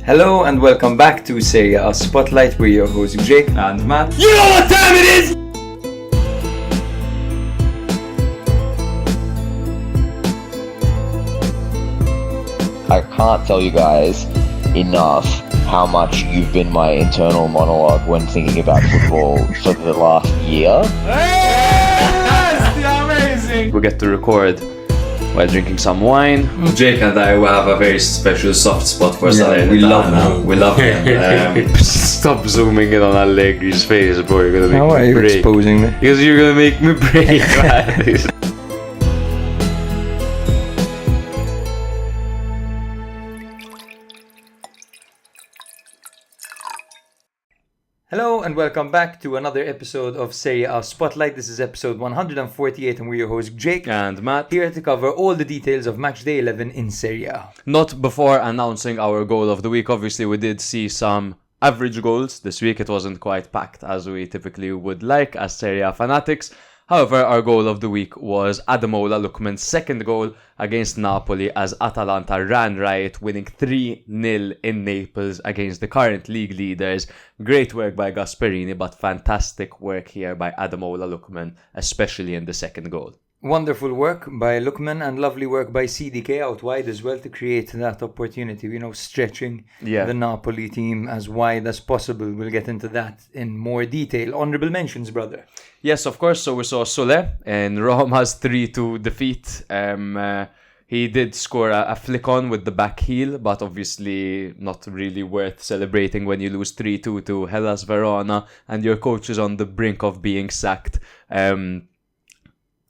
Hello and welcome back to Serie A Spotlight. We're your hosts Jake and Matt. You know what time it is! I can't tell you guys enough how much you've been my internal monologue when thinking about football for the last year. Yes, amazing! We get to record while drinking some wine. Jake and I will have a very special soft spot for Salernitana. We love him. We love him. Stop zooming in on Allegri's face, bro. You're gonna make How me are you break. exposing me? Because you're gonna make me break, man. Hello and welcome back to another episode of Serie A Spotlight. This is episode 148 and we're your hosts Jake And Matt. here to cover all the details of Matchday 11 in Serie A. Not before announcing our goal of the week. Obviously, we did see some average goals this week. It wasn't quite packed as we typically would like as Serie A fanatics. However, our goal of the week was Ademola Lookman's second goal against Napoli as Atalanta ran riot, winning 3-0 in Naples against the current league leaders. Great work by Gasperini, but fantastic work here by Ademola Lookman, especially in the second goal. Wonderful work by Lookman and lovely work by CDK out wide as well to create that opportunity, stretching the Napoli team as wide as possible. We'll get into that in more detail. Honourable mentions, brother. Yes, of course. So we saw Sule in Roma's 3-2 defeat. He did score a flick on with the back heel, but obviously not really worth celebrating when you lose 3-2 to Hellas-Verona and your coach is on the brink of being sacked.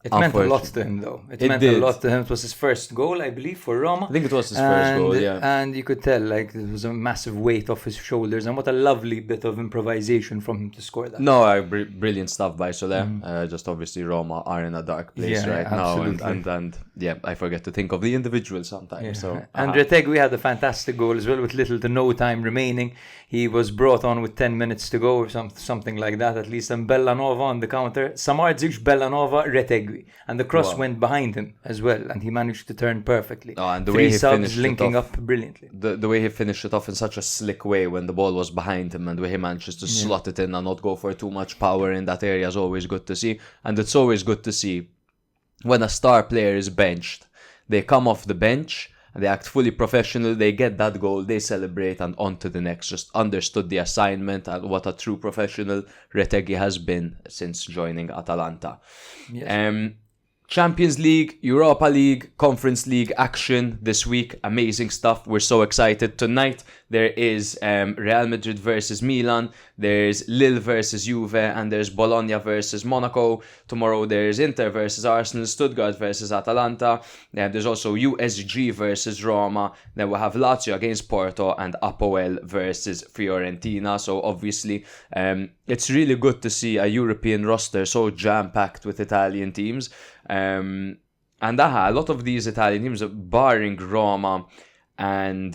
It meant a lot to him, though. It meant a lot to him. It was his first goal, I believe, for Roma. I think it was his first goal, yeah. And you could tell, there was a massive weight off his shoulders. And what a lovely bit of improvisation from him to score that. No, brilliant stuff by Sole. Just obviously Roma are in a dark place right now. And I forget to think of the individual sometimes. Yeah. So, And Retegui had a fantastic goal as well with little to no time remaining. He was brought on with 10 minutes to go or something like that at least. And Bellanova on the counter. Samardzic, Bellanova, Retegui. And the cross went behind him as well, and he managed to turn perfectly. Oh, and the Three way he subs finished linking it off, up brilliantly. The way he finished it off in such a slick way when the ball was behind him, and the way he managed to slot it in and not go for too much power in that area is always good to see. And it's always good to see when a star player is benched. They come off the bench, and they act fully professional, they get that goal, they celebrate, and on to the next. Just understood the assignment and what a true professional Retegui has been since joining Atalanta. Yes. Champions League, Europa League, Conference League action this week. Amazing stuff. We're so excited. Tonight there is Real Madrid versus Milan. There's Lille versus Juve. And there's Bologna versus Monaco. Tomorrow there's Inter versus Arsenal. Stuttgart versus Atalanta. There's also USG versus Roma. Then we'll have Lazio against Porto. And Apoel versus Fiorentina. So obviously it's really good to see a European roster so jam-packed with Italian teams. And a lot of these Italian teams, barring Roma and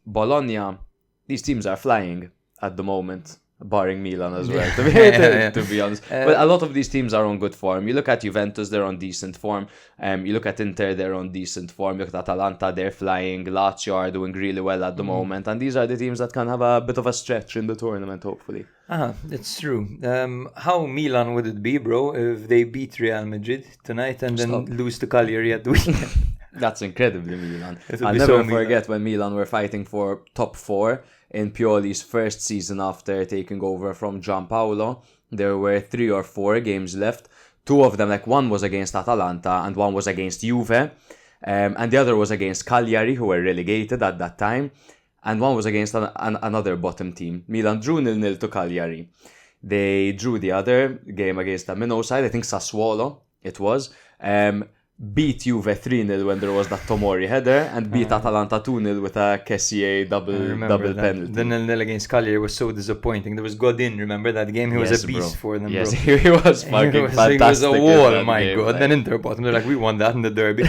Bologna, these teams are flying at the moment, barring Milan as well, to be honest. But a lot of these teams are on good form. You look at Juventus, they're on decent form. You look at Inter, they're on decent form. You look at Atalanta, they're flying. Lazio are doing really well at the moment. And these are the teams that can have a bit of a stretch in the tournament, hopefully. It's true. How Milan would it be, bro, if they beat Real Madrid tonight and then lose to Cagliari at the weekend? That's incredibly Milan. I'll never forget when Milan were fighting for top 4 in Pioli's first season after taking over from Gianpaolo. There were 3 or 4 games left. 2 of them, one was against Atalanta and one was against Juve. And the other was against Cagliari, who were relegated at that time. And one was against another bottom team. Milan drew 0-0 to Cagliari. They drew the other game against a minnow side, I think Sassuolo it was. Beat Juve 3-0 when there was that Tomori header, and beat Atalanta 2-0 with a Kessié double penalty. The 0-0 against Cagliari was so disappointing. There was Godin, remember that game? He was a beast for them, yes, bro. He was fucking fantastic. He was a wall, my game, God. Then Inter bottom, they're like, we won that in the derby.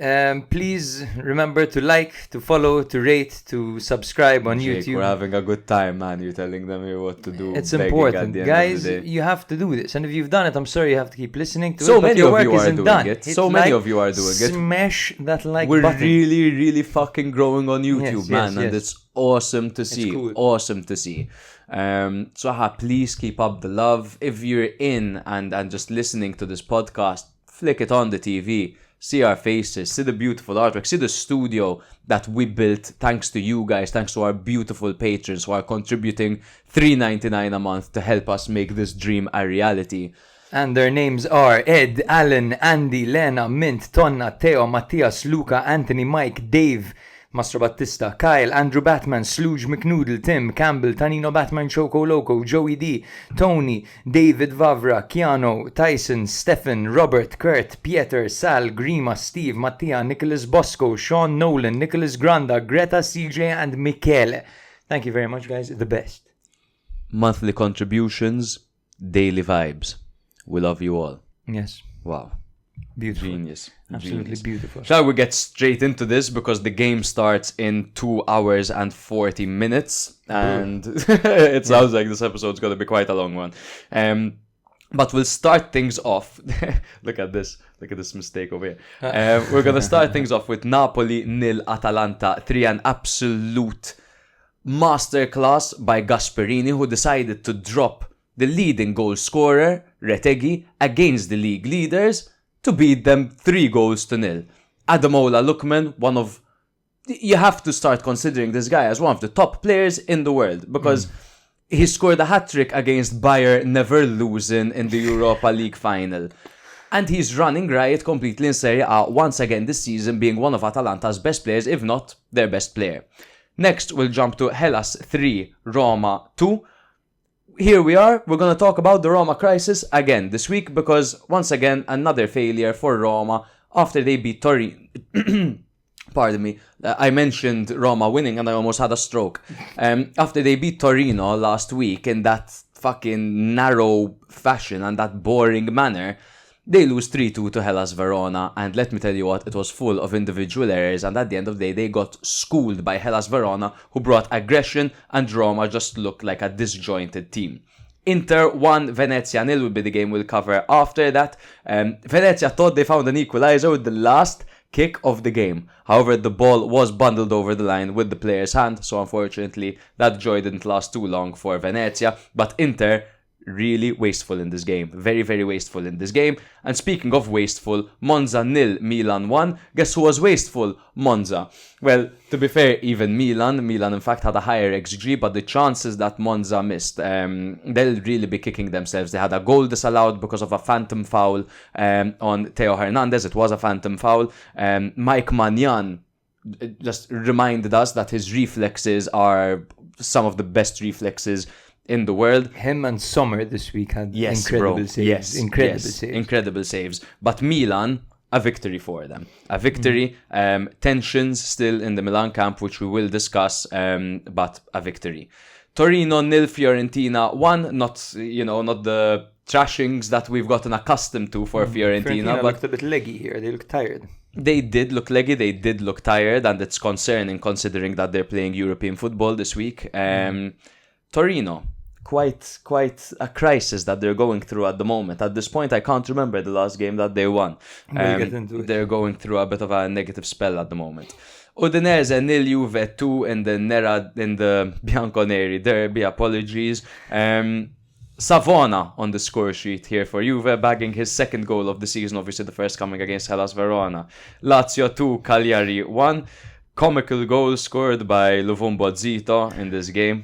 Please remember to like, to follow, to rate, to subscribe on Jake, YouTube. We're having a good time, man. You're telling them here what to do. It's begging important, at the end guys. of the day. You have to do this, and if you've done it, I'm sorry you have to keep listening to it. So but many your of work you are isn't doing done. it. Hit So many like, of you are doing it. Smash that like We're button. really, really fucking growing on YouTube, Yes, man, yes, and yes. it's awesome to see. cool. Awesome to see. Please keep up the love. If you're in and just listening to this podcast, flick it on the TV. See our faces, see the beautiful artwork, see the studio that we built thanks to you guys, thanks to our beautiful patrons who are contributing $3.99 a month to help us make this dream a reality. And their names are Ed, Alan, Andy, Lena, Mint, Tonna, Teo, Matthias, Luca, Anthony, Mike, Dave, Mastro Battista, Kyle, Andrew Batman, Slooge McNoodle, Tim, Campbell, Tanino Batman, Choco Loco, Joey D, Tony, David Vavra, Keanu, Tyson, Stefan, Robert, Kurt, Pieter, Sal, Grima, Steve, Mattia, Nicholas Bosco, Sean Nolan, Nicholas Granda, Greta, CJ, and Michele. Thank you very much, guys. The best. Monthly contributions, daily vibes. We love you all. Yes. Wow. Beautiful. Genius. Absolutely Genius. beautiful. Shall we get straight into this because the game starts in 2 hours and 40 minutes and it sounds like this episode's going to be quite a long one. But we'll start things off. Look at this mistake over here. We're going to start things off with Napoli 0, Atalanta 3, an absolute masterclass by Gasperini, who decided to drop the leading goal scorer, Retegui, against the league leaders to beat them 3-0. Ademola Lookman, you have to start considering this guy as one of the top players in the world because he scored a hat-trick against Bayer, never losing in the Europa League final. And he's running riot completely in Serie A once again this season, being one of Atalanta's best players, if not their best player. Next, we'll jump to Hellas 3, Roma 2. Here we are, we're going to talk about the Roma crisis again this week because, once again, another failure for Roma after they beat Torino. Pardon me, I mentioned Roma winning and I almost had a stroke. After they beat Torino last week in that fucking narrow fashion and that boring manner, they lose 3-2 to Hellas Verona, and let me tell you what, it was full of individual errors, and at the end of the day, they got schooled by Hellas Verona, who brought aggression, and Roma just looked like a disjointed team. Inter 1, Venezia 0 will be the game we'll cover after that. Venezia thought they found an equalizer with the last kick of the game. However, the ball was bundled over the line with the player's hand, so unfortunately, that joy didn't last too long for Venezia, but Inter really wasteful in this game. Very, very wasteful in this game. And speaking of wasteful, Monza 0, Milan 1. Guess who was wasteful? Monza. Well, to be fair, even Milan in fact had a higher XG, but the chances that Monza missed, they'll really be kicking themselves. They had a goal disallowed because of a phantom foul on Theo Hernandez. It was a phantom foul. Mike Magnan just reminded us that his reflexes are some of the best reflexes in the world. Him and Sommer this week had incredible saves. Yes, saves. Incredible saves. But Milan, a victory for them. A victory. Tensions still in the Milan camp, which we will discuss, but a victory. Torino 0, Fiorentina 1. Not the trashings that we've gotten accustomed to for Fiorentina, but looked a bit leggy here. They look tired. They did look leggy, they did look tired, and it's concerning considering that they're playing European football this week. Torino, quite a crisis that they're going through at the moment. At this point, I can't remember the last game that they won. We'll get into it. They're going through a bit of a negative spell at the moment. Udinese 0, Juve 2 in the Bianconeri derby. Apologies. Savona on the score sheet here for Juve, bagging his second goal of the season, obviously the first coming against Hellas Verona. Lazio 2, Cagliari 1. Comical goal scored by Luvumbo Zito in this game.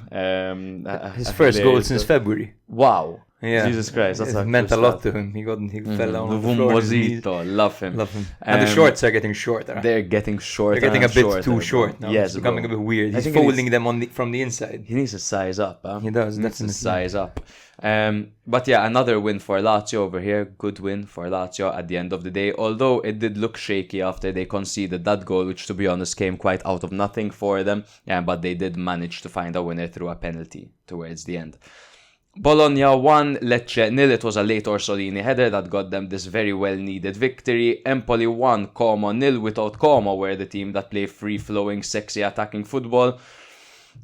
His first goal since February. Wow. Yeah. Jesus Christ. It meant a lot to him. He fell down on the floor. Luvumbo Zito. Love him. And the shorts are getting shorter. They're getting shorter. They're getting a bit too short now. Yes, it's becoming a bit weird. He's folding them from the inside. He needs to size up. Huh? He does. He needs to size up. But yeah, another win for Lazio over here. Good win for Lazio at the end of the day. Although it did look shaky after they conceded that goal, which to be honest came quite out of nothing for them. Yeah, but they did manage to find a winner through a penalty towards the end. Bologna 1, Lecce 0. It was a late Orsolini header that got them this very well-needed victory. Empoli 1, Como 0. Without Como, were the team that play free-flowing, sexy attacking football.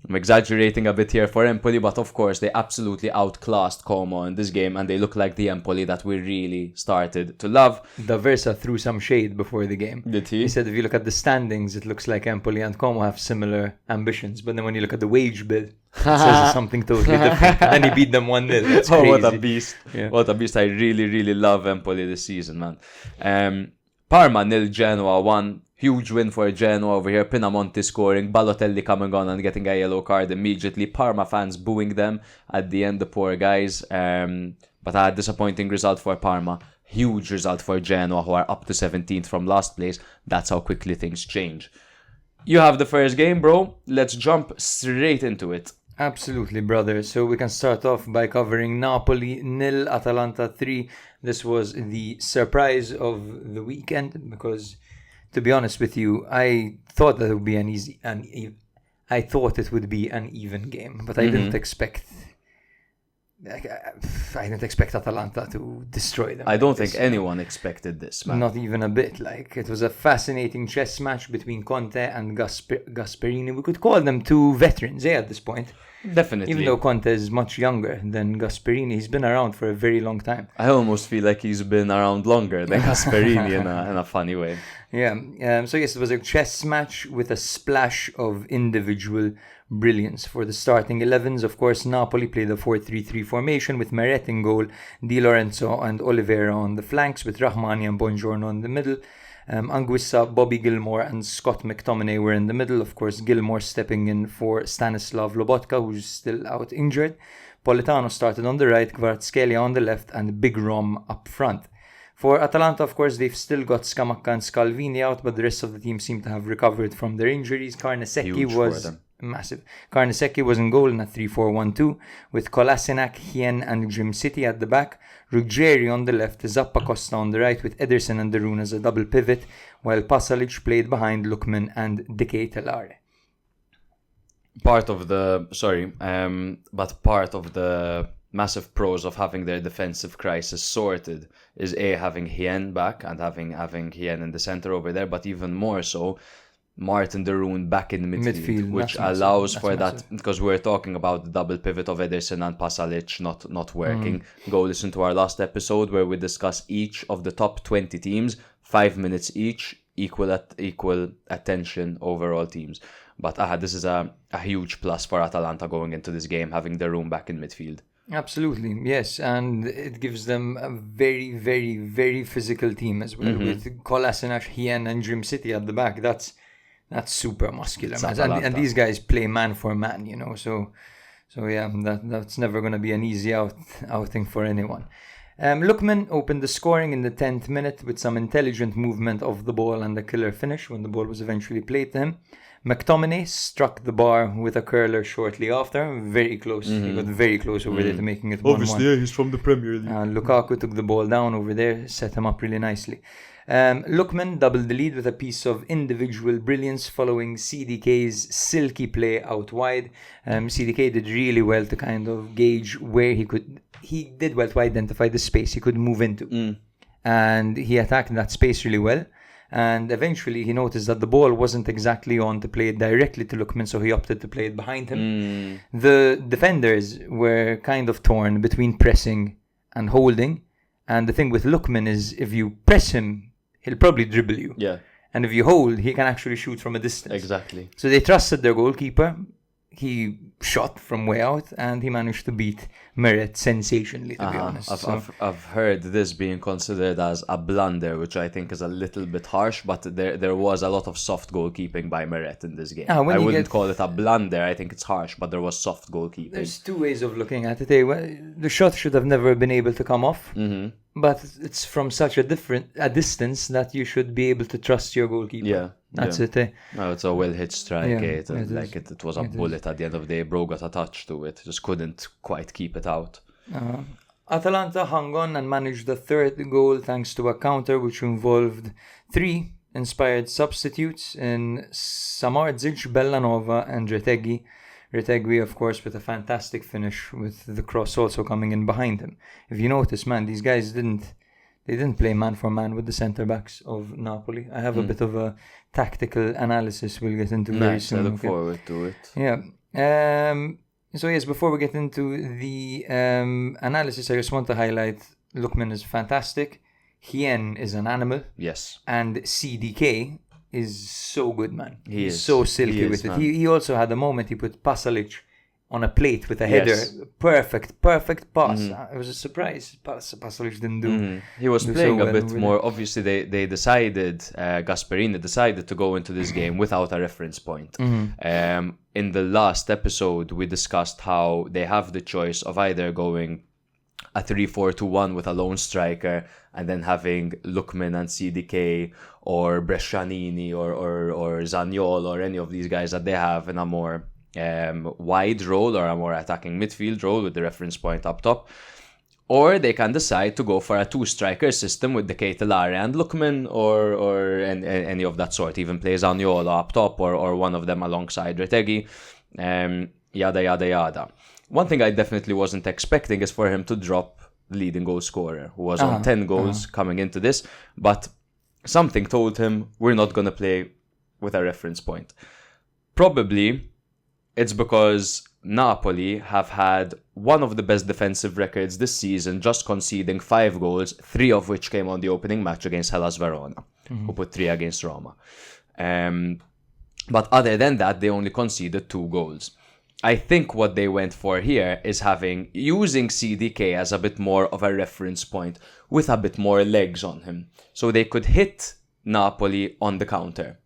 I'm exaggerating a bit here for Empoli, but of course they absolutely outclassed Como in this game, and they look like the Empoli that we really started to love. D'Aversa threw some shade before the game. Did he? He said if you look at the standings, it looks like Empoli and Como have similar ambitions, but then when you look at the wage bill, it says something totally different. And then he beat them 1-0. That's crazy. Oh, what a beast. Yeah. What a beast. I really, really love Empoli this season, man. Parma 0, Genoa 1. Huge win for Genoa over here. Pinamonti scoring, Balotelli coming on and getting a yellow card immediately. Parma fans booing them at the end, the poor guys. But a disappointing result for Parma. Huge result for Genoa, who are up to 17th from last place. That's how quickly things change. You have the first game, bro. Let's jump straight into it. Absolutely, brother. So we can start off by covering Napoli 0, Atalanta 3. This was the surprise of the weekend because, to be honest with you, I thought that it would be I thought it would be an even game, but I didn't expect. I didn't expect Atalanta to destroy them. I don't think anyone expected this, man. Not even a bit. Like, it was a fascinating chess match between Conte and Gasperini. We could call them two veterans, at this point. Definitely. Even though Conte is much younger than Gasperini, he's been around for a very long time. I almost feel like he's been around longer than Gasperini in a funny way. Yeah. So yes, it was a chess match with a splash of individual brilliance. For the starting 11s, of course, Napoli played a 4-3-3 formation with Meret in goal, Di Lorenzo and Oliveira on the flanks, with Rahmani and Buongiorno in the middle. Anguissa, Bobby Gilmore and Scott McTominay were in the middle. Of course, Gilmore stepping in for Stanislav Lobotka, who's still out injured. Politano started on the right, Kvaratskhelia on the left, and Big Rom up front. For Atalanta, of course, they've still got Scamacca and Scalvini out, but the rest of the team seem to have recovered from their injuries. Carnesecchi was massive. Carnesecchi was in goal in a 3-4-1-2, with Kolasinac, Hien and Gym City at the back, Ruggeri on the left, Zappa Costa on the right, with Ederson and Darun as a double pivot, while Pasalic played behind Lookman and Dike Telare. Part of the massive pros of having their defensive crisis sorted is having Hien back and having Hien in the center over there, but even more so Martin Darun back in midfield which allows for that, because we're talking about the double pivot of Ederson and Pasalic not working. Go listen to our last episode where we discuss each of the top 20 teams, 5 minutes each, equal attention overall teams. But this is a huge plus for Atalanta going into this game, having Darun back in midfield. Absolutely, yes, and it gives them a very, very, very physical team as well, with Kolasinac, Hien and Gym City at the back. That's super muscular, man. And these guys play man for man, you know. So yeah, that's never going to be an easy outing for anyone. Lookman opened the scoring in the 10th minute with some intelligent movement of the ball and a killer finish when the ball was eventually played to him. McTominay struck the bar with a curler shortly after, very close. He got very close over there to making it 1-1. Obviously, he's from the Premier League. Lukaku took the ball down over there, set him up really nicely. Lookman doubled the lead with a piece of individual brilliance following CDK's silky play out wide. CDK did really well to kind of gauge where he did well to identify the space he could move into. And he attacked that space really well. And eventually he noticed that the ball wasn't exactly on to play it directly to Lookman, so he opted to play it behind him. The defenders were kind of torn between pressing and holding. And the thing with Lookman is if you press him, he'll probably dribble you. Yeah. And if you hold, he can actually shoot from a distance. Exactly. So they trusted their goalkeeper. He shot from way out and he managed to beat Meret sensationally, to be honest. I've heard this being considered as a blunder, which I think is a little bit harsh, but there was a lot of soft goalkeeping by Meret in this game. I wouldn't call it a blunder. I think it's harsh, but there was soft goalkeeping. There's two ways of looking at it. The shot should have never been able to come off, but it's from such a distance that you should be able to trust your goalkeeper. Yeah. That's it. No, it's a well-hit strike. Yeah, it was a bullet at the end of the day. Bro got a touch to it. Just couldn't quite keep it out. Atalanta hung on and managed the third goal thanks to a counter which involved 3 inspired substitutes in Samardzic, Bellanova and Retegui. Retegui, of course, with a fantastic finish, with the cross also coming in behind him. If you notice, man, these guys didn't play man for man with the centre backs of Napoli. I have a bit of a tactical analysis we'll get into very soon. I look forward to it. Yeah. So yes, before we get into the analysis, I just want to highlight Lookman is fantastic. Hien is an animal. Yes. And CDK is so good, man. He's so silky with it. He also had a moment, he put Pasalic on a plate with a header. Perfect pass. It was a surprise. Pasalic didn't do. He was playing so a bit more. Obviously, they decided, Gasperini decided to go into this game without a reference point. In the last episode, we discussed how they have the choice of either going a 3-4-2-1 with a lone striker and then having Lookman and CDK or Brescianini or Zaniolo or any of these guys that they have in a more wide role or a more attacking midfield role with the reference point up top. Or they can decide to go for a two-striker system with the Ketelare and Lookman or any of that sort. Even play Zaniolo up top or one of them alongside Retegui. Yada, yada, yada. One thing I definitely wasn't expecting is for him to drop the leading goal scorer, who was on 10 goals coming into this. But something told him, we're not going to play with a reference point. Probably it's because Napoli have had one of the best defensive records this season, just conceding 5 goals, 3 of which came on the opening match against Hellas-Verona, who put 3 against Roma. But other than that, they only conceded 2 goals. I think what they went for here is using CDK as a bit more of a reference point with a bit more legs on him. So they could hit Napoli on the counter,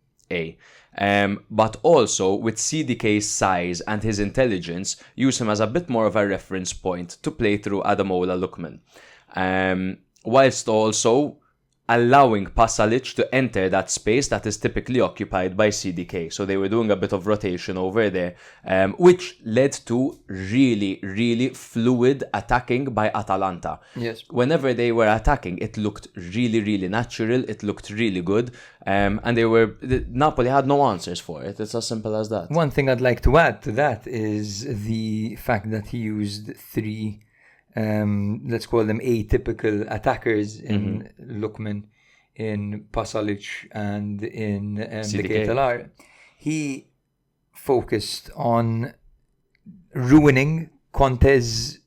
but also with CDK's size and his intelligence, use him as a bit more of a reference point to play through Ademola Lookman. Whilst also allowing Pasalic to enter that space that is typically occupied by CDK. So they were doing a bit of rotation over there, which led to really, really fluid attacking by Atalanta. Yes. Whenever they were attacking, it looked really, really natural. It looked really good. And Napoli had no answers for it. It's as simple as that. One thing I'd like to add to that is the fact that he used 3 let's call them atypical attackers in Lookman, in Pasalic, and in the Ketelare. He focused on ruining Conte's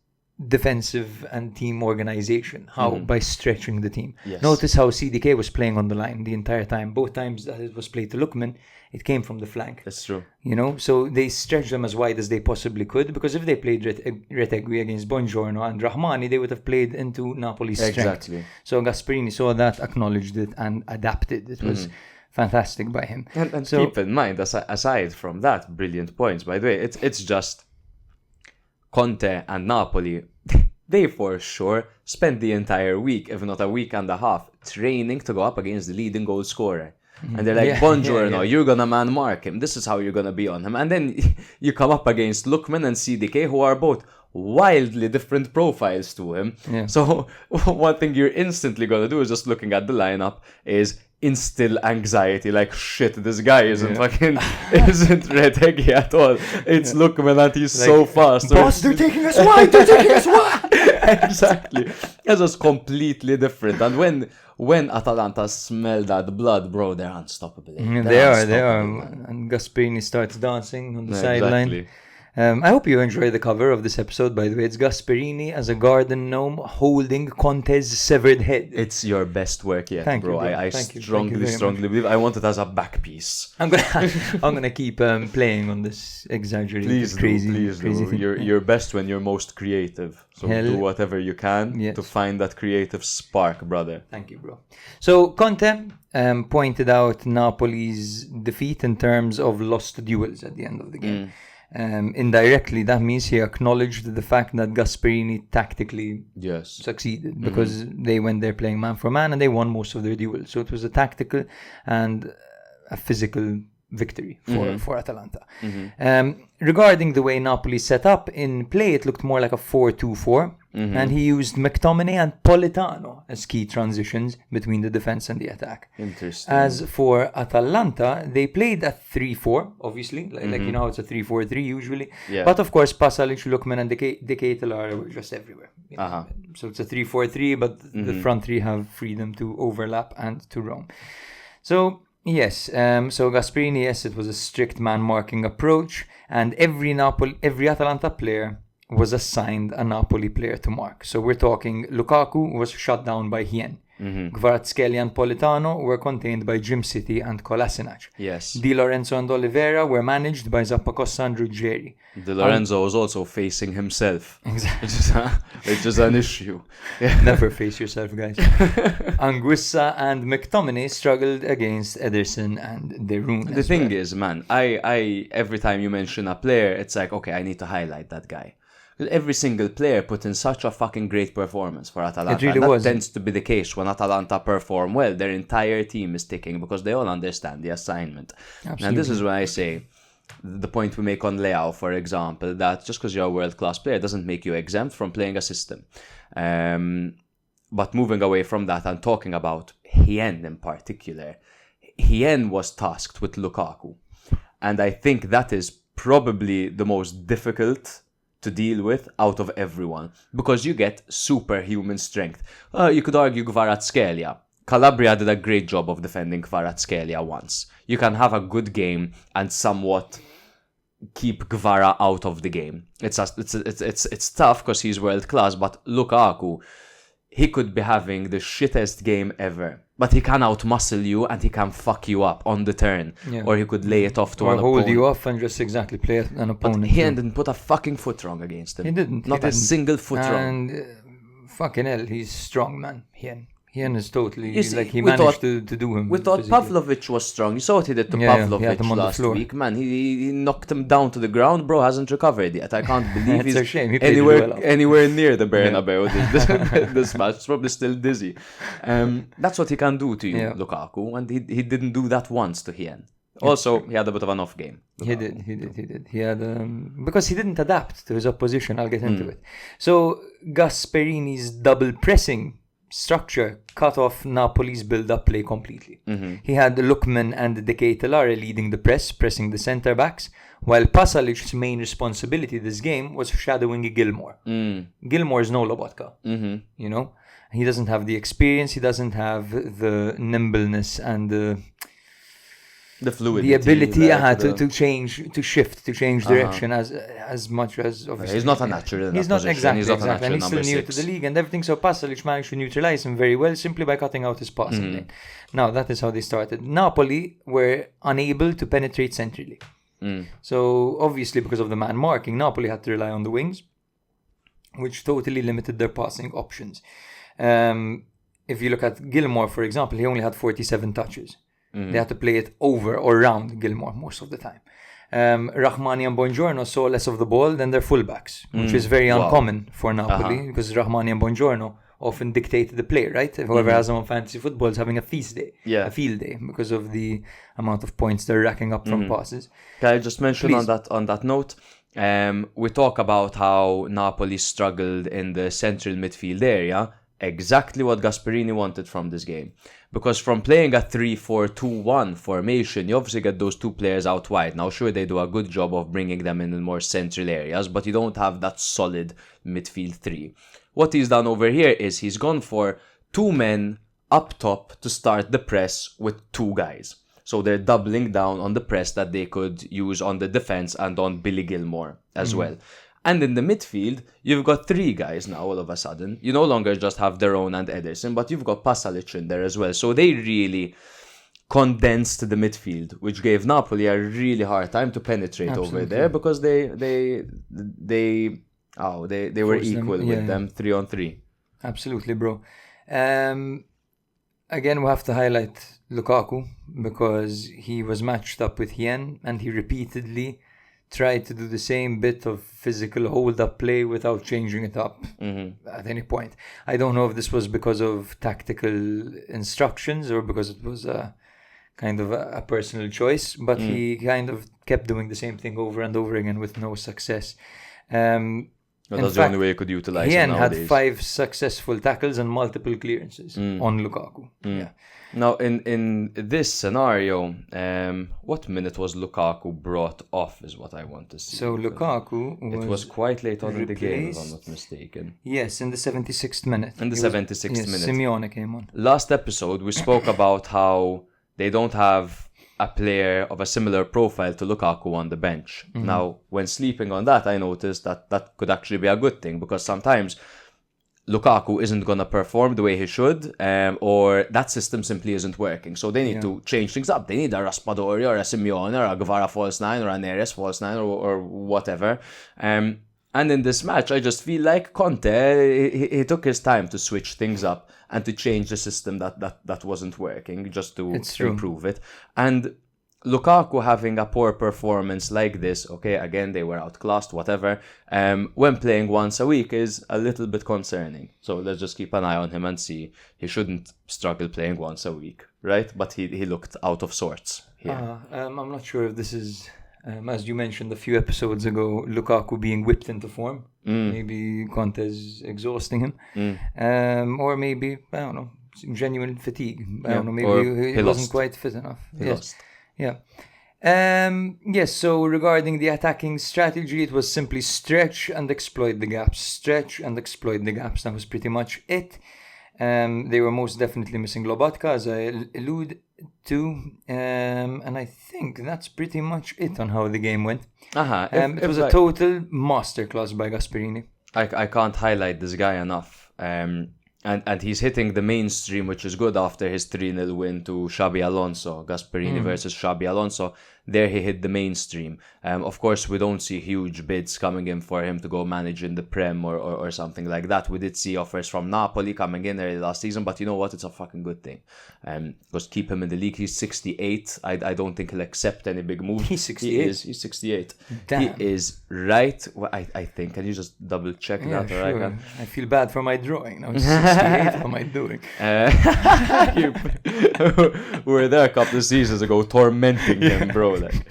defensive and team organization. How? By stretching the team. Yes. Notice how CDK was playing on the line the entire time. Both times that it was played to Lookman, it came from the flank. That's true. So they stretched them as wide as they possibly could, because if they played Retegui against Buongiorno and Rahmani, they would have played into Napoli's strength. Exactly. So Gasperini saw that, acknowledged it, and adapted. It was fantastic by him. And so, keep in mind, aside from that, brilliant points, by the way, it's just Conte and Napoli, they for sure spent the entire week, if not a week and a half, training to go up against the leading goal scorer. And they're like, Buongiorno, you're going to man mark him. This is how you're going to be on him. And then you come up against Lookman and CDK, who are both wildly different profiles to him. Yeah. So one thing you're instantly going to do is just looking at the lineup is instill anxiety. Like, shit, this guy isn't isn't Retegui at all. It's Lookman and he's so fast. Boss, they're taking us wide! Exactly. It's just completely different. And when Atalanta smell that blood, bro, they're unstoppable. They are. And Gasperini starts dancing on the sideline. I hope you enjoy the cover of this episode, by the way. It's Gasperini as a garden gnome holding Conte's severed head. It's your best work yet, Thank bro. You, bro. I strongly believe. I want it as a back piece. I'm gonna keep playing on this exaggerated, crazy thing. You're best when you're most creative. So do whatever you can to find that creative spark, brother. Thank you, bro. So Conte pointed out Napoli's defeat in terms of lost duels at the end of the game. Indirectly, that means he acknowledged the fact that Gasperini tactically succeeded, because they went there playing man for man and they won most of their duels. So it was a tactical and a physical victory for Atalanta. Regarding the way Napoli set up in play, it looked more like a 4-2-4. And he used McTominay and Politano as key transitions between the defense and the attack. Interesting. As for Atalanta, they played a 3-4, obviously. Like you know, it's a 3-4-3 usually. Yeah. But of course, Pasalic, Lookman, and Decatur were just everywhere. You know? So it's a 3-4-3, but the front three have freedom to overlap and to roam. So, yes. So Gasperini, yes, it was a strict man-marking approach. And every Atalanta player was assigned a Napoli player to mark. So we're talking Lukaku was shut down by Hien. Kvaratskhelia and Politano were contained by Jim City and Kolasinac. Yes. Di Lorenzo and Oliveira were managed by Zappacosta and Ruggieri. Di Lorenzo was also facing himself. Exactly. Which is an issue. Never face yourself, guys. Anguissa and McTominay struggled against Ederson and De Roon. The thing is, man, I every time you mention a player, it's like, okay, I need to highlight that guy. Every single player put in such a fucking great performance for Atalanta. It really and that was. tends to be the case when Atalanta perform well. Their entire team is ticking because they all understand the assignment. Absolutely. And this is why I say the point we make on Leao, for example, that just because you're a world-class player doesn't make you exempt from playing a system. But moving away from that and talking about Hien in particular, Hien was tasked with Lukaku. And I think that is probably the most difficult to deal with out of everyone, because you get superhuman strength. You could argue Kvaratskhelia. Calabria did a great job of defending Kvaratskhelia once. You can have a good game and somewhat keep Kvara out of the game. It's tough because he's world class, but Lukaku, he could be having the shittest game ever, but he can outmuscle you and he can fuck you up on the turn, or he could lay it off to an opponent. Or hold you off and just exactly play an opponent. But he didn't put a fucking foot wrong against him. He didn't. Not a single foot wrong. And fucking hell, he's strong, man. Hien is totally, You see, like, he we managed thought- to do him. We thought physically. Pavlovic was strong. You saw what he did to Yeah, he Pavlovic had him on the last floor. week, man. He knocked him down to the ground. Bro hasn't recovered yet. I can't believe It's he's a shame. He played really well. anywhere near the Bernabeu this match. It's probably still dizzy. That's what he can do to you, Yeah. Lukaku, and he didn't do that once to Hien. Also, he had a bit of an off game. He did. He had because he didn't adapt to his opposition. I'll get into it. So Gasperini's double pressing structure cut off Napoli's build-up play completely. He had Lookman and Decatur leading the pressing the centre backs, while Pasalic's main responsibility this game was shadowing Gilmour. Gilmour is no Lobotka. You know, he doesn't have the experience. He doesn't have the nimbleness and The fluidity. the ability the- to change, to shift, to change direction as much as obviously. He's not a natural in He's that not position. exactly, He's not a exactly. And natural he's still number new to six. the league and everything. So Pasalic managed to neutralize him very well simply by cutting out his passing lane. Now that is how they started. Napoli were unable to penetrate centrally. So obviously because of the man marking, Napoli had to rely on the wings, which totally limited their passing options. If you look at Gilmour, for example, he only had 47 touches. They had to play it over or around Gilmour most of the time. Rahmani and Buongiorno saw less of the ball than their fullbacks, which is very uncommon for Napoli because Rahmani and Buongiorno often dictate the play, right? Whoever has them on fantasy football is having a feast day, a field day, because of the amount of points they're racking up from passes. Can I just mention Please. on that note? We talk about how Napoli struggled in the central midfield area. Exactly what Gasperini wanted from this game. Because from playing a 3-4-2-1 formation, you obviously get those two players out wide. Now, sure, they do a good job of bringing them in more central areas, but you don't have that solid midfield three. What he's done over here is he's gone for two men up top to start the press with two guys. So they're doubling down on the press that they could use on the defense and on Billy Gilmour as well. And in the midfield, you've got three guys now all of a sudden. You no longer just have Verona and Ederson, but you've got Pasalic in there as well. So they really condensed the midfield, which gave Napoli a really hard time to penetrate over there because they were Forced them, equal with them 3-on-3. Absolutely, bro. Again, we have to highlight Lukaku because he was matched up with Hien and he repeatedly tried to do the same bit of physical hold-up play without changing it up at any point. I don't know if this was because of tactical instructions or because it was a kind of a personal choice, but he kind of kept doing the same thing over and over again with no success. Well, that's the only way you could utilize him had nowadays. 5 successful tackles and multiple clearances on Lukaku. Yeah. Now, in this scenario, what minute was Lukaku brought off is what I want to see. So Lukaku it was quite late on in the game, if replaced. I'm not mistaken. Yes, in the 76th minute. In the 76th minute. Simeone came on. Last episode, we spoke about how they don't have a player of a similar profile to Lukaku on the bench. Now, when sleeping on that, I noticed that could actually be a good thing, because sometimes Lukaku isn't going to perform the way he should, or that system simply isn't working. So they need to change things up. They need a Raspadori or a Simeone or a Guevara false 9 or a Neres false 9 or whatever. And in this match, I just feel like Conte, he took his time to switch things up and to change the system that wasn't working, just to improve it. And Lukaku having a poor performance like this, okay, again, they were outclassed, whatever, when playing once a week is a little bit concerning. So let's just keep an eye on him and see. He shouldn't struggle playing once a week, right? But he looked out of sorts here. I'm not sure if this is, as you mentioned a few episodes ago, Lukaku being whipped into form. Maybe Conte's exhausting him. Or maybe, I don't know, genuine fatigue. I don't know, maybe he wasn't quite fit enough. He lost. Yeah. Yes, so regarding the attacking strategy, it was simply stretch and exploit the gaps. Stretch and exploit the gaps. That was pretty much it. They were most definitely missing Lobotka, as I allude to. And I think that's pretty much it on how the game went. It was a total masterclass by Gasperini. I can't highlight this guy enough. And he's hitting the mainstream, which is good after his 3-0 win to Xabi Alonso. Gasperini versus Xabi Alonso. There he hit the mainstream. Of course, we don't see huge bids coming in for him to go manage in the Prem or something like that. We did see offers from Napoli coming in early last season, but you know what? It's a fucking good thing. Because keep him in the league. He's 68. I don't think he'll accept any big moves. He's 68? He's 68. Damn. He is right. Well, I think. Can you just double check that? Sure. Or I feel bad for my drawing. Now, 68, what am I doing? We were there a couple of seasons ago tormenting him, bro. Like,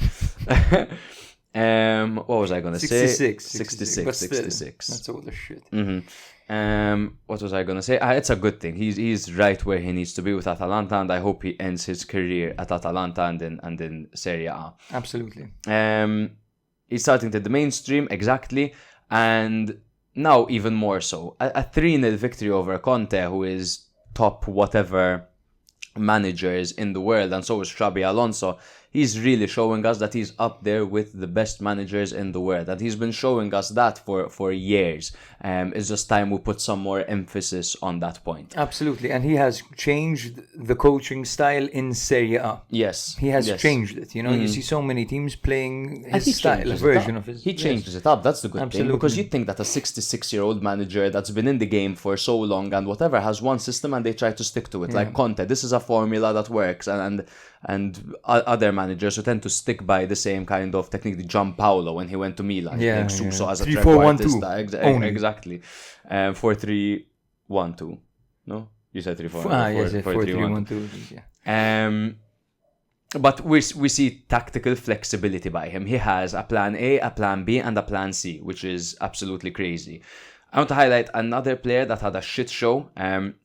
what was I gonna say? 66. That's all the shit. What was I gonna say? It's a good thing. He's right where he needs to be with Atalanta, and I hope he ends his career at Atalanta and in Serie A. Absolutely. He's starting to the mainstream, exactly, and now even more so. A 3-0 victory over Conte, who is top whatever managers in the world, and so is Xabi Alonso. He's really showing us that he's up there with the best managers in the world, and he's been showing us that for years. It's just time we put some more emphasis on that point. Absolutely, and he has changed the coaching style in Serie A. Yes, he has changed it. You know, you see so many teams playing his style, a version of his. He changes it up. That's the good thing, because you think that a 66-year-old manager that's been in the game for so long and whatever has one system and they try to stick to it, like Conte. This is a formula that works, and other managers who tend to stick by the same kind of technique. Gianpaolo, when he went to Milan, Suso as a trequartista. Exactly. 4-3-1-2. No, you said 3-4. 4-3-1-2. But we see tactical flexibility by him. He has a plan A, a plan B, and a plan C, which is absolutely crazy. I want to highlight another player that had a shit show.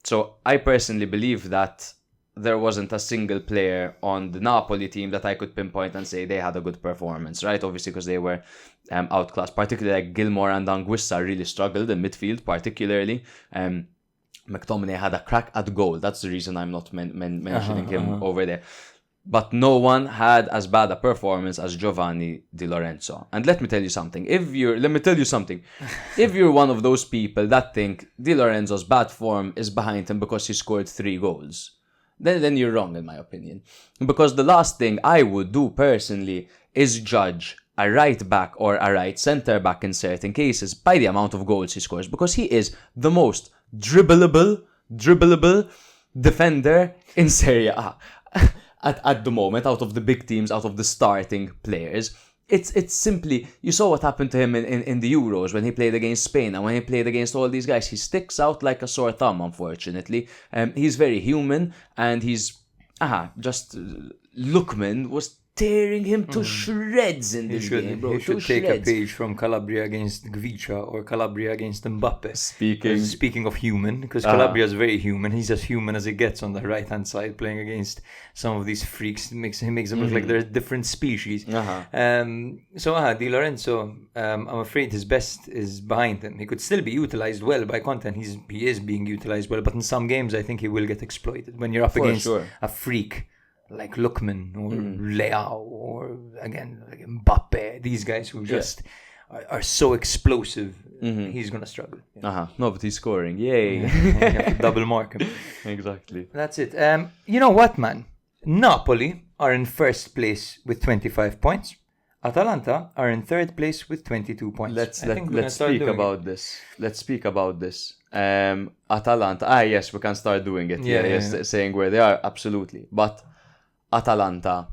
So I personally believe that there wasn't a single player on the Napoli team that I could pinpoint and say they had a good performance, right? Obviously, because they were outclassed. Particularly like Gilmore and Anguissa really struggled in midfield, particularly. McTominay had a crack at goal. That's the reason I'm not mentioning him over there. But no one had as bad a performance as Giovanni Di Lorenzo. And let me tell you something. If you're one of those people that think Di Lorenzo's bad form is behind him because he scored 3 goals, then you're wrong, in my opinion. Because the last thing I would do personally is judge a right back or a right centre back in certain cases by the amount of goals he scores, because he is the most dribbleable defender in Serie A at the moment, out of the big teams, out of the starting players. It's simply, you saw what happened to him in the Euros when he played against Spain, and when he played against all these guys. He sticks out like a sore thumb, unfortunately. He's very human, and he's Lookman was tearing him to shreds in this game, bro. He should take a page from Calabria against Gvicha or Calabria against Mbappe. Speaking of human, because Calabria is very human. He's as human as it gets on the right-hand side, playing against some of these freaks. He makes them look like they're different species. Di Lorenzo, I'm afraid his best is behind him. He could still be utilized well by content. He is being utilized well, but in some games I think he will get exploited when you're up against a freak like Lookman or Leao or again like Mbappe, these guys who just are so explosive. He's gonna struggle. No, but he's scoring. Yay! You have to double mark him. Exactly. That's it. You know what, man? Napoli are in first place with 25 points. Atalanta are in third place with 22 points. Let's speak about this. Let's speak about this. Atalanta. Yes, we can start doing it. Saying where they are, absolutely. But Atalanta,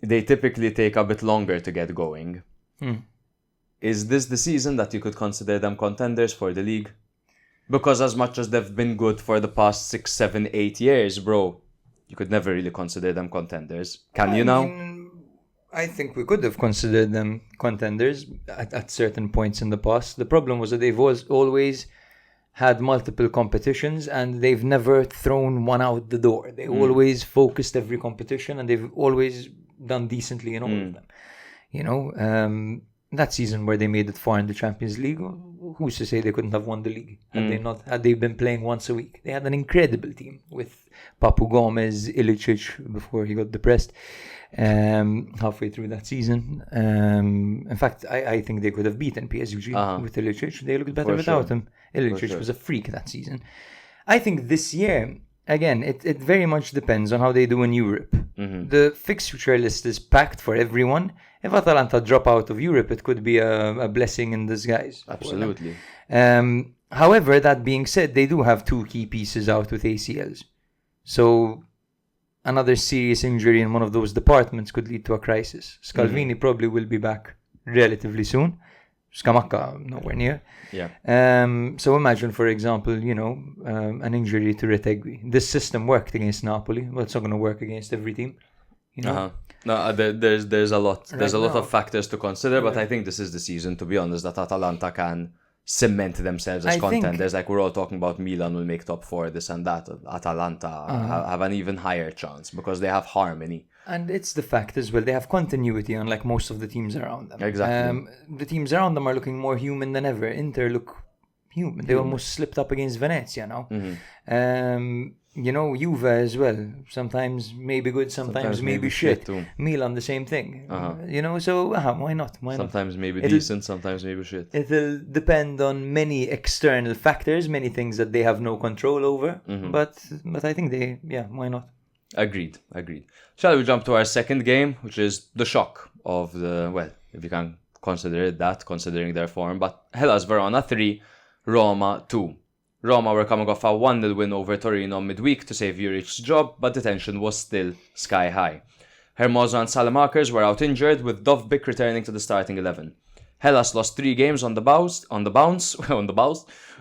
they typically take a bit longer to get going. Is this the season that you could consider them contenders for the league? Because as much as they've been good for the past 6, 7, 8 years, bro, you could never really consider them contenders. Can you now? I think we could have considered them contenders at certain points in the past. The problem was that they've always had multiple competitions and they've never thrown one out the door. They always focused every competition and they've always done decently in all of them. You know, that season where they made it far in the Champions League, who's to say they couldn't have won the league had they been playing once a week? They had an incredible team with Papu Gomez, Ilicic before he got depressed halfway through that season. In fact, I think they could have beaten PSG with Ilicic. They looked better without him. Ilicic was a freak that season. I think this year, again, it very much depends on how they do in Europe. The fixture list is packed for everyone. If Atalanta drop out of Europe, it could be a blessing in disguise. Absolutely. However, that being said, they do have 2 key pieces out with ACLs. So another serious injury in one of those departments could lead to a crisis. Scalvini probably will be back relatively soon. Scamacca, nowhere near. So imagine, for example, an injury to Retegui. This system worked against Napoli. Well, it's not going to work against every team. No, there's a lot. There's a lot of factors to consider, but I think this is the season, to be honest, that Atalanta can cement themselves as contenders. Like we're all talking about Milan will make top 4, this and that. Atalanta have an even higher chance because they have harmony. And it's the fact as well, they have continuity unlike most of the teams around them. Exactly. The teams around them are looking more human than ever. Inter look human. They almost slipped up against Venezia now. Juve as well. Sometimes maybe good, sometimes maybe shit. Too. Milan, the same thing. So why not? Sometimes maybe decent, sometimes maybe shit. It'll depend on many external factors, many things that they have no control over. But I think why not? Agreed. Shall we jump to our second game, which is the shock of if you can consider it that, considering their form. But Hellas-Verona 3, Roma 2. Roma were coming off a 1-0 win over Torino midweek to save Juric's job, but the tension was still sky high. Hermoso and Salamakers were out injured, with Dovbyk returning to the starting 11. Hellas lost 3 games on the bounce,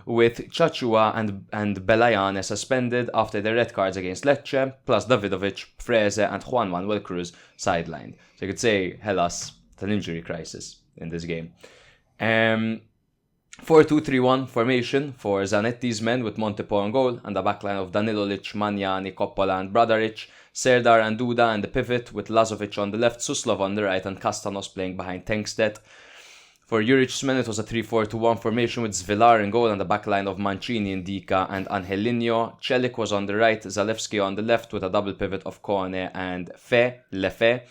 with Chachua and Belayane suspended after their red cards against Lecce, plus Davidovic, Freze and Juan Manuel Cruz sidelined. So you could say Hellas had an injury crisis in this game. 4-2-3-1 formation for Zanetti's men with Montepo on goal and a backline of Danilolic, Magnani, Coppola and Bradaric, Serdar and Duda and the pivot with Lazovic on the left, Suslov on the right and Kastanos playing behind Tenkstedt. For Juric's men it was a 3-4-2-1 formation with Zvilar in goal and a backline of Mancini, Indica and Angelinho. Celik was on the right, Zalewski on the left with a double pivot of Kone and Lefe.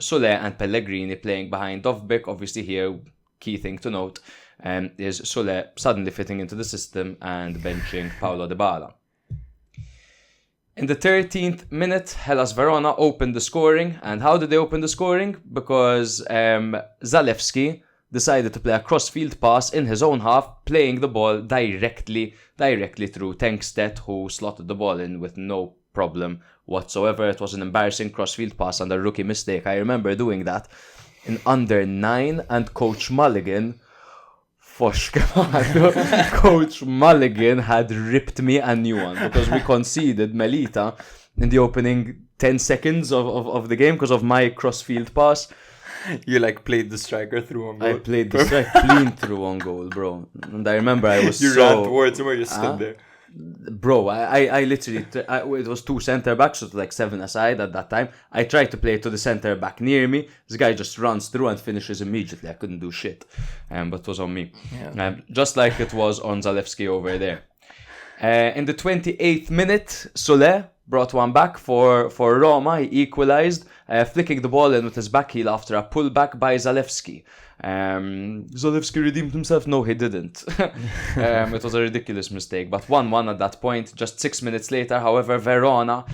Sole and Pellegrini playing behind Dovbyk. Obviously here, key thing to note, is Sole suddenly fitting into the system and benching Paulo Dybala. In the 13th minute, Hellas-Verona opened the scoring. And how did they open the scoring? Because Zalewski decided to play a cross-field pass in his own half, playing the ball directly through Tenkstedt, who slotted the ball in with no problem whatsoever. It was an embarrassing cross-field pass and a rookie mistake. I remember doing that in under 9, and Coach Mulligan... Coach Mulligan had ripped me a new one because we conceded Melita in the opening 10 seconds of the game because of my crossfield pass. You like played the striker through on goal. I played the strike clean through on goal, bro. And I remember I was You ran towards him or you stood there? Bro, I literally, it was 2 center backs, so it was like 7 aside at that time. I tried to play to the center back near me. This guy just runs through and finishes immediately. I couldn't do shit. But it was on me. Yeah. Just like it was on Zalewski over there. In the 28th minute, Solé brought one back for Roma. He equalized, flicking the ball in with his back heel after a pullback by Zalewski. Zalewski redeemed himself. No, he didn't. It was a ridiculous mistake. But 1-1 at that point. Just 6 minutes later, however, Verona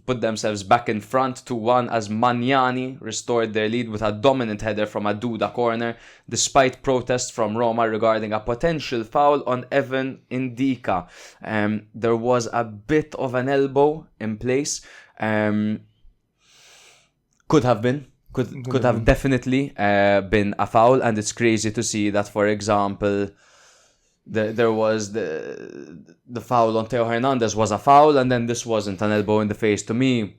put themselves back in front 2-1 as Magnani restored their lead with a dominant header from a Duda corner, despite protests from Roma regarding a potential foul on Evan Indika. There was a bit of an elbow in place. Could have been. Could have definitely been a foul, and it's crazy to see that, for example, there was the foul on Theo Hernandez was a foul, and then this wasn't an elbow in the face. To me,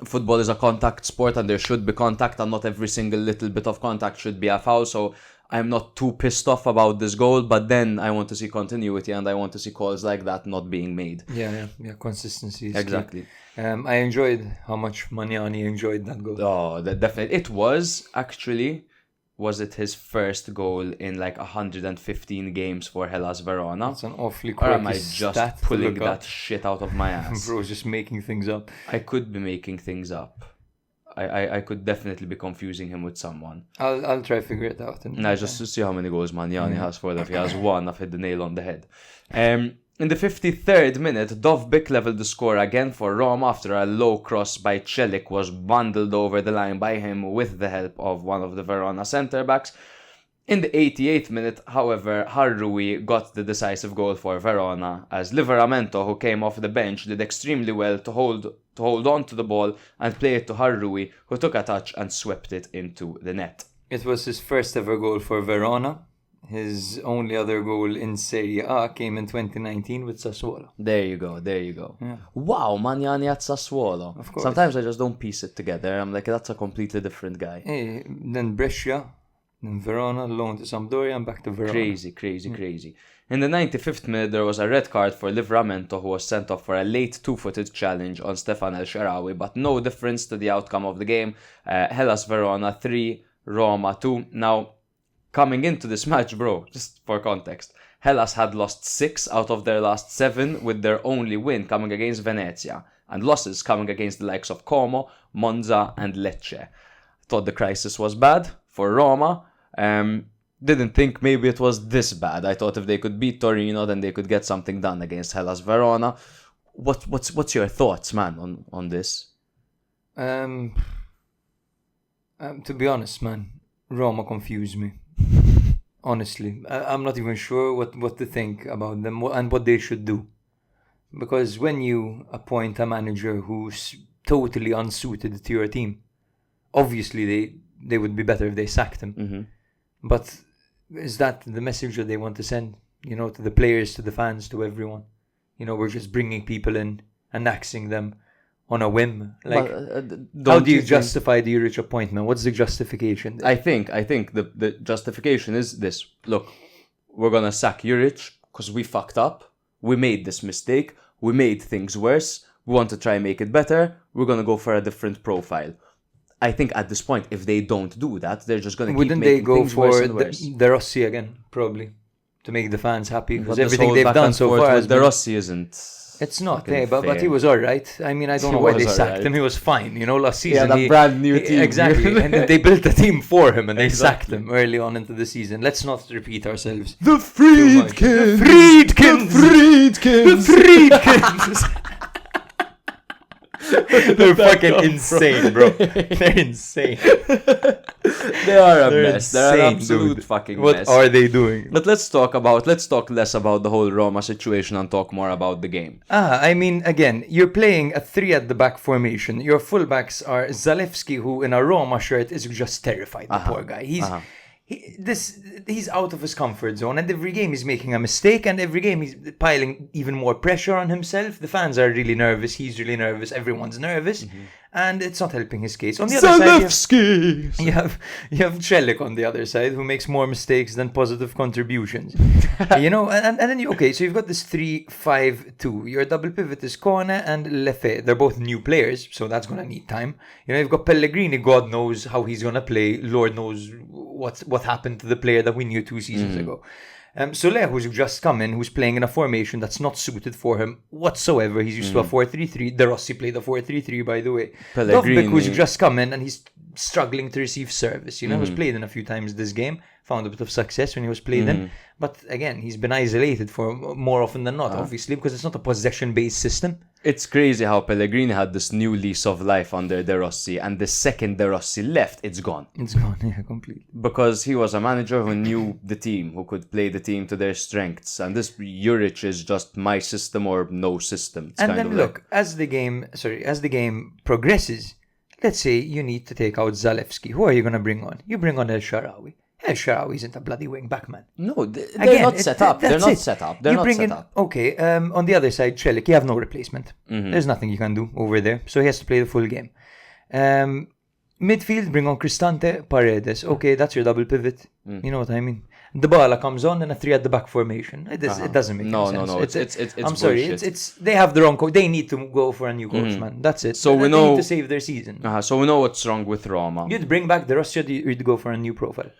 football is a contact sport, and there should be contact, and not every single little bit of contact should be a foul. So I'm not too pissed off about this goal, but then I want to see continuity, and I want to see calls like that not being made. Yeah, consistency is Exactly. key. I enjoyed how much Magnani enjoyed that goal. Oh, definitely. It was actually, was it his first goal in like 115 games for Hellas Verona? That's an awfully Or quirky am I just pulling that shit out of my ass? Bro's just making things up. I could be making things up. I could definitely be confusing him with someone. I'll try to figure it out. Nah, just to see how many goals Magnani has for them. If he has one, I've hit the nail on the head. In the 53rd minute, Dovbyk leveled the score again for Roma after a low cross by Celik was bundled over the line by him with the help of one of the Verona centre-backs. In the 88th minute, however, Harrui got the decisive goal for Verona, as Liveramento, who came off the bench, did extremely well to hold on to the ball and play it to Harrui, who took a touch and swept it into the net. It was his first ever goal for Verona. His only other goal in Serie A came in 2019 with Sassuolo. There you go. Yeah. Wow, Magnani at Sassuolo. Of course. Sometimes I just don't piece it together. I'm like, that's a completely different guy. Hey, then Brescia, then Verona, loan to Sampdoria, and back to Verona. Crazy. In the 95th minute, there was a red card for Livramento, who was sent off for a late two-footed challenge on Stefan El Shaarawy, but no difference to the outcome of the game. Hellas Verona 3, Roma 2. Now, coming into this match, bro, just for context, Hellas had lost 6 out of their last 7, with their only win coming against Venezia, and losses coming against the likes of Como, Monza, and Lecce. Thought the crisis was bad for Roma. Didn't think maybe it was this bad. I thought if they could beat Torino, then they could get something done against Hellas Verona. What's your thoughts, man, on this? To be honest, man, Roma confused me. Honestly, I'm not even sure what to think about them and what they should do. Because when you appoint a manager who's totally unsuited to your team, obviously they would be better if they sacked him. Mm-hmm. But is that the message that they want to send? To the players, to the fans, to everyone? We're just bringing people in and axing them on a whim. Like, how do you justify the Juric appointment? What's the justification there? I think the justification is this. Look, we're gonna sack Juric because we fucked up. We made this mistake. We made things worse. We want to try and make it better. We're gonna go for a different profile. I think at this point, if they don't do that, they're just gonna keep making things worse and worse. Wouldn't they go for De Rossi again, probably, to make the fans happy? Because But everything they've done so far has De been... Rossi isn't. It's not, fucking but fair. he was alright. I mean, I don't He know why was they sacked alright. him. He was fine. Last season. that brand new team. Exactly. And then they built a team for him and they sacked Exactly. him early on into the season. Let's not repeat ourselves. The Friedkins! Friedkins! The Friedkins! They're fucking insane, bro. They're insane. They are a They're mess. They're an insane, absolute dude. fucking What mess. are they doing? But let's talk less about the whole Roma situation and talk more about the game. I mean, again, you're playing a 3 at the back formation. Your fullbacks are Zalewski, who in a Roma shirt is just terrified. The poor guy. he's out of his comfort zone, and every game he's making a mistake, and every game he's piling even more pressure on himself. The fans are really nervous, he's really nervous, everyone's nervous, and it's not helping his case. On the other side, you have Celik on the other side, who makes more mistakes than positive contributions. And then so you've got this 3-5-2. Your double pivot is Kone and Lefebvre. They're both new players, so that's going to need time. You've got Pellegrini. God knows how he's going to play. Lord knows what happened to the player that we knew 2 seasons ago. Soler, who's just come in, who's playing in a formation that's not suited for him whatsoever. He's used to a 4-3-3. De Rossi played a 4-3-3, by the way. Dovbyk, who's just come in, and he's struggling to receive service. He was played in a few times this game, found a bit of success when he was played in. But again, he's been isolated for more often than not, obviously, because it's not a possession-based system. It's crazy how Pellegrini had this new lease of life under De Rossi, and the second De Rossi left, it's gone. It's gone, yeah, completely. Because he was a manager who knew the team, who could play the team to their strengths. And this Juric is just my system or no system. It's and then look, as the game progresses, let's say you need to take out Zalewski. Who are you going to bring on? You bring on El Shaarawy. El Shaarawy isn't a bloody wing back, man. No, they're not set up. They're not set up. Okay, on the other side, Celik, you have no replacement. There's nothing you can do over there, so he has to play the full game. Midfield, bring on Cristante, Paredes. Okay, that's your double pivot. You know what I mean? Dybala comes on in a 3 at the back formation. It doesn't make any sense. No. It's I'm sorry. It's they have the wrong coach. They need to go for a new coach, man. That's it. So they need to save their season. So we know what's wrong with Roma. You'd bring back the Rossi, or you'd go for a new profile.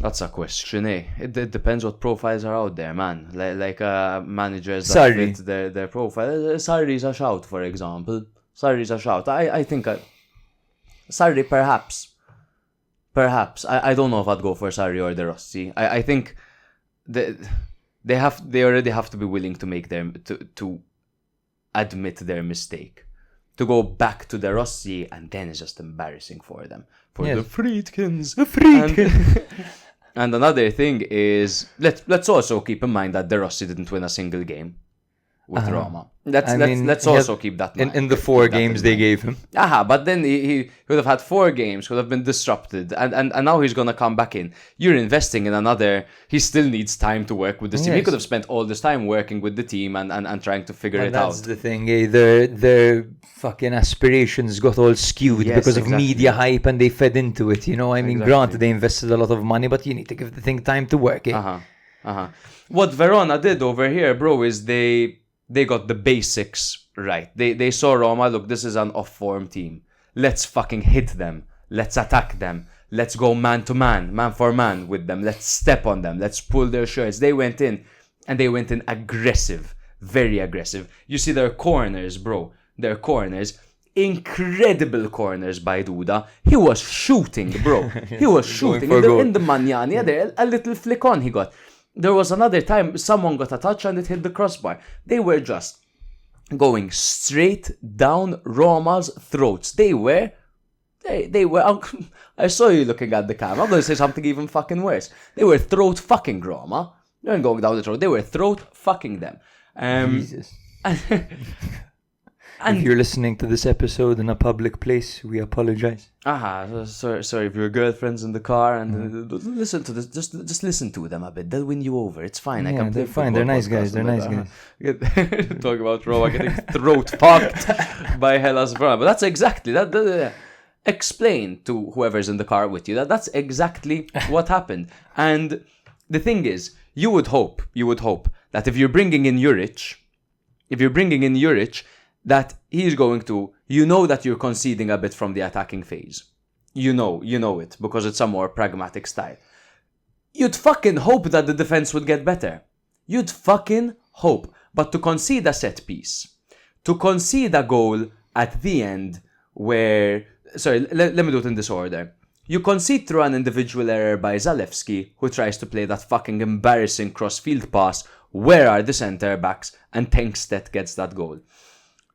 That's a question, eh? It depends what profiles are out there, man. Like managers that Sarri. fit their profile. Sarri's a shout, for example. Sarri's a shout. I think Sarri, perhaps. I don't know if I'd go for Sarri or De Rossi. I think they already have to be willing to make to admit their mistake. To go back to De Rossi, and then it's just embarrassing for them. The Friedkins. And another thing is, let's also keep in mind that De Rossi didn't win a single game with Roma. Let's also keep that in mind. In the 4 games they gave him. But then he would have had 4 games, would have been disrupted, and now he's gonna come back in. You're investing in another. He still needs time to work with this team. He could have spent all this time working with the team and trying to figure it out. That's the thing. Their fucking aspirations got all skewed because of media hype, and they fed into it. Granted, they invested a lot of money, but you need to give the thing time to work. What Verona did over here, bro, is they got the basics right. They saw Roma, look, this is an off-form team. Let's fucking hit them. Let's attack them. Let's go man to man, man for man with them. Let's step on them. Let's pull their shirts. They went in, and they went in aggressive. Very aggressive. You see their corners, bro. Their corners. Incredible corners by Duda. He was shooting, bro. He was shooting. In the Magnani, there, a little flick on he got. There was another time someone got a touch and it hit the crossbar. They were just going straight down Roma's throats. They were. I saw you looking at the camera. I'm going to say something even fucking worse. They were throat fucking Roma. They weren't going down the throat. They were throat fucking them. Jesus. If you're listening to this episode in a public place, we apologize. Sorry if your girlfriend's in the car and listen to this. Just listen to them a bit. They'll win you over. It's fine. Yeah, I can play. They're fine. They're nice guys. Talk about Roma getting throat fucked by Hellas-Roma. But that's exactly that. Explain to whoever's in the car with you that's exactly what happened. And the thing is, you would hope that if you're bringing in Juric, that he's going to, that you're conceding a bit from the attacking phase. You know it, because it's a more pragmatic style. You'd fucking hope that the defense would get better. You'd fucking hope. But to concede a set piece, to concede a goal at the end where... Sorry, let me do it in this order. You concede through an individual error by Zalewski, who tries to play that fucking embarrassing cross-field pass. Where are the centre-backs? And Tenkstedt gets that goal.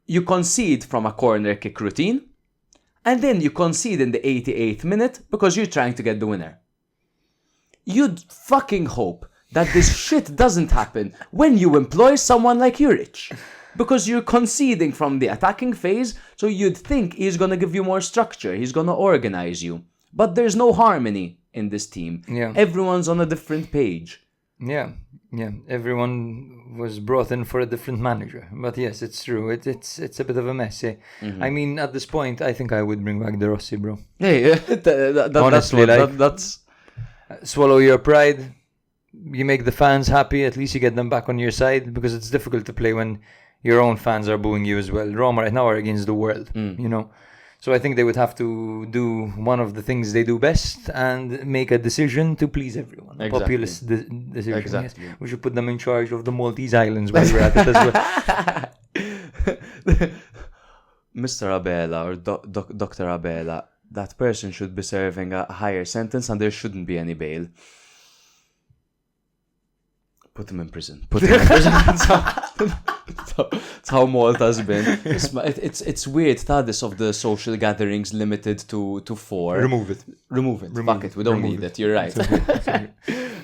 You concede from a corner kick routine, and then you concede in the 88th minute because you're trying to get the winner. You'd fucking hope that this shit doesn't happen when you employ someone like Juric. Because you're conceding from the attacking phase, so you'd think he's gonna give you more structure, he's gonna organize you. But there's no harmony in this team. Yeah. Everyone's on a different page. Yeah. Everyone was brought in for a different manager. But yes, it's true. It's a bit of a mess. Eh? I mean, at this point, I think I would bring back De Rossi, bro. Hey, Honestly, that's swallow your pride. You make the fans happy. At least you get them back on your side, because it's difficult to play when your own fans are booing you as well. Roma right now are against the world, you know. So I think they would have to do one of the things they do best and make a decision to please everyone. A populist decision. Exactly. Yes. We should put them in charge of the Maltese Islands while we're at it as well. Mr. Abela or Dr. Abela, that person should be serving a higher sentence and there shouldn't be any bail. Put him in prison. That's how Malta's been. It's weird, this of the social gatherings limited to 4. Remove it. Fuck it, we don't need it. You're right.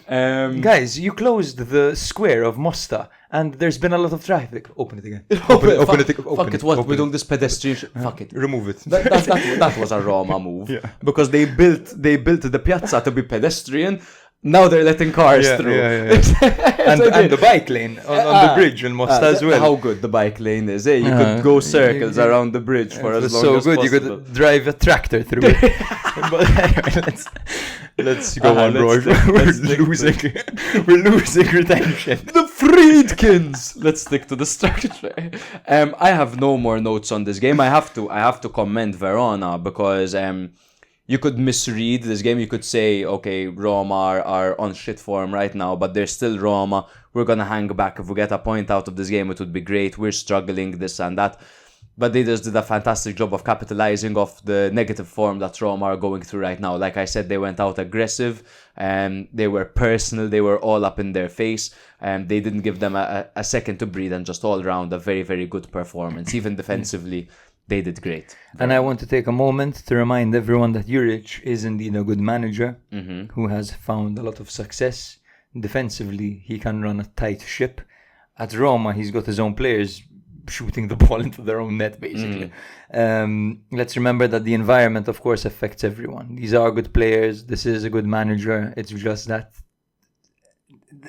Guys, you closed the square of Mosta and there's been a lot of traffic. Open it again. Open it. What? We're doing this pedestrian fuck it. Remove it. That was a Roma move. Yeah. Because they built the piazza to be pedestrian. Now they're letting cars through. And the bike lane on the bridge in Mosta as well. How good the bike lane is, eh? You could go circles around the bridge for as long as possible. So good, you could drive a tractor through it. But anyway, let's go on, bro. We're losing retention. The Friedkins! Let's stick to the structure. I have no more notes on this game. I have to commend Verona because you could misread this game. You could say, okay, Roma are on shit form right now, but they're still Roma. We're going to hang back. If we get a point out of this game, it would be great. We're struggling, this and that. But they just did a fantastic job of capitalizing off the negative form that Roma are going through right now. Like I said, they went out aggressive, and they were personal. They were all up in their face, and they didn't give them a second to breathe, and just all around a very, very good performance. Even defensively, they did great. And I want to take a moment to remind everyone that Juric is indeed a good manager who has found a lot of success. Defensively, he can run a tight ship. At Roma, he's got his own players shooting the ball into their own net, basically. Let's remember that the environment, of course, affects everyone. These are good players. This is a good manager. It's just that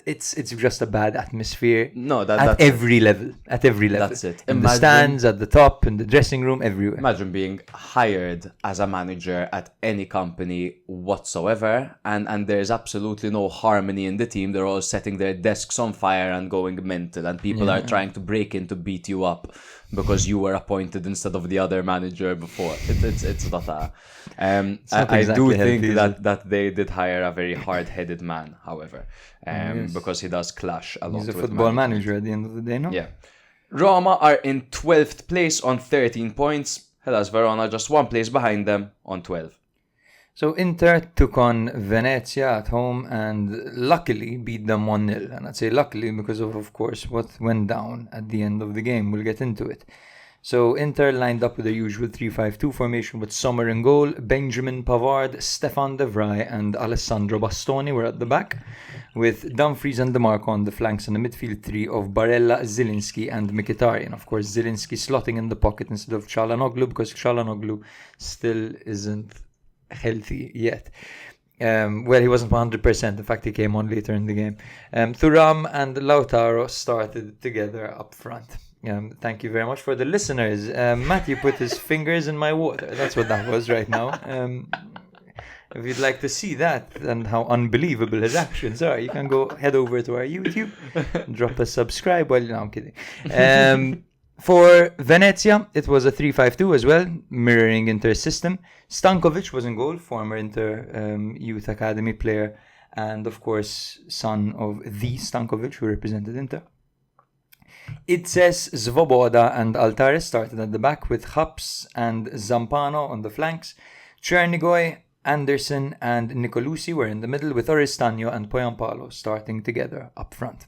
it's just a bad atmosphere. No, at every level. That's it. In the stands, at the top, in the dressing room, everywhere. Imagine being hired as a manager at any company whatsoever, and there's absolutely no harmony in the team. They're all setting their desks on fire and going mental, and people are trying to break in to beat you up because you were appointed instead of the other manager before. It's not a... I do think that they did hire a very hard-headed man, however, because he does clash a lot with He's a football manager at the end of the day, no? Yeah. Roma are in 12th place on 13 points. Hellas-Verona just 1 place behind them on 12. So Inter took on Venezia at home and luckily beat them 1-0. And I'd say luckily because of course, what went down at the end of the game. We'll get into it. So Inter lined up with their usual 3-5-2 formation with Sommer in goal, Benjamin Pavard, Stefan De Vrij and Alessandro Bastoni were at the back, with Dumfries and DeMarco on the flanks and the midfield three of Barella, Zielinski and Mkhitaryan. Of course, Zielinski slotting in the pocket instead of Çalhanoğlu because Çalhanoğlu still isn't healthy yet. Well, he wasn't 100%. In fact, he came on later in the game. Thuram and Lautaro started together up front. Thank you very much for the listeners. Matthew put his fingers in my water. That's what that was right now. If you'd like to see that and how unbelievable his actions are, you can head over to our YouTube, drop a subscribe. Well, no, I'm kidding. For Venezia, it was a 3-5-2 as well, mirroring Inter's system. Stankovic was in goal, former Inter Youth Academy player, and of course, son of the Stankovic who represented Inter. Itzes, Svoboda and Altares started at the back with Haps and Zampano on the flanks. Chernigoy, Anderson and Nicolucci were in the middle with Oristano and Poyampalo starting together up front.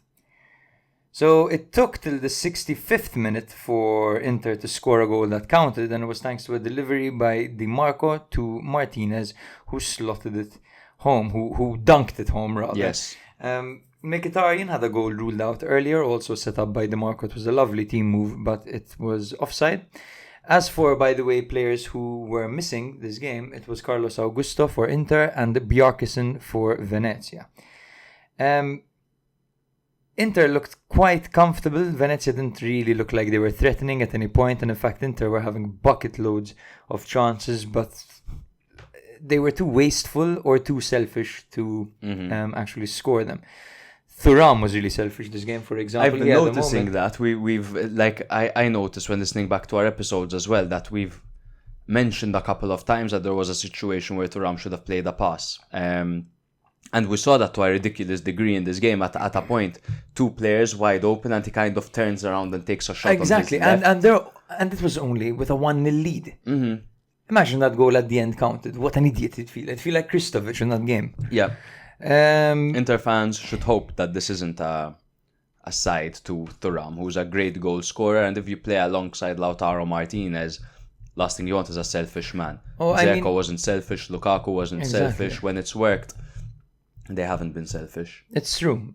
So it took till the 65th minute for Inter to score a goal that counted, and it was thanks to a delivery by Di Marco to Martinez, who slotted it home, who dunked it home rather. Yes. Mkhitaryan had a goal ruled out earlier, also set up by Di Marco. It was a lovely team move, but it was offside. As for, by the way, players who were missing this game, it was Carlos Augusto for Inter and Bjarkesen for Venezia. Inter looked quite comfortable. Venezia didn't really look like they were threatening at any point, and in fact Inter were having bucket loads of chances, but they were too wasteful or too selfish to actually score them. Thuram was really selfish this game, for example. I've been noticing that. We've like I noticed when listening back to our episodes as well that we've mentioned a couple of times that there was a situation where Thuram should have played a pass. And we saw that to a ridiculous degree in this game. At a point, two players wide open, and he kind of turns around and takes a shot. Exactly, on his left. and it was only with a 1-0 lead. Imagine that goal at the end counted. What an idiot it'd feel. It'd feel like Kristovic in that game. Yeah. Inter fans should hope that this isn't a side to Thuram, who's a great goal scorer, and if you play alongside Lautaro Martinez, last thing you want is a selfish man. Dzeko wasn't selfish, Lukaku wasn't selfish. When it's worked, they haven't been selfish. It's true.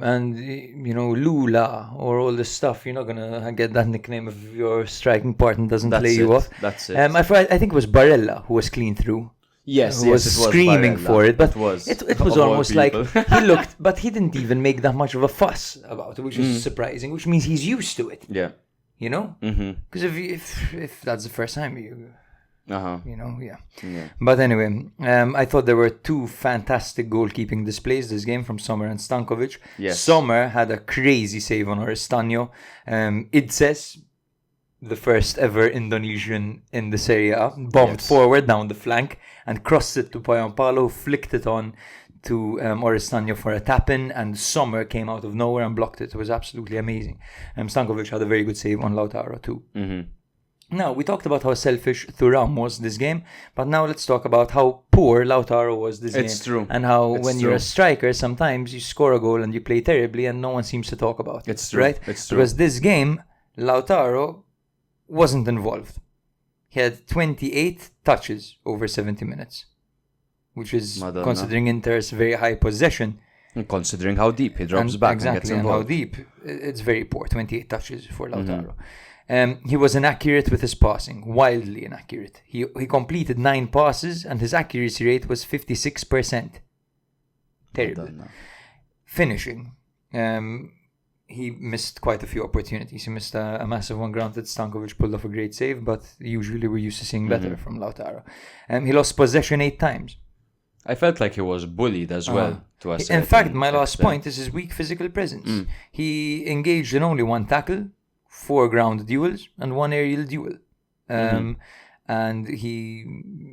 And, Lula or all this stuff, you're not going to get that nickname if your striking partner doesn't play you off. That's it. I think it was Barella who was clean through. Yes, who was screaming Barella. for it. But it was almost like he looked, but he didn't even make that much of a fuss about it, which is surprising, which means he's used to it. Yeah. Because if that's the first time Yeah. But anyway, I thought there were two fantastic goalkeeping displays this game from Sommer and Stankovic. Yes. Sommer had a crazy save on Oristano. Idses, the first ever Indonesian in the Serie A, bombed forward down the flank and crossed it to Payampalo, who flicked it on to Oristano for a tap-in, and Sommer came out of nowhere and blocked it. It was absolutely amazing. Stankovic had a very good save on Lautaro too. Now, we talked about how selfish Thuram was this game, but now let's talk about how poor Lautaro was this game. It's true. And how when you're a striker, sometimes you score a goal and you play terribly and no one seems to talk about it. It's true. Right? It's true. Because this game, Lautaro wasn't involved. He had 28 touches over 70 minutes, which is, considering Inter's very high possession. And considering how deep he drops back and gets involved. And how deep, it's very poor, 28 touches for Lautaro. He was inaccurate with his passing, wildly inaccurate. He completed 9 passes and his accuracy rate was 56%. Terrible. Finishing. He missed quite a few opportunities. He missed a massive one. Granted, Stankovic pulled off a great save, but usually we're used to seeing better from Lautaro. He lost possession 8 times. I felt like he was bullied as well. In fact, my last point is his weak physical presence. He engaged in only 1 tackle, 4 ground duels, and 1 aerial duel. And he,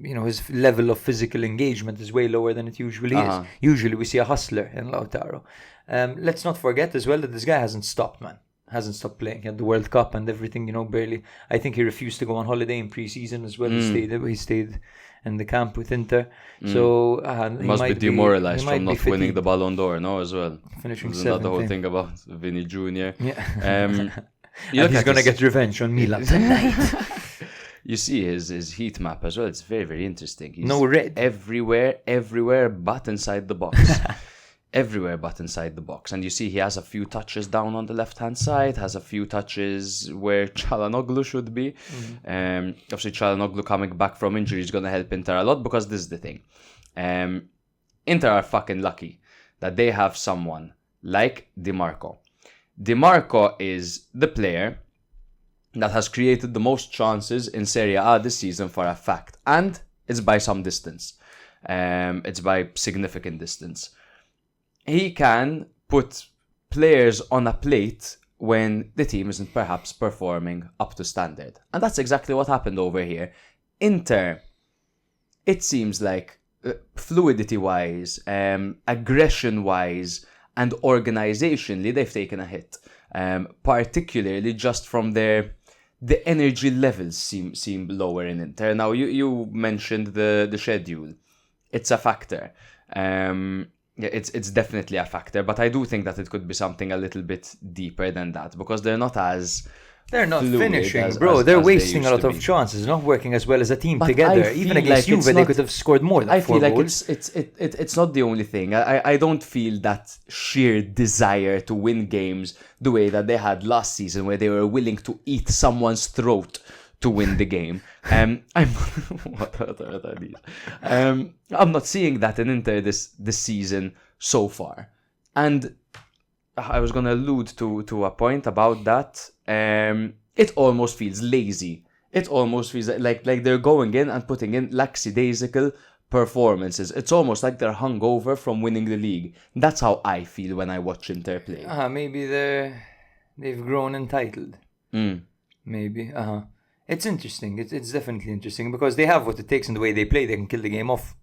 his level of physical engagement is way lower than it usually is. Usually we see a hustler in Lautaro. Let's not forget as well that this guy hasn't stopped, man. Hasn't stopped playing. He had the World Cup and everything, barely. I think he refused to go on holiday in pre-season as well. He stayed in the camp with Inter. So he must be demoralized from not winning the Ballon d'Or, as well. Finishing Isn't that the whole thing about Vinny Jr.? Yeah. He's going to get revenge on Milan tonight. You see his heat map as well. It's very, very interesting. He's no red. Everywhere but inside the box. Everywhere but inside the box. And you see he has a few touches down on the left-hand side, has a few touches where Çalhanoğlu should be. Obviously, Çalhanoğlu coming back from injury is going to help Inter a lot, because this is the thing. Inter are fucking lucky that they have someone like Di Marco. Di Marco is the player that has created the most chances in Serie A this season for a fact. And it's by some distance. It's by significant distance. He can put players on a plate when the team isn't perhaps performing up to standard. And that's exactly what happened over here. Inter, it seems like fluidity-wise, aggression-wise, and organizationally, they've taken a hit. Particularly just from the energy levels seem lower in Inter. Now, you mentioned the schedule. It's a factor. It's definitely a factor, but I do think that it could be something a little bit deeper than that, because they're not finishing, bro. They're wasting a lot of chances, not working as well as a team together. Even against Juve, they could have scored more than 4 goals. I feel like it's not the only thing. I don't feel that sheer desire to win games the way that they had last season, where they were willing to eat someone's throat to win the game. I'm not seeing that in Inter this season so far. And I was going to allude to a point about that. It almost feels lazy. It almost feels like they're going in and putting in lackadaisical performances. It's almost like they're hungover from winning the league. That's how I feel when I watch Inter play. Maybe they've grown entitled. Maybe. It's interesting. It's definitely interesting because they have what it takes in the way they play. They can kill the game off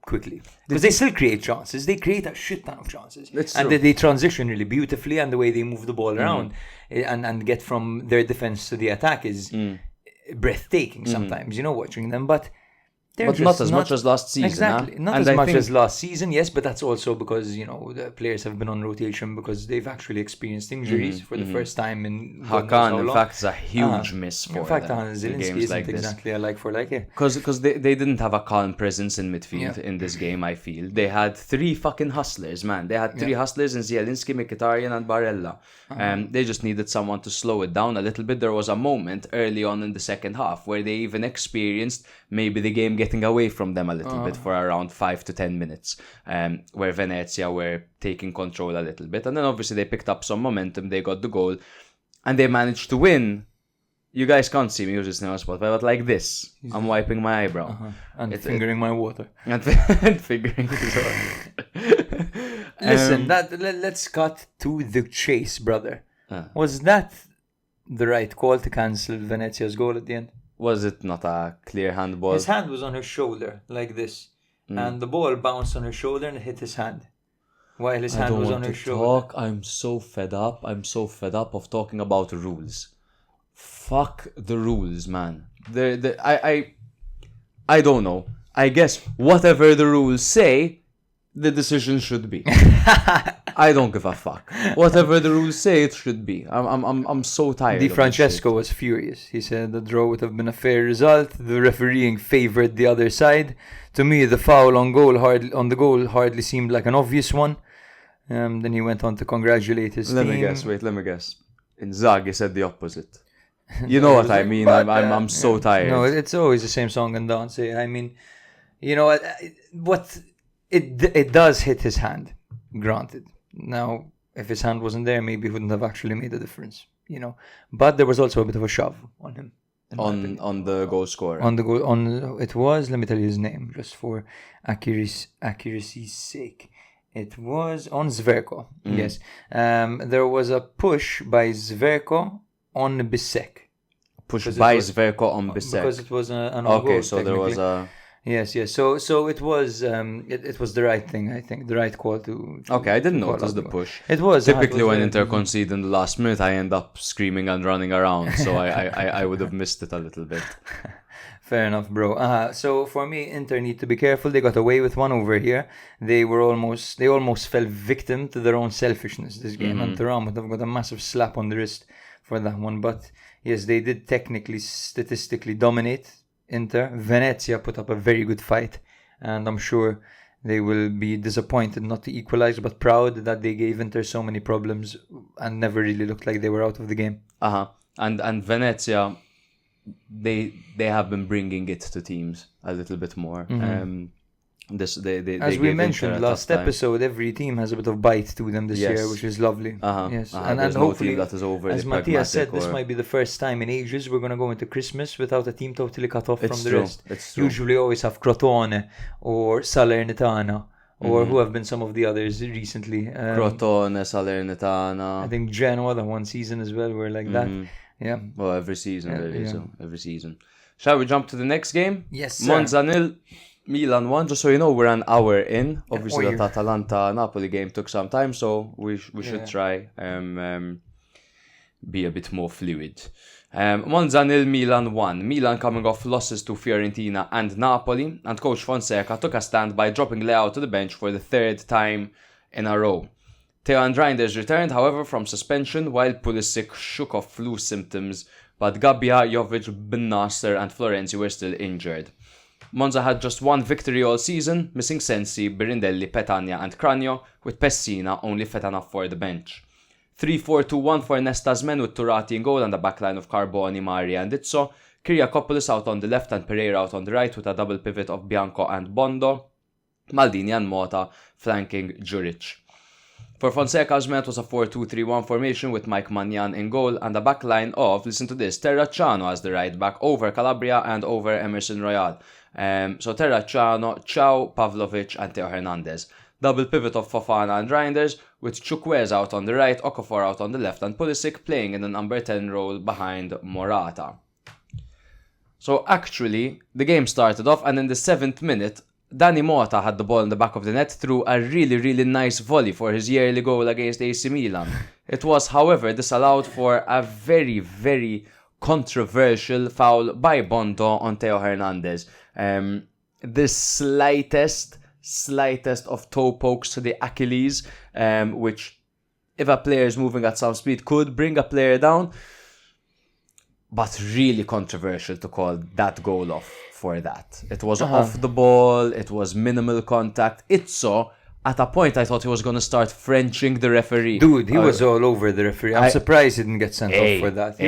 quickly. Because they still create chances. They create a shit ton of chances. And they transition really beautifully, and the way they move the ball around and get from their defense to the attack is breathtaking sometimes, watching them. But not as much as last season. Exactly. Not as much as last season, yes, but that's also because, the players have been on rotation because they've actually experienced injuries for the first time in Hakan, in fact, is a huge miss for them. In fact, Zielinski isn't like exactly a like for like it. Because they didn't have a calm presence in midfield in this game, I feel. They had 3 fucking hustlers, man. They had 3 hustlers in Zielinski, Mkhitaryan and Barella. They just needed someone to slow it down a little bit. There was a moment early on in the second half where they even experienced maybe the game getting away from them a little bit for around 5 to 10 minutes, where Venezia were taking control a little bit. And then obviously they picked up some momentum, they got the goal, and they managed to win. You guys can't see me, it was just a spot, but like this. I'm wiping my eyebrow. And fingering my water. And fingering his water. Listen, let's cut to the chase, brother. Was that the right call to cancel Venezia's goal at the end? Was it not a clear handball? His hand was on her shoulder, like this. And the ball bounced on her shoulder and hit his hand. While his hand was on her shoulder. I'm so fed up. I'm so fed up of talking about rules. Fuck the rules, man. I don't know. I guess whatever the rules say, the decision should be. I don't give a fuck. Whatever the rules say, it should be. I'm so tired. Di Francesco was furious. He said the draw would have been a fair result. The refereeing favoured the other side. To me, the foul on the goal hardly seemed like an obvious one. Then he went on to congratulate his team. Let me guess. Inzaghi said the opposite. You know what I mean? I'm so tired. No, it's always the same song and dance. I mean, what it does hit his hand. Granted. Now, if his hand wasn't there, maybe it wouldn't have actually made a difference, But there was also a bit of a shove on him. On the goal scorer. It was, let me tell you his name, just for accuracy's sake. It was on Zverko. Yes. There was a push by Zverko on Bisek. Zverko on Bisek. Because it was an on goal. Okay, so there was a... Yes. So it was it was the right thing, I think, the right call to okay, I didn't notice the push. It was typically when Inter concede in the last minute, I end up screaming and running around. So I would have missed it a little bit. Fair enough, bro. So for me, Inter need to be careful. They got away with one over here. They almost fell victim to their own selfishness this game, and Thuram would have got a massive slap on the wrist for that one. But yes, they did technically, statistically dominate Inter. Venezia put up a very good fight, and I'm sure they will be disappointed not to equalize, but proud that they gave Inter so many problems and never really looked like they were out of the game. And Venezia, they have been bringing it to teams a little bit more. As we mentioned last episode, every team has a bit of bite to them this year, which is lovely. Yes, and hopefully that is over. As Matthias said, this might be the first time in ages we're going to go into Christmas without a team totally cut off from the rest. It's true. Usually always have Crotone or Salernitana or who have been some of the others recently. Crotone, Salernitana. I think Genoa, the one season as well, were like that. Yeah. Well, every season really. So every season. Shall we jump to the next game? Yes, sir. Monza 0. Milan 1, just so you know, we're an hour in. Obviously, the Atalanta-Napoli game took some time, so we should try be a bit more fluid. Monza 0, Milan 1. Milan coming off losses to Fiorentina and Napoli, and Coach Fonseca took a stand by dropping Leao to the bench for the 3rd time in a row. Theo Reinders returned, however, from suspension, while Pulisic shook off flu symptoms, but Gabbia, Jovic, Ben Nasser and Florenzi were still injured. Monza had just one victory all season, missing Sensi, Birindelli, Petagna and Cranio, with Pessina only fit enough for the bench. 3-4-2-1 for Nesta's men with Turati in goal and a backline of Carboni, Mari and Izzo. Kyriakopoulos out on the left and Pereira out on the right with a double pivot of Bianco and Bondo. Maldini and Mota flanking Juric. For Fonseca's men, it was a 4-2-3-1 formation with Mike Magnan in goal and a backline of, listen to this, Terracciano as the right back over Calabria and over Emerson Royal. So Terracciano, Ciao, Pavlovic and Teo Hernandez. Double pivot of Fofana and Reinders with Chukwueze out on the right, Okafor out on the left and Pulisic playing in the number 10 role behind Morata. So actually, the game started off and in the 7th minute, Dani Mota had the ball in the back of the net through a really, really nice volley for his yearly goal against AC Milan. It was, however, disallowed for a very, very controversial foul by Bondo on Teo Hernandez. The slightest of toe pokes to the Achilles, which, if a player is moving at some speed, could bring a player down. But really controversial to call that goal off for that. It was off the ball, it was minimal contact. Itzo, at a point, I thought he was going to start Frenching the referee. Dude, he was all over the referee. I'm surprised he didn't get sent off for that. He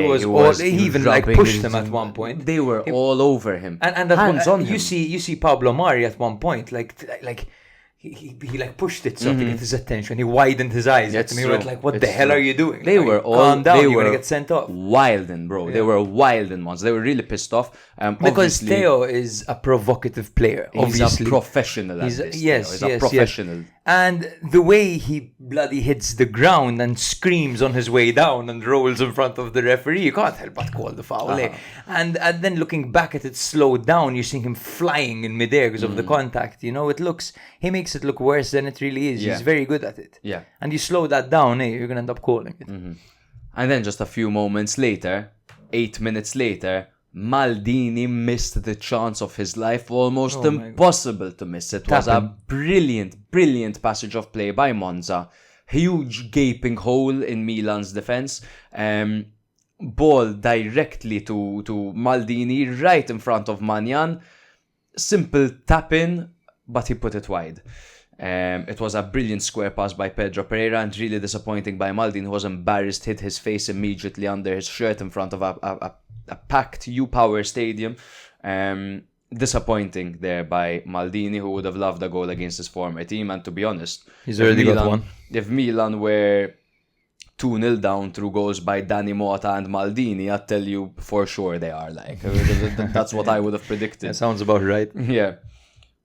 even like pushed him at one point. They were all over him. And hands on him. You see Pablo Mari at one point, like he like pushed it so to get his attention. He widened his eyes at me. He went like, "What the hell are you doing?" They were all calm down. You're gonna get sent off. Wilding, bro. Yeah. They were wilding ones. They were really pissed off. Because Theo is a provocative player. Obviously, he's a professional. He's a professional. Yes. And the way he bloody hits the ground and screams on his way down and rolls in front of the referee, you can't help but call the foul. And then looking back at it slowed down, you're seeing him flying in midair because of the contact. You know, he makes it look worse than it really is. He's very good at it. Yeah. And you slow that down, you're going to end up calling it. And then just a few moments later, 8 minutes later, Maldini missed the chance of his life, almost impossible to miss. It was a brilliant passage of play by Monza. Huge gaping hole in Milan's defense. Ball directly to Maldini right in front of Magnan. Simple tap in, but he put it wide. It was a brilliant square pass by Pedro Pereira and really disappointing by Maldini, who was embarrassed, hid his face immediately under his shirt in front of a packed U-Power stadium. Disappointing there by Maldini, who would have loved a goal against his former team. And to be honest, he's already got one. If Milan were 2-0 down through goals by Dani Mota and Maldini, I'd tell you for sure they are. Like that's what I would have predicted. That sounds about right. Yeah.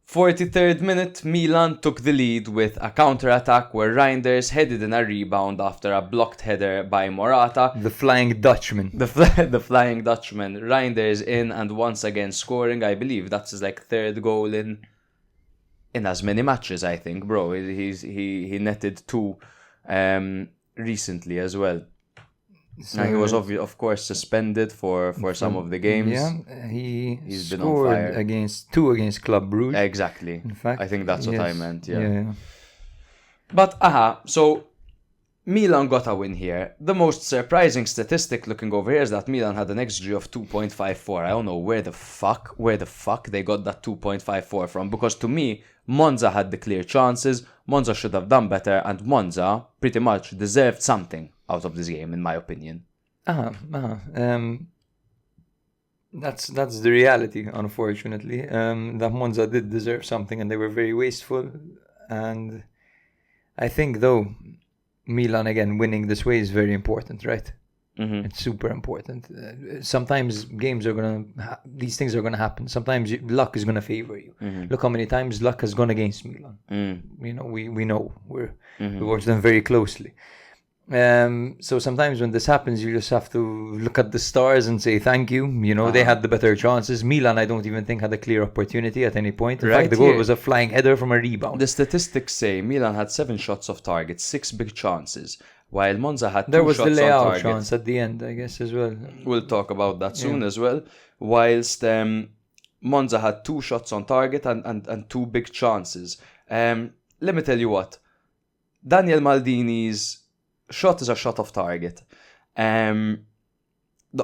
43rd minute, Milan took the lead with a counter-attack where Reinders headed in a rebound after a blocked header by Morata. The Flying Dutchman. The Flying Dutchman. Reinders in and once again scoring. I believe that's his third goal in as many matches, I think, bro. He netted 2 recently as well. So and he was of course suspended for some of the games. Yeah, he's been on fire. Against 2 against Club Brugge. Exactly. In fact, I think that's what I meant. Yeah. But so Milan got a win here. The most surprising statistic looking over here is that Milan had an XG of 2.54. I don't know where the fuck they got that 2.54 from, because to me, Monza had the clear chances. Monza should have done better, and Monza pretty much deserved something out of this game, in my opinion. That's the reality, unfortunately. That Monza did deserve something, and they were very wasteful. And I think, though, Milan again winning this way is very important, right? Mm-hmm. It's super important. Sometimes these things are gonna happen. Sometimes luck is gonna favor you. Mm-hmm. Look how many times luck has gone against Milan. You know, we know we watch them very closely. So sometimes when this happens, you just have to look at the stars and say thank you. You know, they had the better chances. Milan, I don't even think had a clear opportunity at any point. In fact, the goal was a flying header from a rebound. The statistics say Milan had 7 shots off target, 6 big chances, while Monza had 2 there was shots the layout on target. chance at the end, I guess, as well. We'll talk about that soon as well. Whilst Monza had 2 shots on target and 2 big chances. Let me tell you what, Daniel Maldini's shot is a shot off target. The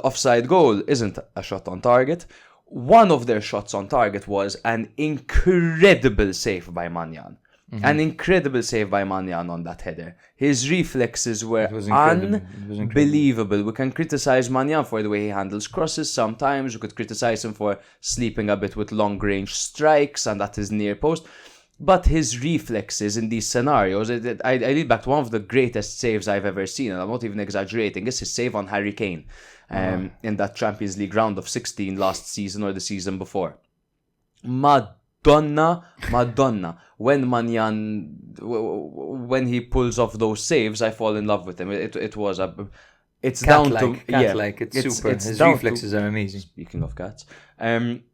offside goal isn't a shot on target. One of their shots on target was an incredible save by Magnan. An incredible save by Manyan on that header. His reflexes were incredible. unbelievable. We can criticize Manyan for the way he handles crosses sometimes. We could criticize him for sleeping a bit with long-range strikes and at his near post. But his reflexes in these scenarios, I lead back to one of the greatest saves I've ever seen, and I'm not even exaggerating. It's his save on Harry Kane in that Champions League round of 16 last season or the season before. Madonna. When Manyan, when he pulls off those saves, I fall in love with him. It was a... It's down to... Cat-like, it's super. His reflexes are amazing. Speaking of cats.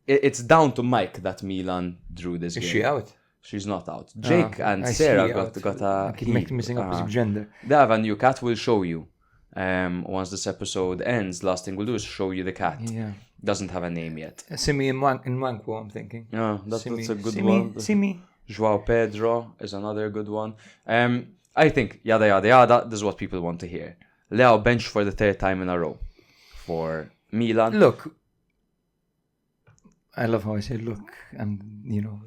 It's down to Mike that Milan drew this game. Is she out? She's not out. Jake and Sarah got a... I keep mixing up his gender. They have a new cat. We'll show you. Once this episode ends, last thing we'll do is show you the cat. Yeah. Doesn't have a name yet. Simi in Manquo, I'm thinking. Yeah, that's a good one. Simi. Joao Pedro is another good one. I think, yada yada yada, this is what people want to hear. Leao benched for the third time in a row for Milan. Look, I love how I say look and,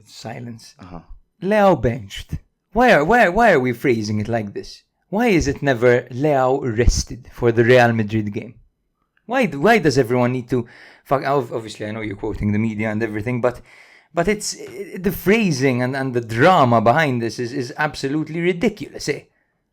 silence. Leao benched. Why are we phrasing it like this? Why is it never Leao rested for the Real Madrid game? Why does everyone need to... Obviously, I know you're quoting the media and everything, but it's the phrasing and the drama behind this is absolutely ridiculous.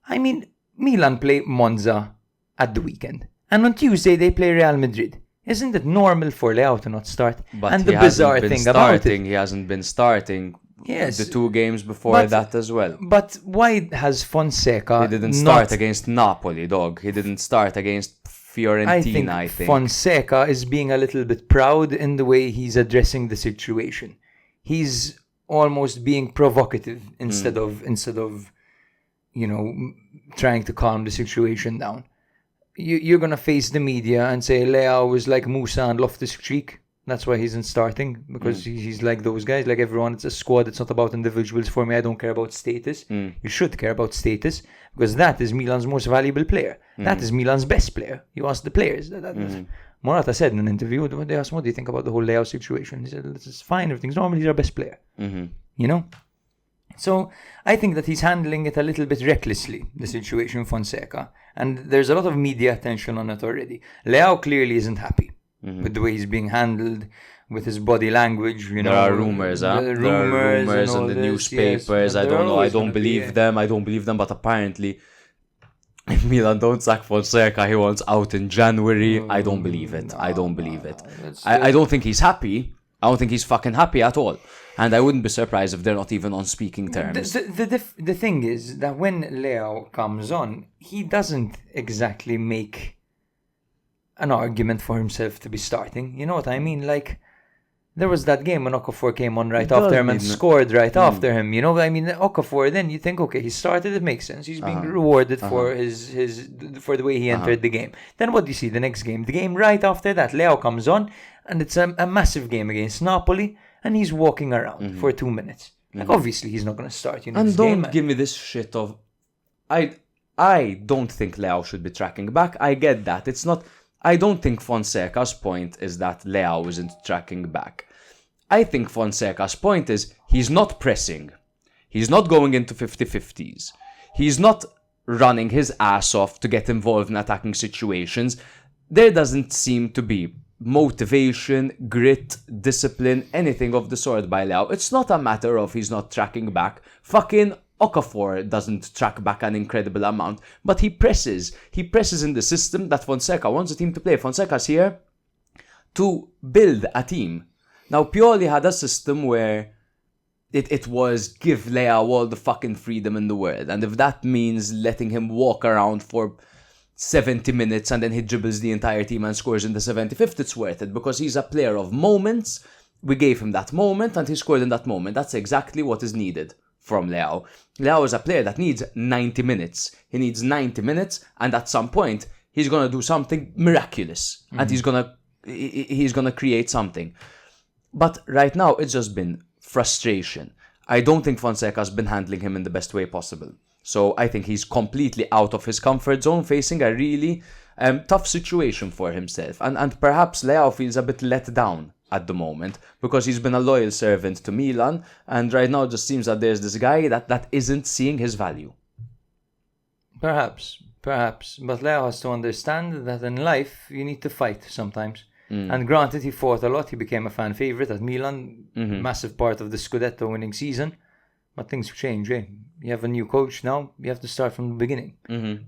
I mean, Milan play Monza at the weekend, and on Tuesday they play Real Madrid. Isn't it normal for Leao to not start? But and the bizarre thing about it, he hasn't been starting. Yes, the 2 games before that as well. But why has Fonseca? He didn't start against Napoli, dog. He didn't start against Fiorentina, I think. Fonseca is being a little bit proud in the way he's addressing the situation. He's almost being provocative instead of trying to calm the situation down. You're gonna face the media and say Leao is like Musa and Loftus-Cheek. That's why he's in starting, because he's like those guys, like everyone. It's a squad. It's not about individuals. For me, I don't care about status. You should care about status, because that is Milan's most valuable player. That is Milan's best player. You ask the players. Morata said in an interview, they asked, what do you think about the whole Leao situation? He said, it's fine, everything's normal, he's our best player. So I think that he's handling it a little bit recklessly, the situation with Fonseca. And there's a lot of media attention on it already. Leao clearly isn't happy with the way he's being handled, with his body language. There are rumors, there are rumors in the newspapers. Yes, I don't know. I don't believe them. But apparently, if Milan don't sack Fonseca, he wants out in January. I don't believe it. I don't believe it. I don't think he's happy. I don't think he's fucking happy at all. And I wouldn't be surprised if they're not even on speaking terms. The thing is that when Leao comes on, he doesn't exactly make an argument for himself to be starting. You know what I mean? Like, there was that game when Okafor came on right after him and scored right after him. You know, I mean, Okafor, then you think, okay, he started, it makes sense. He's being rewarded for for the way he entered the game. Then what do you see the next game? The game right after that, Leao comes on, and it's a massive game against Napoli, and he's walking around for 2 minutes. Like, obviously, he's not going to start. And don't give me this shit of... I don't think Leao should be tracking back. I get that. It's not... I don't think Fonseca's point is that Leao isn't tracking back. I think Fonseca's point is he's not pressing. He's not going into 50-50s. He's not running his ass off to get involved in attacking situations. There doesn't seem to be motivation, grit, discipline, anything of the sort by Leao. It's not a matter of he's not tracking back. Fucking Okafor doesn't track back an incredible amount, but he presses. He presses in the system that Fonseca wants the team to play. Fonseca's here to build a team. Now, Pioli had a system where it was give Leao all the fucking freedom in the world, and if that means letting him walk around for 70 minutes and then he dribbles the entire team and scores in the 75th, it's worth it, because he's a player of moments. We gave him that moment and he scored in that moment. That's exactly what is needed from Leao. Leao is a player that needs 90 minutes. He needs 90 minutes, and at some point he's gonna do something miraculous, and he's gonna create something. But right now it's just been frustration. I don't think Fonseca's been handling him in the best way possible. So I think he's completely out of his comfort zone, facing a really tough situation for himself. And perhaps Leao feels a bit let down at the moment, because he's been a loyal servant to Milan, and right now it just seems that there's this guy that isn't seeing his value. Perhaps. But Leo has to understand that in life, you need to fight sometimes. And granted, he fought a lot. He became a fan favourite at Milan, massive part of the Scudetto winning season. But things change, eh? You have a new coach now, you have to start from the beginning.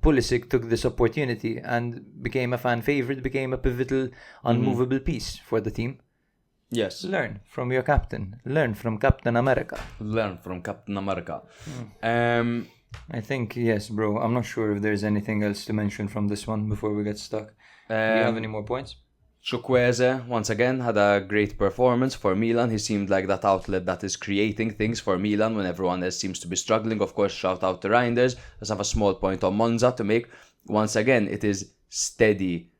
Pulisic took this opportunity and became a fan favourite, became a pivotal, unmovable piece for the team. Yes. Learn from your captain. Learn from Captain America. I think, yes, bro. I'm not sure if there's anything else to mention from this one before we get stuck. Do you have any more points? Chukwueze, once again, had a great performance for Milan. He seemed like that outlet that is creating things for Milan when everyone else seems to be struggling. Of course, shout out to Reinders. Let's have a small point on Monza to make. Once again, it is steady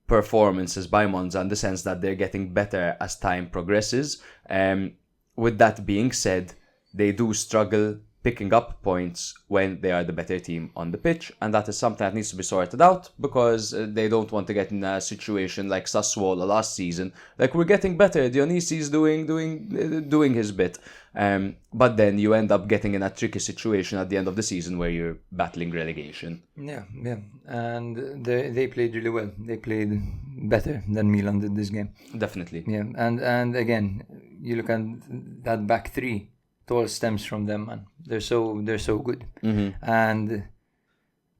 performances by Monza in the sense that they're getting better as time progresses. With that being said, they do struggle picking up points when they are the better team on the pitch, and that is something that needs to be sorted out, because they don't want to get in a situation like Sassuolo last season. Like, we're getting better, Dionisi's doing his bit, but then you end up getting in a tricky situation at the end of the season where you're battling relegation. Yeah, and they played really well. They played better than Milan did this game. Definitely. Yeah, and again, you look at that back three. It all stems from them, man. They're so good, and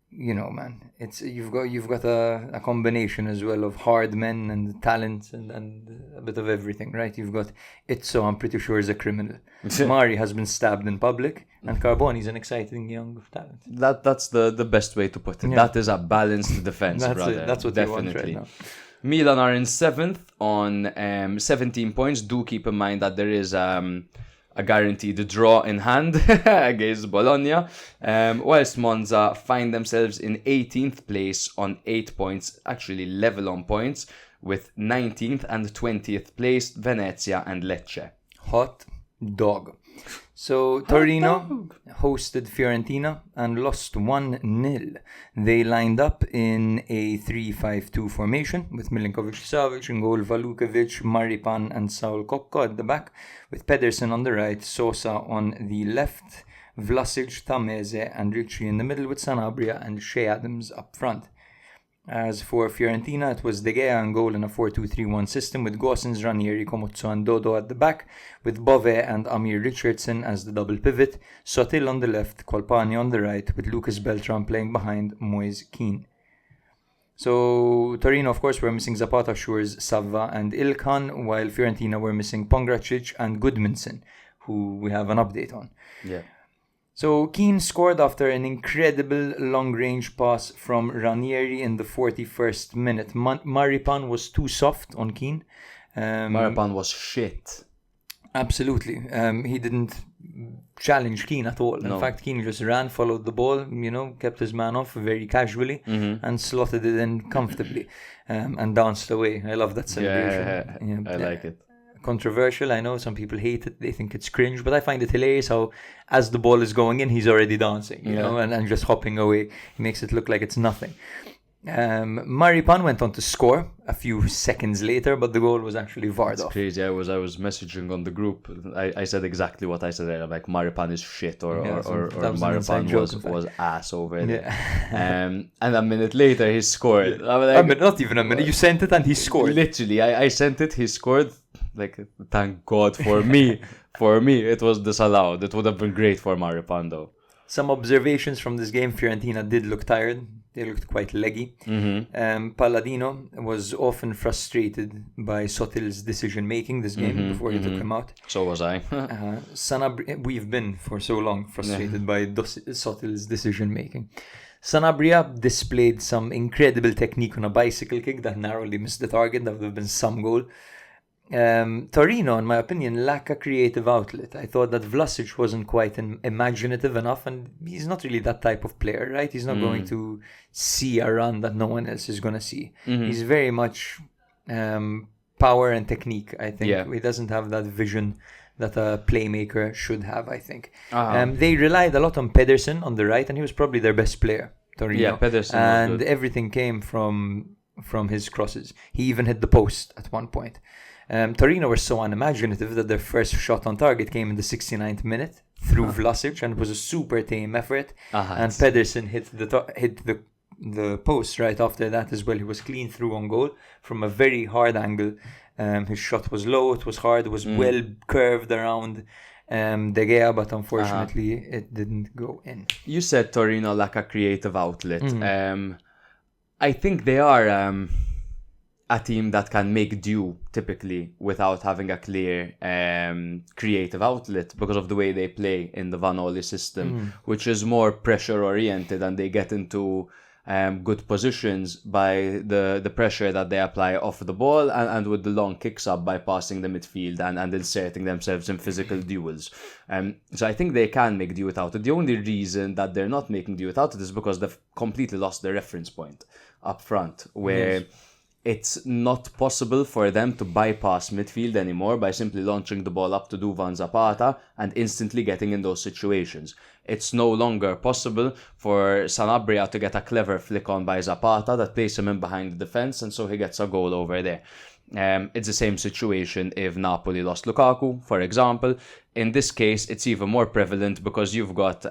you know, man, it's you've got a combination as well of hard men and talent and a bit of everything, right? You've got Itzo, I'm pretty sure, is a criminal. Mari has been stabbed in public, and Carboni's an exciting young talent. That's the best way to put it. Yeah. That is a balanced defense, brother. That's what definitely. You want right now. Milan are in 7th on 17 points. Do keep in mind that there is a guaranteed draw in hand against Bologna, whilst Monza find themselves in 18th place on 8 points, actually level on points, with 19th and 20th place Venezia and Lecce. Hot dog. So Torino hosted Fiorentina and lost 1-0. They lined up in a 3-5-2 formation with Milinkovic-Savic in goal, Valukovic, Maripan and Saul Kokko at the back, with Pedersen on the right, Sosa on the left, Vlasic, Tameze and Ricci in the middle, with Sanabria and Shea Adams up front. As for Fiorentina, it was De Gea in goal in a 4-2-3-1 system, with Gosens, Ranieri, Comozzo and Dodo at the back, with Bove and Amir Richardson as the double pivot, Sotil on the left, Colpani on the right, with Lucas Beltran playing behind Moise Keane. So Torino, of course, were missing Zapata, Shures, Savva and Ilkan, while Fiorentina were missing Pongracic and Goodmanson, who we have an update on. Yeah. So Keane scored after an incredible long-range pass from Ranieri in the 41st minute. Maripan was too soft on Keane. Maripan was shit. Absolutely. He didn't challenge Keane at all. In fact, Keane just ran, followed the ball, kept his man off very casually and slotted it in comfortably and danced away. I love that celebration. Yeah, I like it. Controversial, I know some people hate it, they think it's cringe, but I find it hilarious how as the ball is going in, he's already dancing, you know, and just hopping away. He makes it look like it's nothing. Maripan went on to score a few seconds later, but the goal was actually VAR'd off. Crazy. I was messaging on the group. I said exactly what I said there. Like, Maripan is shit, or Maripan was ass over there. Yeah. And a minute later, he scored. Not even a minute. You sent it and he scored. Literally, I sent it. He scored. Like, thank God for me. For me, it was disallowed. It would have been great for Maripan, though. Some observations from this game. Fiorentina did look tired. They looked quite leggy. Palladino was often frustrated by Sotil's decision-making this game before he took him out. So was I. We've been for so long frustrated by Sotil's decision-making. Sanabria displayed some incredible technique on a bicycle kick that narrowly missed the target. That would have been some goal. Torino, in my opinion, lack a creative outlet. I thought that Vlasic wasn't quite imaginative enough, and he's not really that type of player, right? He's not going to see a run that no one else is going to see. He's very much power and technique, I think. Yeah. He doesn't have that vision that a playmaker should have, I think. They relied a lot on Pedersen on the right, and he was probably their best player, Torino. Yeah, Pedersen and everything came from his crosses. He even hit the post at one point. Torino were so unimaginative that their first shot on target came in the 69th minute through Vlasic, and it was a super tame effort. And Pedersen hit the post right after that as well. He was clean through on goal from a very hard angle. His shot was low, it was hard, it was well curved around De Gea, but unfortunately it didn't go in. You said Torino lack a creative outlet. I think they are a team that can make do typically without having a clear creative outlet because of the way they play in the Vanoli system, which is more pressure oriented, and they get into good positions by the pressure that they apply off the ball and with the long kicks up by passing the midfield and inserting themselves in physical duels. So I think they can make do without it. The only reason that they're not making do without it is because they've completely lost their reference point up front, where it's not possible for them to bypass midfield anymore by simply launching the ball up to Duvan Zapata and instantly getting in those situations. It's no longer possible for Sanabria to get a clever flick on by Zapata that places him in behind the defence, and so he gets a goal over there. It's the same situation if Napoli lost Lukaku, for example. In this case, it's even more prevalent because you've got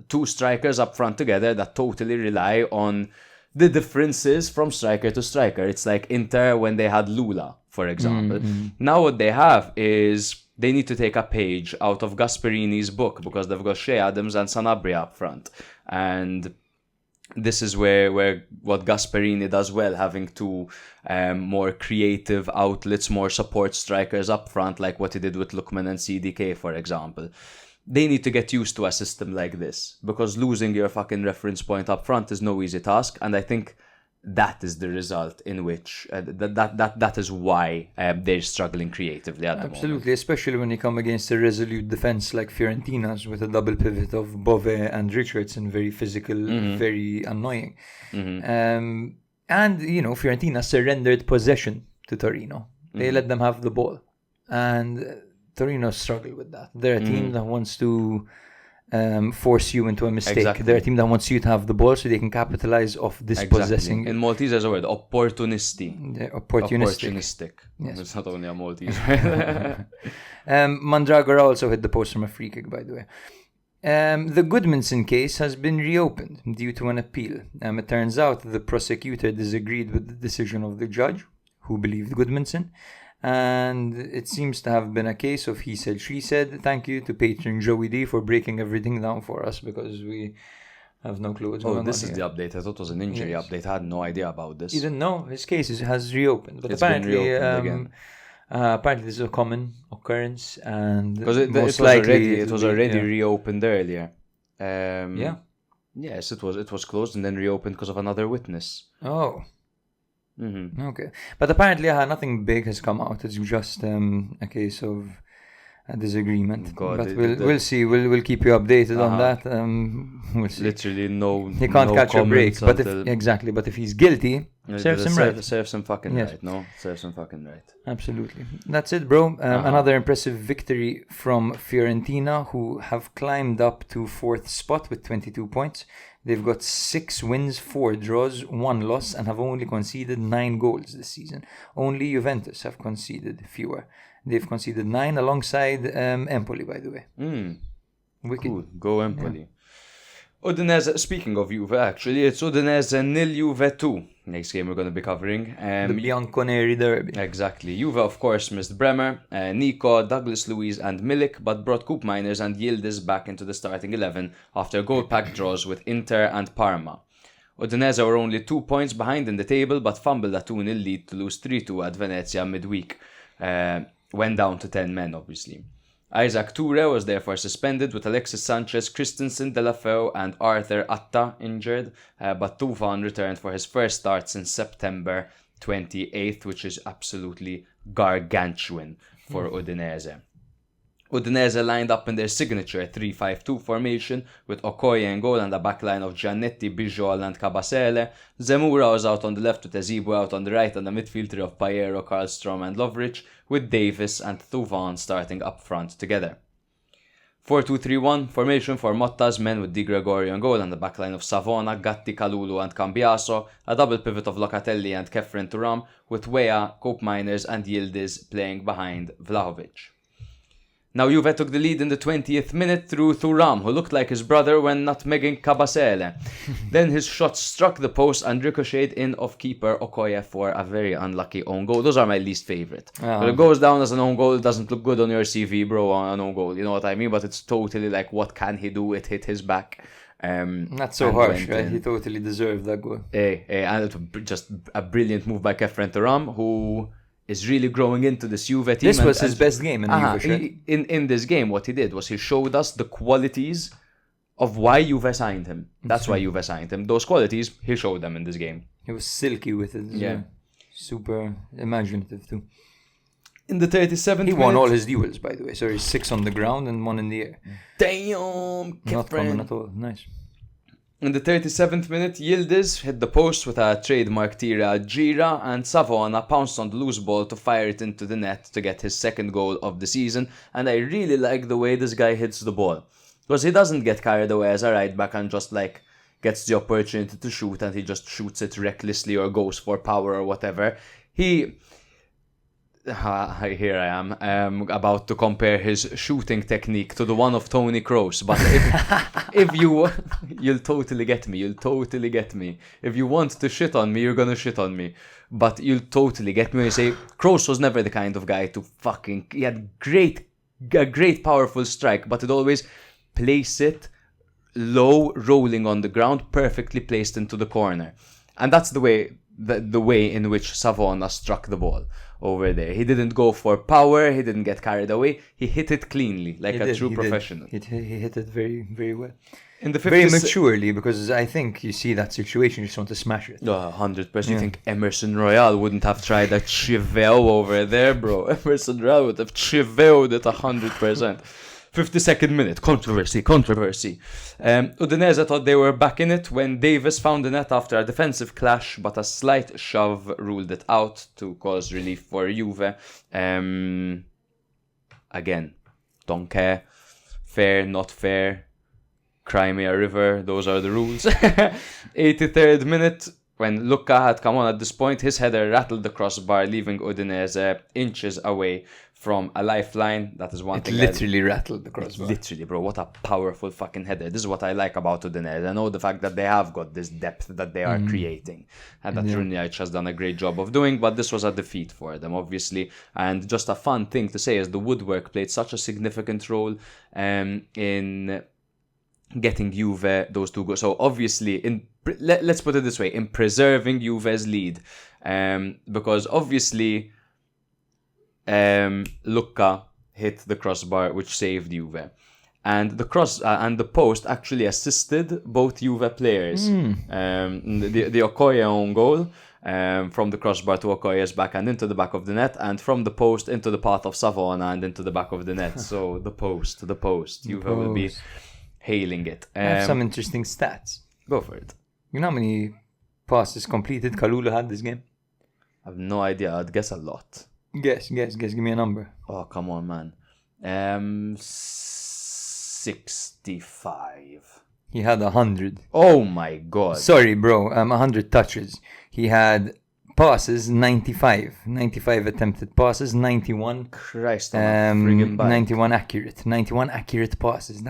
two strikers up front together that totally rely on the differences from striker to striker. It's like Inter when they had Lula, for example. Now what they have is they need to take a page out of Gasperini's book because they've got Shea Adams and Sanabria up front. And this is where what Gasperini does well, having two more creative outlets, more support strikers up front, like what he did with Lookman and CDK, for example. They need to get used to a system like this because losing your fucking reference point up front is no easy task, and I think that is the result in which that is why they're struggling creatively at the moment. Absolutely, especially when you come against a resolute defense like Fiorentina's with a double pivot of Bove and Richardson, very physical, very annoying. And Fiorentina surrendered possession to Torino. They let them have the ball, and Torino struggle with that. They're a team that wants to force you into a mistake. Exactly. They're a team that wants you to have the ball so they can capitalize off dispossessing. In Maltese, there's a word, opportunistic. Yes. It's not only a Maltese. Mandragora also hit the post from a free kick, by the way. The Goodmanson case has been reopened due to an appeal. It turns out the prosecutor disagreed with the decision of the judge, who believed Goodmanson. And it seems to have been a case of he said, she said. Thank you to patron Joey D for breaking everything down for us because we have no clue what's going on. Oh, this is the update. I thought it was an injury update. I had no idea about this. You didn't know? His case has reopened. But it's apparently, been reopened again. Apparently this is a common occurrence, and because it was already reopened earlier. Yes, it was closed and then reopened because of another witness. Oh. Okay, but apparently nothing big has come out. It's just a case of a disagreement. God, but we'll see. We'll keep you updated on that. We'll see. Literally he can't catch a break. But if he's guilty, serves him right. Serves him fucking right. No, serves him fucking right. Absolutely. That's it, bro. Another impressive victory from Fiorentina, who have climbed up to 4th spot with 22 points. They've got 6 wins, 4 draws, 1 loss, and have only conceded 9 goals this season. Only Juventus have conceded fewer. They've conceded 9 alongside Empoli, by the way. Wicked. Cool. Go Empoli. Udinese, speaking of Juve, actually, it's Udinese 0 Juve 2. Next game we're going to be covering. The Bianconeri derby. Exactly. Juve, of course, missed Bremer, Nico, Douglas Luiz and Milik, but brought Koop Miners and Yildiz back into the starting 11 after goal-packed draws with Inter and Parma. Udinese were only 2 points behind in the table, but fumbled a 2-0 lead to lose 3-2 at Venezia midweek. Went down to 10 men, obviously. Isaac Toure was therefore suspended, with Alexis Sanchez, Christensen, Delafeu and Arthur Atta injured, but Tufan returned for his first start since September 28th, which is absolutely gargantuan for Udinese. Udinese lined up in their signature 3-5-2 formation with Okoye in goal and a backline of Giannetti, Bijol and Cabasele. Zemura was out on the left with Ezebo out on the right and a midfield trio of Payero, Karlstrom and Lovric, with Davis and Thuvan starting up front together. 4-2-3-1 formation for Motta's men with Di Gregorio on goal and the backline of Savona, Gatti, Kalulu and Cambiaso, a double pivot of Locatelli and Kefren Turam, with Weah, Cope Miners and Yildiz playing behind Vlahovic. Now Juve took the lead in the 20th minute through Thuram, who looked like his brother when nutmegging Kabasele. Then his shot struck the post and ricocheted in off keeper Okoye for a very unlucky own goal. Those are my least favourite. When it goes down as an own goal, it doesn't look good on your CV, bro, on an own goal. You know what I mean? But it's totally like, what can he do? It hit his back. Not so harsh, right? He totally deserved that goal. And it was just a brilliant move by Kefren Turam, who is really growing into this Juve team. This was his best game in the Juve shirt. In this game, what he did was he showed us the qualities of why Juve signed him. That's why Juve signed him. Those qualities, he showed them in this game. He was silky with it. Yeah. Super imaginative too. In the 37th minute... He won all his duels, by the way. So he's 6 on the ground and 1 in the air. Damn! Not common at all. Nice. In the 37th minute, Yildiz hit the post with a trademark tira gira and Savona pounced on the loose ball to fire it into the net to get his second goal of the season. And I really like the way this guy hits the ball. Because he doesn't get carried away as a right back and just like gets the opportunity to shoot and he just shoots it recklessly or goes for power or whatever. Here I am about to compare his shooting technique to the one of Toni Kroos. But if you'll totally get me. You'll totally get me. If you want to shit on me, you're gonna shit on me. But you'll totally get me when you say Kroos was never the kind of guy to he had a great powerful strike, but he'd always place it low, rolling on the ground, perfectly placed into the corner. And that's the way in which Savona struck the ball over there. He didn't go for power, he didn't get carried away, he hit it cleanly, like a true professional. He hit it very, very well. In the very maturely, because I think you see that situation, you just want to smash it. 100%. You think Emerson Royale wouldn't have tried a chiveo over there, bro? Emerson Royale would have chiveoed it 100%. 52nd minute, controversy. Udinese thought they were back in it when Davis found the net after a defensive clash, but a slight shove ruled it out to cause relief for Juve. Again, don't care. Fair, not fair. Crimea River, those are the rules. 83rd minute, when Lucca had come on at this point, his header rattled the crossbar, leaving Udinese inches away from a lifeline. That is one thing. It literally rattled the crossbar. Literally, bro. What a powerful fucking header. This is what I like about Udinese. I know the fact that they have got this depth that they are creating. And that Runic has done a great job of doing. But this was a defeat for them, obviously. And just a fun thing to say is the woodwork played such a significant role in getting Juve those 2 goals. So obviously, let's put it this way, in preserving Juve's lead. Because obviously... Lucca hit the crossbar, which saved Juve, and the post actually assisted both Juve players. The Okoye own goal from the crossbar to Okoye's back and into the back of the net, and from the post into the path of Savona and into the back of the net. So the post. Juve will be hailing it. I have some interesting stats. Go for it. You know how many passes completed Kalulu had this game? I have no idea. I'd guess a lot. Guess. Give me a number. Oh, come on, man. 65. He had 100. Oh my god. Sorry, bro. 100 touches. He had passes, 95. 95 attempted passes, 91. Christ, I'm friggin' bad. 91 accurate. 91 accurate passes.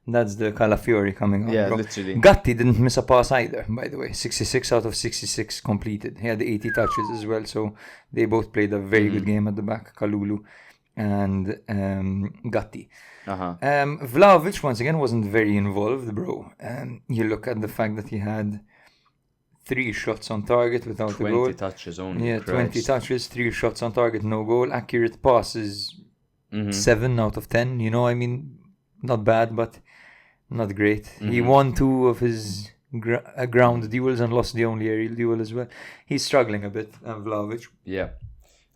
That's the Calafiori coming up. Yeah, bro. literally. Gatti didn't miss a pass either, by the way. 66 out of 66 completed. He had 80 touches as well, so they both played a very good game at the back, Kalulu and Gatti. Vlahovic, once again, wasn't very involved, bro. You look at the fact that he had 3 shots on target without a goal. 20 touches only. Yeah, 20 touches, 3 shots on target, no goal. Accurate passes, 7 out of 10. You know, I mean, not bad, but not great. He won 2 of his ground duels and lost the only aerial duel as well. He's struggling a bit, Vlahovic. Yeah.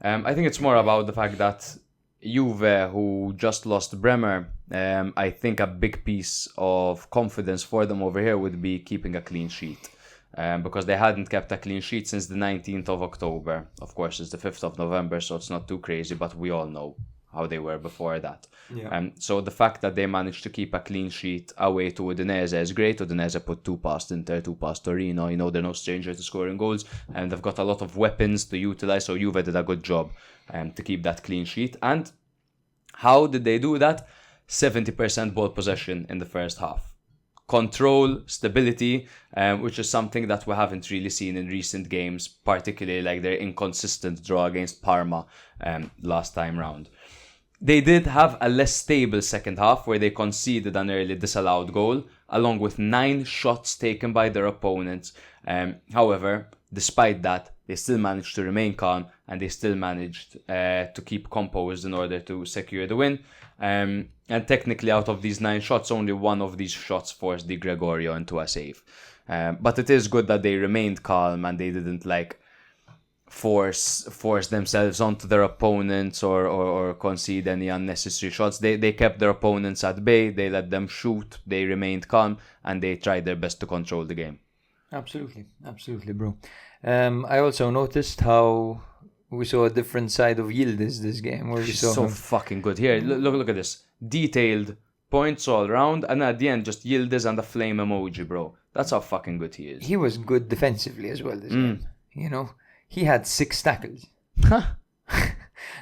I think it's more about the fact that Juve, who just lost Bremer, I think a big piece of confidence for them over here would be keeping a clean sheet. Because they hadn't kept a clean sheet since the 19th of October. Of course, it's the 5th of November, so it's not too crazy, but we all know how they were before that. Yeah. So the fact that they managed to keep a clean sheet away to Udinese is great. Udinese put 2 past Inter, 2 past Torino. You know, they're no stranger to scoring goals, and they've got a lot of weapons to utilize. So Juve did a good job to keep that clean sheet. And how did they do that? 70% ball possession in the first half. Control, stability, which is something that we haven't really seen in recent games, particularly like their inconsistent draw against Parma last time round. They did have a less stable second half where they conceded an early disallowed goal, along with 9 shots taken by their opponents. However, despite that, they still managed to remain calm and they still managed to keep composed in order to secure the win. And technically, out of these 9 shots, only one of these shots forced Di Gregorio into a save. But it is good that they remained calm and they didn't force themselves onto their opponents or concede any unnecessary shots. They kept their opponents at bay, they let them shoot, they remained calm, and they tried their best to control the game. Absolutely, bro. I also noticed how we saw a different side of Yildiz this game. Where we saw so him. fucking good. Here, look at this. Detailed points all around, and at the end, just Yildiz and the flame emoji, bro. That's how fucking good he is. He was good defensively as well this game. You know, he had 6 tackles.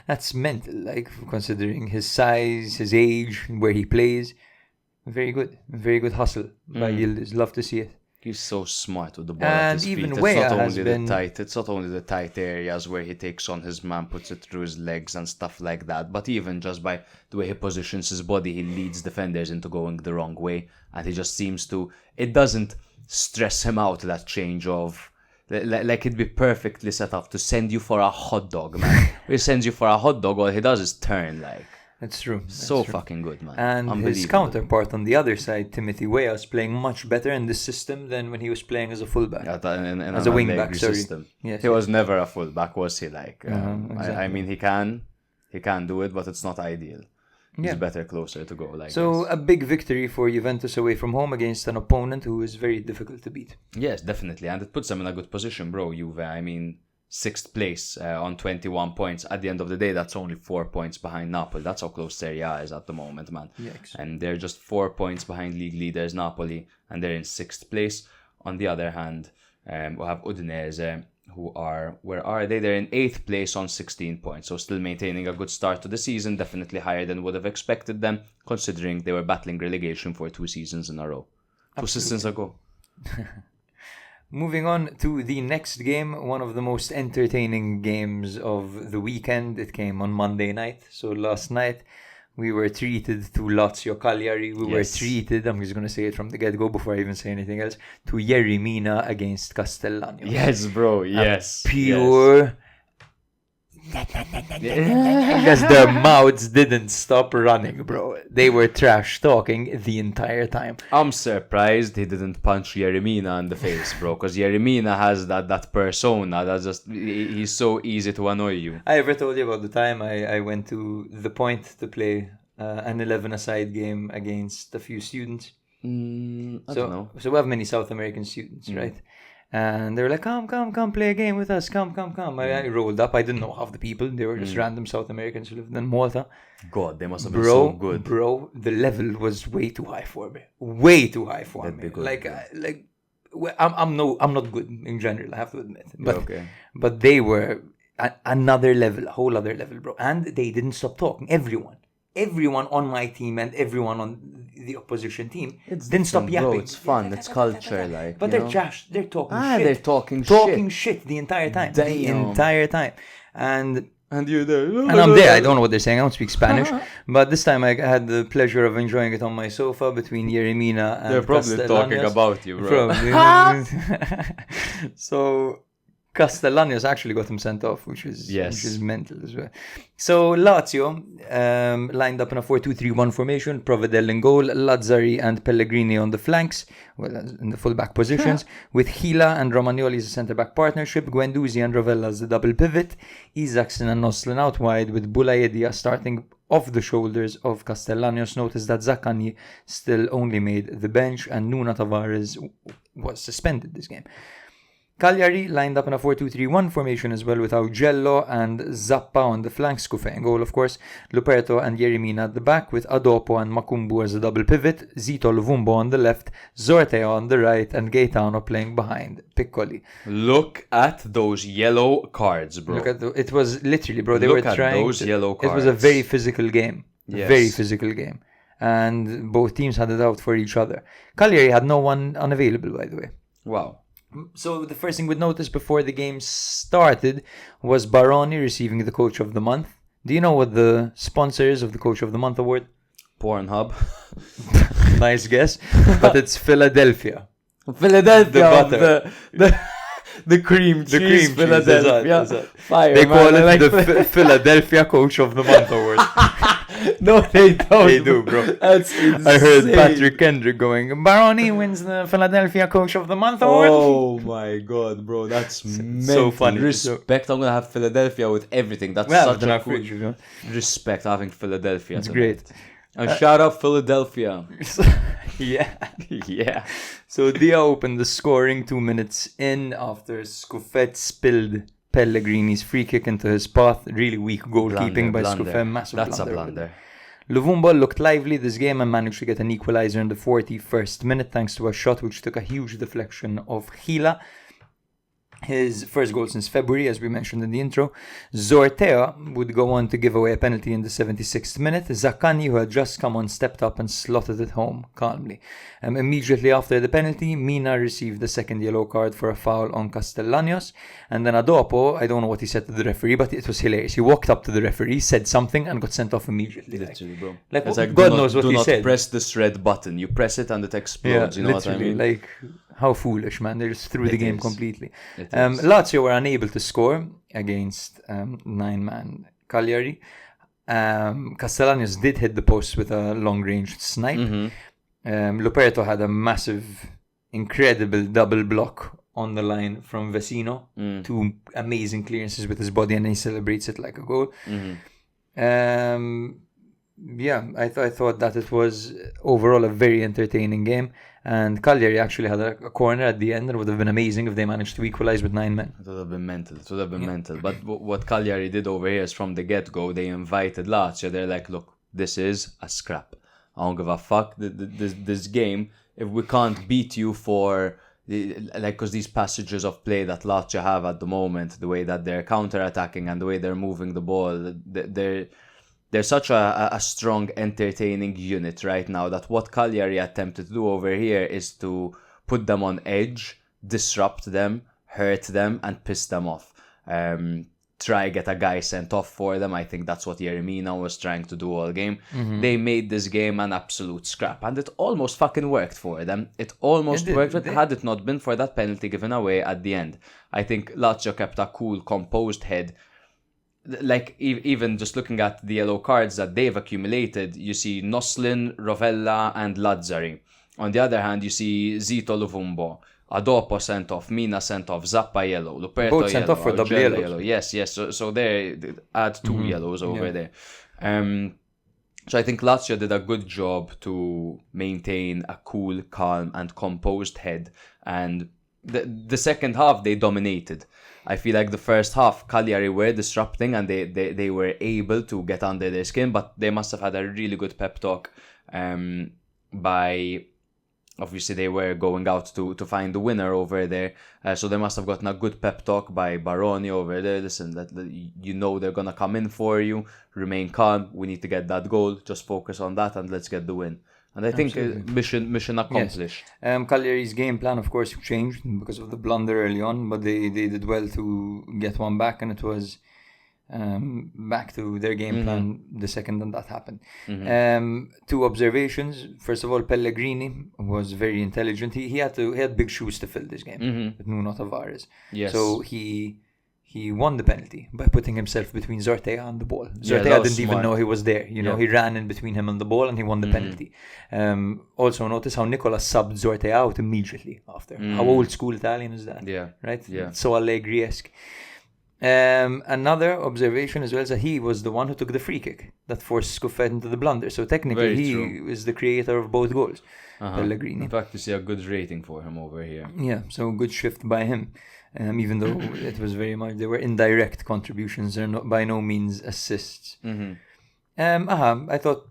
That's mental, like, considering his size, his age, where he plays. Very good hustle by Yildiz. Love to see it. He's so smart with the ball And at his even feet. It's not only the tight areas where he takes on his man, puts it through his legs and stuff like that, but even just by the way he positions his body, he leads defenders into going the wrong way, and he just seems to... It doesn't stress him out, that change of... Like it'd be perfectly set up to send you for a hot dog, man. When he sends you for a hot dog, all he does is turn, like... That's true. Fucking good, man. And his counterpart on the other side, Timothy Weah, was playing much better in this system than when he was playing as a fullback. As a wing-back, sorry. System. Yes, he was never a fullback, was he? Like, exactly. I mean, he can do it, but it's not ideal. He's better closer to go. Like, so a big victory for Juventus away from home against an opponent who is very difficult to beat. Yes, definitely, and it puts them in a good position, bro. Juve, I mean, 6th place on 21 points. At the end of the day, that's only 4 points behind Napoli. That's how close Serie A is at the moment, man. Yikes. And they're just 4 points behind league leaders Napoli, and they're in 6th place. On the other hand, we have Udinese, who are, where are they? They're in 8th place on 16 points. So still maintaining a good start to the season, definitely higher than would have expected them, considering they were battling relegation for 2 seasons in a row. Absolutely. 2 seasons ago. Moving on to the next game, one of the most entertaining games of the weekend. It came on Monday night. So last night, we were treated to Lazio-Cagliari. We were treated, I'm just going to say it from the get-go before I even say anything else, to Mina against Castellano. Yes, bro, yes. Pure... Because their mouths didn't stop running, bro. They were trash talking the entire time. I'm surprised he didn't punch Mina in the face, bro, because Mina has that persona that just, he's so easy to annoy you. I ever told you about the time I went to the Point to play an 11-a-side game against a few students? I don't know. So we have many South American students, right? And they were like, come, play a game with us. Come. I rolled up. I didn't know half the people. They were just random South Americans who lived in Malta. God, they must have been so good. Bro, the level was way too high for me. Way too high for me. I'm not good in general, I have to admit. But they were another level, a whole other level, bro. And they didn't stop talking. Everyone on my team and everyone on the opposition team didn't stop yapping. Bro, it's fun, it's culture, like. But they're trash. They're talking shit. They're talking shit the entire time. Damn. The entire time. And you're there. And I'm there. I don't know what they're saying. I don't speak Spanish. But this time I had the pleasure of enjoying it on my sofa between Mina and they're probably talking about you, bro. So Castellanos actually got him sent off, which is mental as well. So Lazio lined up in a 4-2-3-1 formation. Provedel in goal, Lazzari and Pellegrini on the flanks, in the full-back positions, with Gila and Romagnoli as a centre-back partnership, Guendouzi and Rovella as the double pivot, Isaacson and Noslin out wide, with Boulayedia starting off the shoulders of Castellanos. Notice that Zaccagni still only made the bench, and Nuno Tavares was suspended this game. Cagliari lined up in a 4-2-3-1 formation as well, with Augello and Zappa on the flanks, Scuffe in goal, of course, Luperto and Yerimina at the back, with Adopo and Makumbu as a double pivot, Zito Luvumbo on the left, Zortea on the right, and Gaetano playing behind Piccoli. Look at those yellow cards, bro. It was literally, bro, they Look were at trying. those yellow cards. It was a very physical game. Yes. Very physical game. And both teams had it out for each other. Cagliari had no one unavailable, by the way. Wow. So the first thing we'd notice before the game started was Baroni receiving the Coach of the Month. Do you know what the sponsor is of the Coach of the Month award? Pornhub. Nice guess. But it's Philadelphia. Philadelphia. The cream cheese. The cream cheese. Philadelphia. Exactly. Fire, They man. call I it the Philadelphia Coach of the Month award. No, they don't. They do, bro. That's insane. I heard Patrick Kendrick going, Baroni wins the Philadelphia Coach of the Month award. Oh my god, bro, that's so funny. Respect. I'm gonna have Philadelphia with everything. That's such a cool respect having Philadelphia. It's great. And shout out Philadelphia. Yeah. Yeah. So Dia opened the scoring 2 minutes in after Scuffet spilled Pellegrini's free kick into his path. Really weak goalkeeping by Scuffet. Massive That's blunder. a blunder. Luvumbo looked lively this game and managed to get an equaliser in the 41st minute thanks to a shot which took a huge deflection of Gila. His first goal since February, as we mentioned in the intro. Zortea would go on to give away a penalty in the 76th minute. Zaccagni, who had just come on, stepped up and slotted it home calmly. Immediately after the penalty, Mina received the second yellow card for a foul on Castellanos. And then Adopo, I don't know what he said to the referee, but it was hilarious. He walked up to the referee, said something, and got sent off immediately. Literally, bro. Like God knows what he said. Do not press this red button. You press it and it explodes. Yeah, you know what I mean? Like, how foolish, man. They just threw the game completely. It is. Lazio were unable to score against 9-man Cagliari. Castellanos did hit the post with a long-range snipe. Luperto had a massive, incredible double block on the line from Vecino. 2 amazing clearances with his body, and he celebrates it like a goal. Yeah, I thought that it was overall a very entertaining game. And Cagliari actually had a corner at the end. It would have been amazing if they managed to equalize with 9 men. It would have been mental. But what Cagliari did over here is from the get-go, they invited Lazio. They're like, look, this is a scrap. I don't give a fuck. This game, if we can't beat you for... because these passages of play that Lazio have at the moment, the way that they're counter-attacking and the way they're moving the ball, they're such a strong, entertaining unit right now that what Cagliari attempted to do over here is to put them on edge, disrupt them, hurt them, and piss them off. Try get a guy sent off for them. I think that's what Yerimina was trying to do all game. They made this game an absolute scrap, and it almost fucking worked for them. It almost worked had it not been for that penalty given away at the end. I think Lazio kept a cool, composed head. Like, even just looking at the yellow cards that they've accumulated, you see Noslin, Rovella, and Lazzari. On the other hand, you see Zito Luvumbo, Adopo sent off, Mina sent off, Zappa yellow, Luperto both sent yellow, off for double yellow. Yes. So they add 2 yellows over there. So I think Lazio did a good job to maintain a cool, calm, and composed head. And the second half, they dominated. I feel like the first half, Cagliari were disrupting and they were able to get under their skin, but they must have had a really good pep talk by... Obviously, they were going out to find the winner over there. So they must have gotten a good pep talk by Baroni over there. Listen, you know they're going to come in for you. Remain calm. We need to get that goal. Just focus on that and let's get the win. And I think mission accomplished. Yes. Cagliari's game plan, of course, changed because of the blunder early on, but they did well to get one back, and it was back to their game plan the second that happened. 2 observations. First of all, Pellegrini was very intelligent. He had big shoes to fill this game with Nuno Tavares. Yes. So he won the penalty by putting himself between Zortea and the ball. Zortea didn't even know he was there. He ran in between him and the ball and he won the penalty. Also, notice how Nicola subbed Zortea out immediately after. How old school Italian is that? Yeah. Right? Yeah. So Allegri-esque. Another observation as well is that he was the one who took the free kick that forced Scuffet into the blunder. So technically, he is the creator of both goals. Pellegrini. In fact, you see a good rating for him over here. Yeah, so good shift by him. Even though it was very much, they were indirect contributions, they're not by no means assists. I thought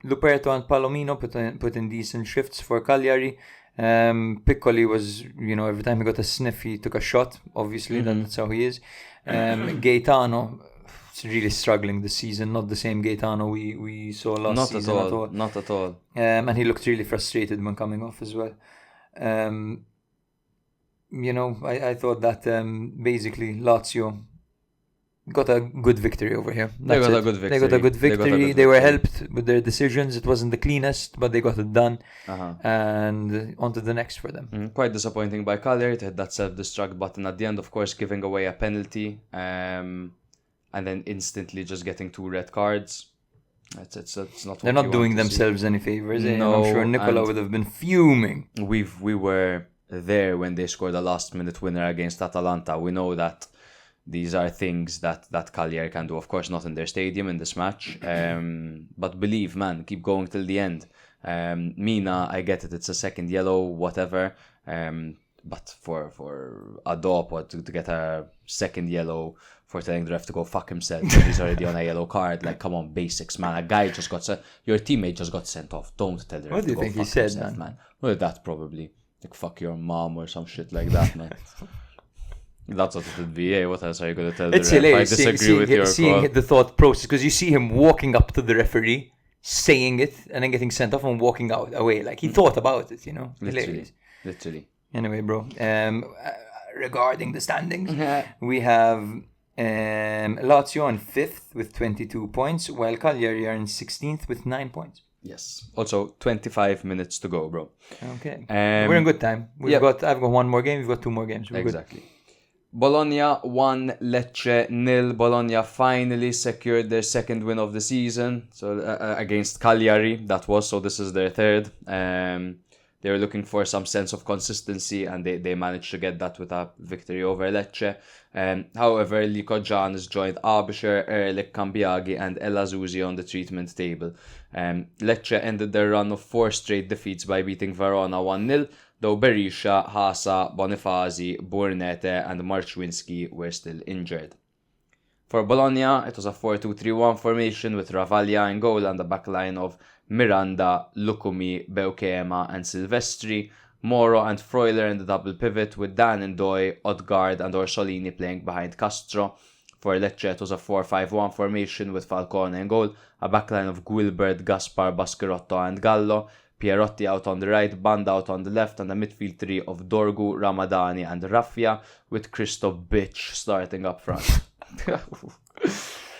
Luperto and Palomino put in decent shifts for Cagliari. Piccoli was, every time he got a sniff, he took a shot. Obviously, that's how he is. Gaetano is really struggling this season. Not the same Gaetano we saw last season at all. Not at all. And he looked really frustrated when coming off as well. I thought that basically Lazio got a good victory over here. They got a good victory. They were helped with their decisions. It wasn't the cleanest, but they got it done. And on to the next for them. Quite disappointing by Cagliari to hit that self-destruct button at the end, of course, giving away a penalty and then instantly just getting 2 red cards. It's not. They're not doing themselves any favors. No, I'm sure Nicola would have been fuming. We were there when they scored a last-minute winner against Atalanta. We know that these are things that Cagliari can do. Of course, not in their stadium in this match. But believe, man, keep going till the end. Mina, I get it. It's a second yellow, whatever. But for Adop to get a second yellow for telling the ref to go fuck himself when he's already on a yellow card. Like, come on, basics, man. A guy just got your teammate just got sent off. Don't tell the ref to go fuck himself, man. What do you think he said, man? Well, that probably. Like, fuck your mom or some shit like that, man. That's what it would be. What else are you going to tell the ref? It's hilarious seeing the thought process, because you see him walking up to the referee, saying it, and then getting sent off and walking away. Like, he thought about it, Literally. Anyway, bro, regarding the standings, we have Lazio on 5th with 22 points, while Cagliari are in 16th with 9 points. Yes. Also, 25 minutes to go, bro. Okay. We're in good time. I've got one more game. We've got 2 more games. We're exactly. Good. Bologna 1, Lecce 0. Bologna finally secured their second win of the season. So against Cagliari, that was. So this is their third. They were looking for some sense of consistency, and they managed to get that with a victory over Lecce. However, Lico Giannis joined Abisher, Erlich, Cambiaghi and El Azuzi on the treatment table. Lecce ended their run of 4 straight defeats by beating Verona 1-0, though Berisha, Hasa, Bonifazi, Burnete and Marchwinski were still injured. For Bologna, it was a 4-2-3-1 formation with Ravaglia in goal and a backline of Miranda, Lukumi, Beukema and Silvestri, Moro and Freuler in the double pivot with Dan Ndoye, Odgaard and Orsolini playing behind Castro. For Lecce, it was a 4-5-1 formation with Falcone in goal, a backline of Guilbert, Gaspar, Baschirotto and Gallo, Pierotti out on the right, Banda out on the left, and a midfield 3 of Dorgu, Ramadani and Raffia, with Christo Bitch starting up front.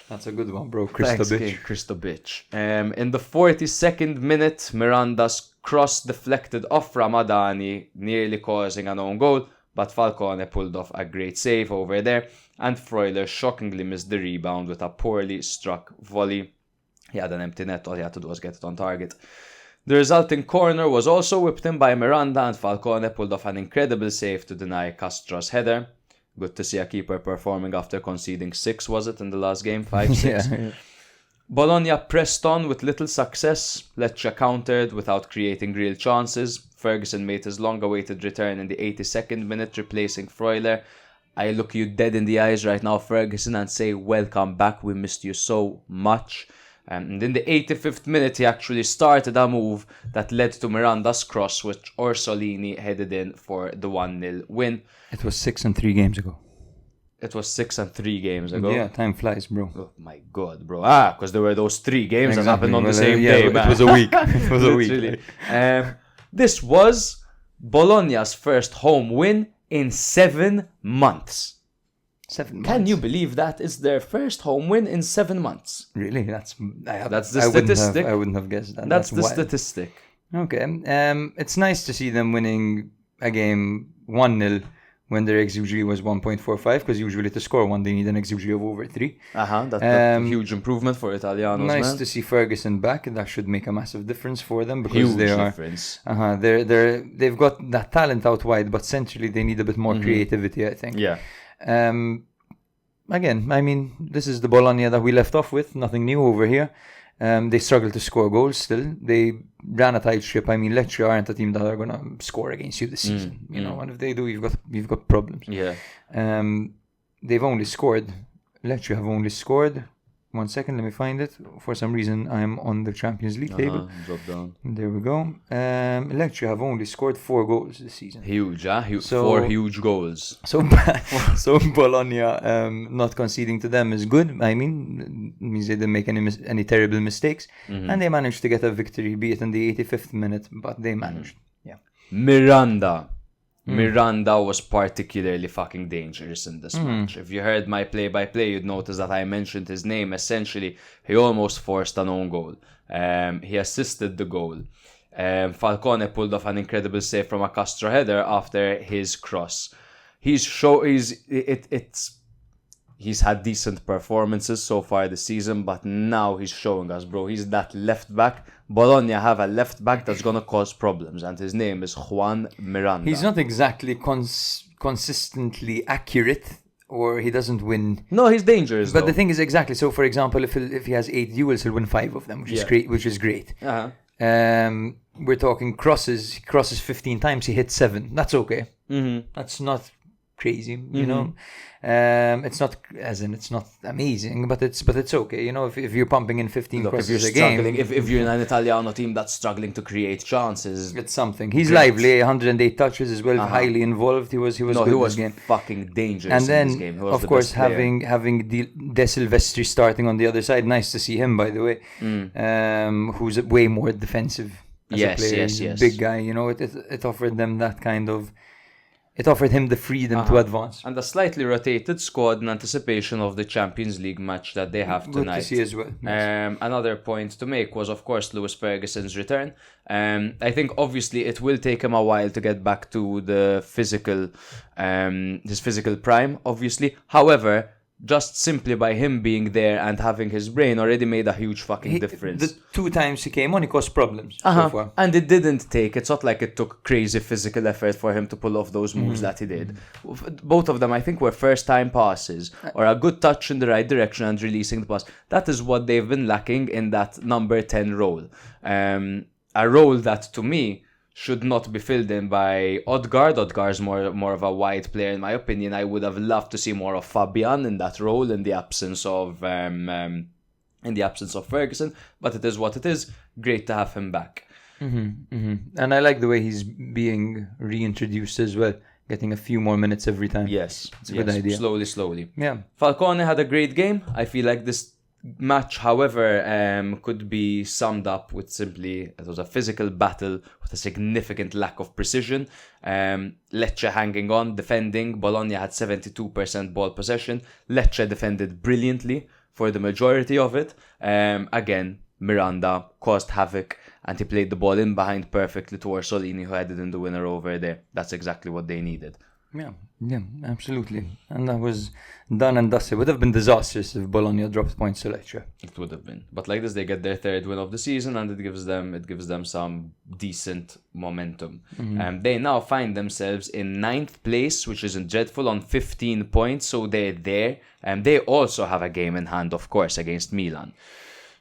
That's a good one, bro. Christo Bitch. In the 42nd minute, Miranda's cross deflected off Ramadani, nearly causing an own goal, but Falcone pulled off a great save over there, and Freuler shockingly missed the rebound with a poorly struck volley. He had an empty net, all he had to do was get it on target. The resulting corner was also whipped in by Miranda, and Falcone pulled off an incredible save to deny Castro's header. Good to see a keeper performing after conceding 6, was it, in the last game? 5-6. Yeah. Bologna pressed on with little success. Lecce countered without creating real chances. Ferguson made his long-awaited return in the 82nd minute, replacing Freuler. I look you dead in the eyes right now, Ferguson, and say, welcome back. We missed you so much. And in the 85th minute, he actually started a move that led to Miranda's cross, which Orsolini headed in for the 1-0 win. It was 6 and 3 games ago. It was 6 and 3 games ago? Yeah, time flies, bro. Oh my God, bro. Because there were those 3 games that happened on the same day, man. It was a week. It was a week. This was Bologna's first home win in 7 months. 7 months. Can you believe that? It's their first home win in 7 months. Really? That's the statistic. I wouldn't have guessed that. That's the statistic. Okay. It's nice to see them winning a game 1-0 when their XUG was 1.45, because usually to score 1 they need an XUG of over 3. That's a huge improvement for Italianos. Nice man. To see Ferguson back. That should make a massive difference for them, because huge difference. They've got that talent out wide, but centrally they need a bit more creativity, I think. Yeah. again, I mean, this is the Bologna that we left off with. Nothing new over here. They struggle to score goals still. They ran a tight ship. I mean, Lecce aren't a team that are going to score against you this season. You know, and if they do, you've got problems. Yeah. They've only scored. Lecce have only scored. 1 second, let me find it. For some reason, I'm on the Champions League table. Drop down. There we go. Lecce have only scored 4 goals this season. Huge, huh? 4 So- huge goals. So Bologna not conceding to them is good. I mean, it means they didn't make any terrible mistakes, and they managed to get a victory, be it in the 85th minute, but they managed. Yeah. Miranda was particularly fucking dangerous in this match. If you heard my play-by-play, you'd notice that I mentioned his name. Essentially, he almost forced an own goal. He assisted the goal. Falcone pulled off an incredible save from a Castro header after his cross. He's had decent performances so far this season, but now he's showing us, bro. He's that left back. Bologna have a left back that's gonna cause problems, and his name is Juan Miranda. He's not exactly consistently accurate, or he doesn't win. No, he's dangerous. But though. the thing is, exactly. So, for example, if he has 8 duels, he'll win 5 of them, which is great. Which is great. We're talking crosses. He crosses 15 times. He hits 7. That's okay. That's not crazy, you know. It's not, as in, it's not amazing, but it's okay. You know, if you're pumping in 15 Look, if crosses you're a game, struggling, if you're in an Italiano team that's struggling to create chances, it's something. He's lively. 108 touches as well. Highly involved. He was. no, good he was this game. fucking dangerous And in then, this game. He was of the course, best player. having De Silvestri starting on the other side. Nice to see him, by the way. Who's way more defensive as a player. He's a big guy. You know, it offered them that kind of. It offered him the freedom to advance. And a slightly rotated squad in anticipation of the Champions League match that they have Good tonight. to see as well. Yes. Another point to make was, of course, Lewis Ferguson's return. I think obviously it will take him a while to get back to the physical, his physical prime, obviously. However, just simply by him being there and having his brain already made a huge fucking difference. The 2 times he came on, he caused problems so far. And it didn't take, it's not like it took crazy physical effort for him to pull off those moves that he did. Both of them, I think, were first time passes or a good touch in the right direction and releasing the pass. That is what they've been lacking in that number 10 role. A role that, to me, should not be filled in by Odegaard. Odegaard's more of a wide player, in my opinion. I would have loved to see more of Fabian in that role in the absence of Ferguson. But it is what it is. Great to have him back. And I like the way he's being reintroduced as well, getting a few more minutes every time. Yes, it's a good idea. Slowly. Yeah. Falcone had a great game. I feel like this match, however, could be summed up with simply it was a physical battle with a significant lack of precision. Lecce hanging on, defending. Bologna had 72% ball possession. Lecce defended brilliantly for the majority of it. Again, Miranda caused havoc and he played the ball in behind perfectly to Orsolini, who headed in the winner over there. That's exactly what they needed. Yeah, absolutely. And that was done and dusted. It would have been disastrous if Bologna dropped points to Lecce. It would have been. But like this, they get their 3rd win of the season and it gives them some decent momentum. They now find themselves in 9th place, which isn't dreadful, on 15 points. So they're there. And they also have a game in hand, of course, against Milan.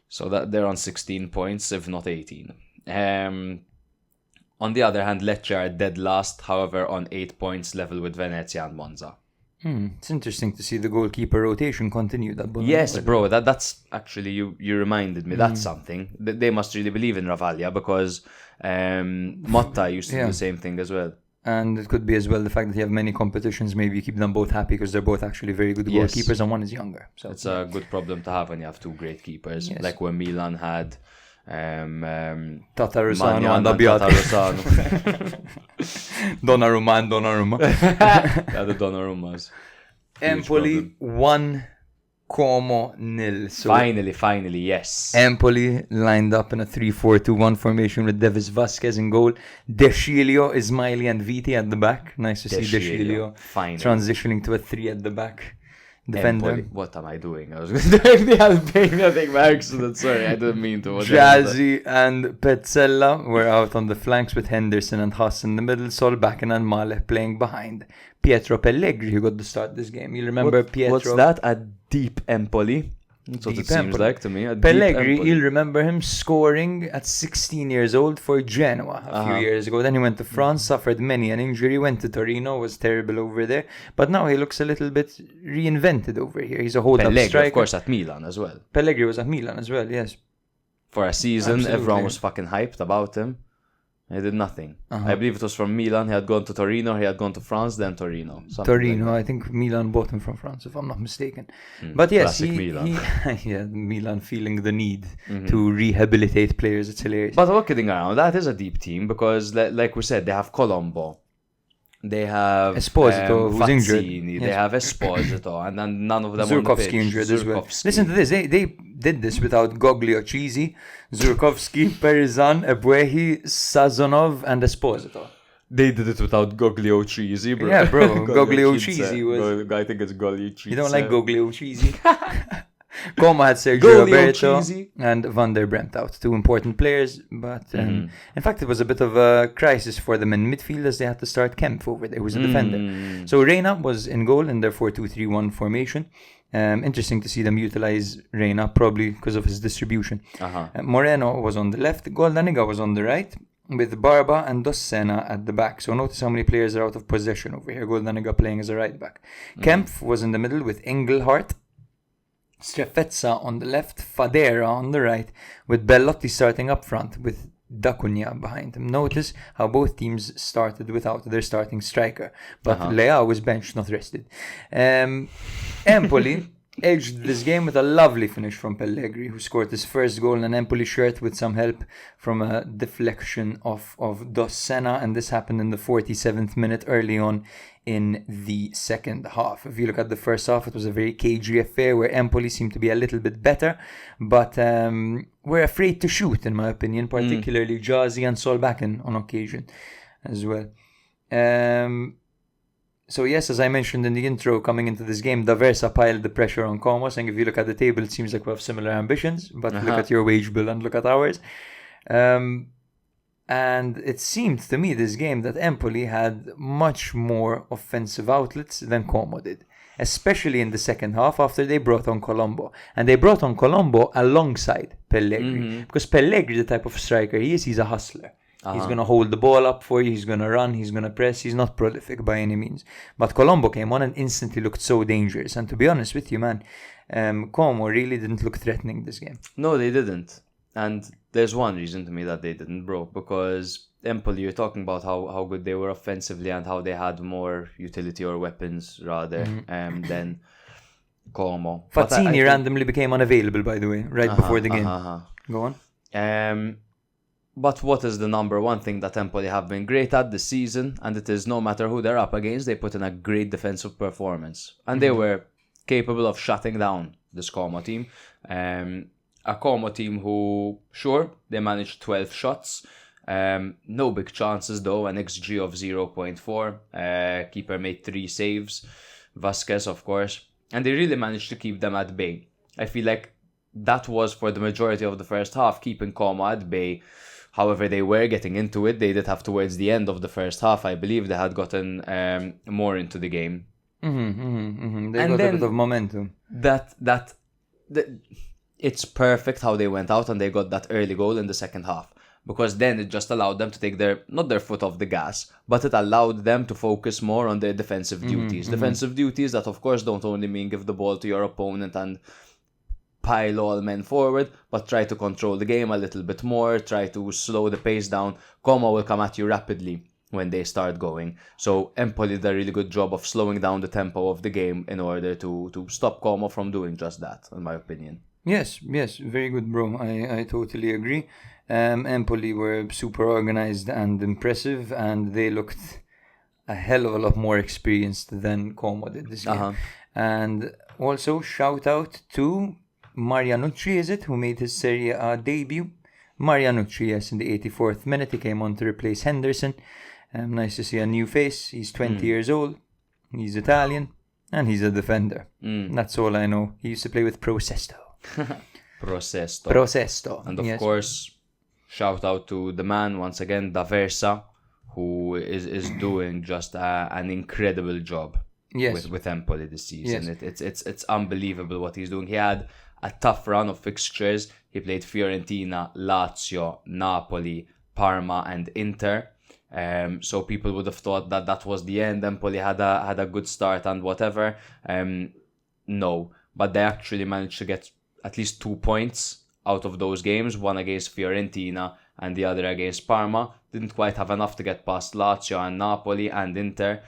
So that they're on 16 points, if not 18. On the other hand, Lecce are dead last, however, on 8 points, level with Venezia and Monza. It's interesting to see the goalkeeper rotation continue. Yes, bro, that's actually, you reminded me, that's something. They must really believe in Ravaglia, because Motta used to do the same thing as well. And it could be as well the fact that you have many competitions, maybe you keep them both happy because they're both actually very good goalkeepers and one is younger. So it's a good problem to have when you have 2 great keepers, like when Milan had Tatarusano and Abbiati. Donnarumma. Yeah, the Donnarummas. Empoli 1, Como 0. So finally, yes. Empoli lined up in a 3-4-2-1 formation with Devis Vasquez in goal. De Sciglio, Ismaili and Viti at the back. Nice to see De Sciglio transitioning to a 3 at the back. defender. Empoli. What am I doing? I was going to do the Albania thing by accident. Sorry, I didn't mean to. Jazzy and Petzella were out on the flanks with Henderson and Haas in the middle, Solbakken and Male playing behind. Pietro Pellegrini, who got the start this game. You remember Pietro? What's that? A deep Empoli? That's what Deep it seems Empoli. like to me. Pellegrini, you'll remember him scoring at 16 years old for Genoa a few years ago. Then he went to France, suffered many an injury, went to Torino, was terrible over there. But now he looks a little bit reinvented over here. He's a hold-up striker. Of course, at Milan as well. Pellegrini was at Milan as well, yes. For a season, Absolutely. everyone was fucking hyped about him. He did nothing. I believe it was from Milan. He had gone to Torino. He had gone to France, then Torino. Torino, I think Milan bought him from France, if I'm not mistaken. But yes, Milan. Milan feeling the need to rehabilitate players. It's hilarious. But we're kidding around. That is a deep team because, like we said, they have Colombo. They have Esposito, who's injured. Fazzini, Yes. They have Esposito, and then none of them on the Zurkowski pitch. injured as well. Zurkowski. Listen to this. They did this without Goglio, Cheesy, Zurkowski, Perizan, Ebuehi, Sazonov, and Esposito. They did it without Goglio Cheesy, bro. Yeah, bro. Goglio Cheesy was... I think it's Goglio Cheesy. You don't like Goglio Cheesy? Como had Sergio Goglio Roberto Cheesy. and Van der Bremt out. Two important players. But in fact, it was a bit of a crisis for them in midfield as they had to start Kempf over there, who's a defender. So Reina was in goal in their 4-2-3-1 formation. Interesting to see them utilize Reina, probably because of his distribution. Moreno was on the left. Goldaniga was on the right, with Barba and Dossena at the back. So notice how many players are out of possession over here. Goldaniga playing as a right back. Kempf was in the middle with Engelhardt. Strefezza on the left, Fadera on the right, with Bellotti starting up front with Dacunia behind him. Notice how both teams started without their starting striker, but Leao was benched, not rested. Empoli edged this game with a lovely finish from Pellegrini, who scored his first goal in an Empoli shirt with some help from a deflection of Dossena, and this happened in the 47th minute early on in the second half. If you look at the first half, it was a very cagey affair where Empoli seemed to be a little bit better, but were afraid to shoot, in my opinion, particularly Jazzy and Solbakken on occasion as well. So yes, as I mentioned in the intro, coming into this game, D'Aversa piled the pressure on Como, saying if you look at the table, it seems like we have similar ambitions, but look at your wage bill and look at ours. And it seemed to me this game that Empoli had much more offensive outlets than Como did, especially in the second half after they brought on Colombo. And they brought on Colombo alongside Pellegrini, because Pellegrini, the type of striker he is, he's a hustler. He's going to hold the ball up for you, he's going to run, he's going to press, he's not prolific by any means. But Colombo came on and instantly looked so dangerous. And to be honest with you, man, Como really didn't look threatening this game. No, they didn't. And there's one reason to me that they didn't, bro, because Empoli, you're talking about how good they were offensively and how they had more utility or weapons rather than Como. Fazzini randomly became unavailable, by the way, right before the game. Go on. But what is the number one thing that Empoli have been great at this season? And it is no matter who they're up against, they put in a great defensive performance. And they were capable of shutting down this Como team. A Como team who, sure, they managed 12 shots. No big chances though, an XG of 0.4. Keeper made 3 saves. Vasquez, of course. And they really managed to keep them at bay. I feel like that was for the majority of the first half, keeping Como at bay. However, they were getting into it. They did have towards the end of the first half, I believe, they had gotten more into the game. They got a bit of momentum. It's perfect how they went out and they got that early goal in the second half. Because then it just allowed them to take not their foot off the gas, but it allowed them to focus more on their defensive duties. Defensive duties that, of course, don't only mean give the ball to your opponent and pile all men forward, but try to control the game a little bit more, try to slow the pace down. Como will come at you rapidly when they start going. So Empoli did a really good job of slowing down the tempo of the game in order to stop Como from doing just that, in my opinion. Yes, very good, bro. I totally agree. Empoli were super organized and impressive, and they looked a hell of a lot more experienced than Como did this game. And also, shout out to Marianucci, is it, who made his Serie A debut? Marianucci, yes, in the 84th minute. He came on to replace Henderson. Nice to see a new face. He's 20 years old. He's Italian. And he's a defender. That's all I know. He used to play with Prosesto. Prosesto. And of course, shout out to the man once again, D'Aversa, who is doing just an incredible job with Empoli this season. Yes. It's unbelievable what he's doing. He had a tough run of fixtures. He played Fiorentina, Lazio, Napoli, Parma, and Inter. So people would have thought that was the end. Empoli had a good start and whatever. No, but they actually managed to get at least 2 points out of those games, one against Fiorentina and the other against Parma. Didn't quite have enough to get past Lazio and Napoli and Inter.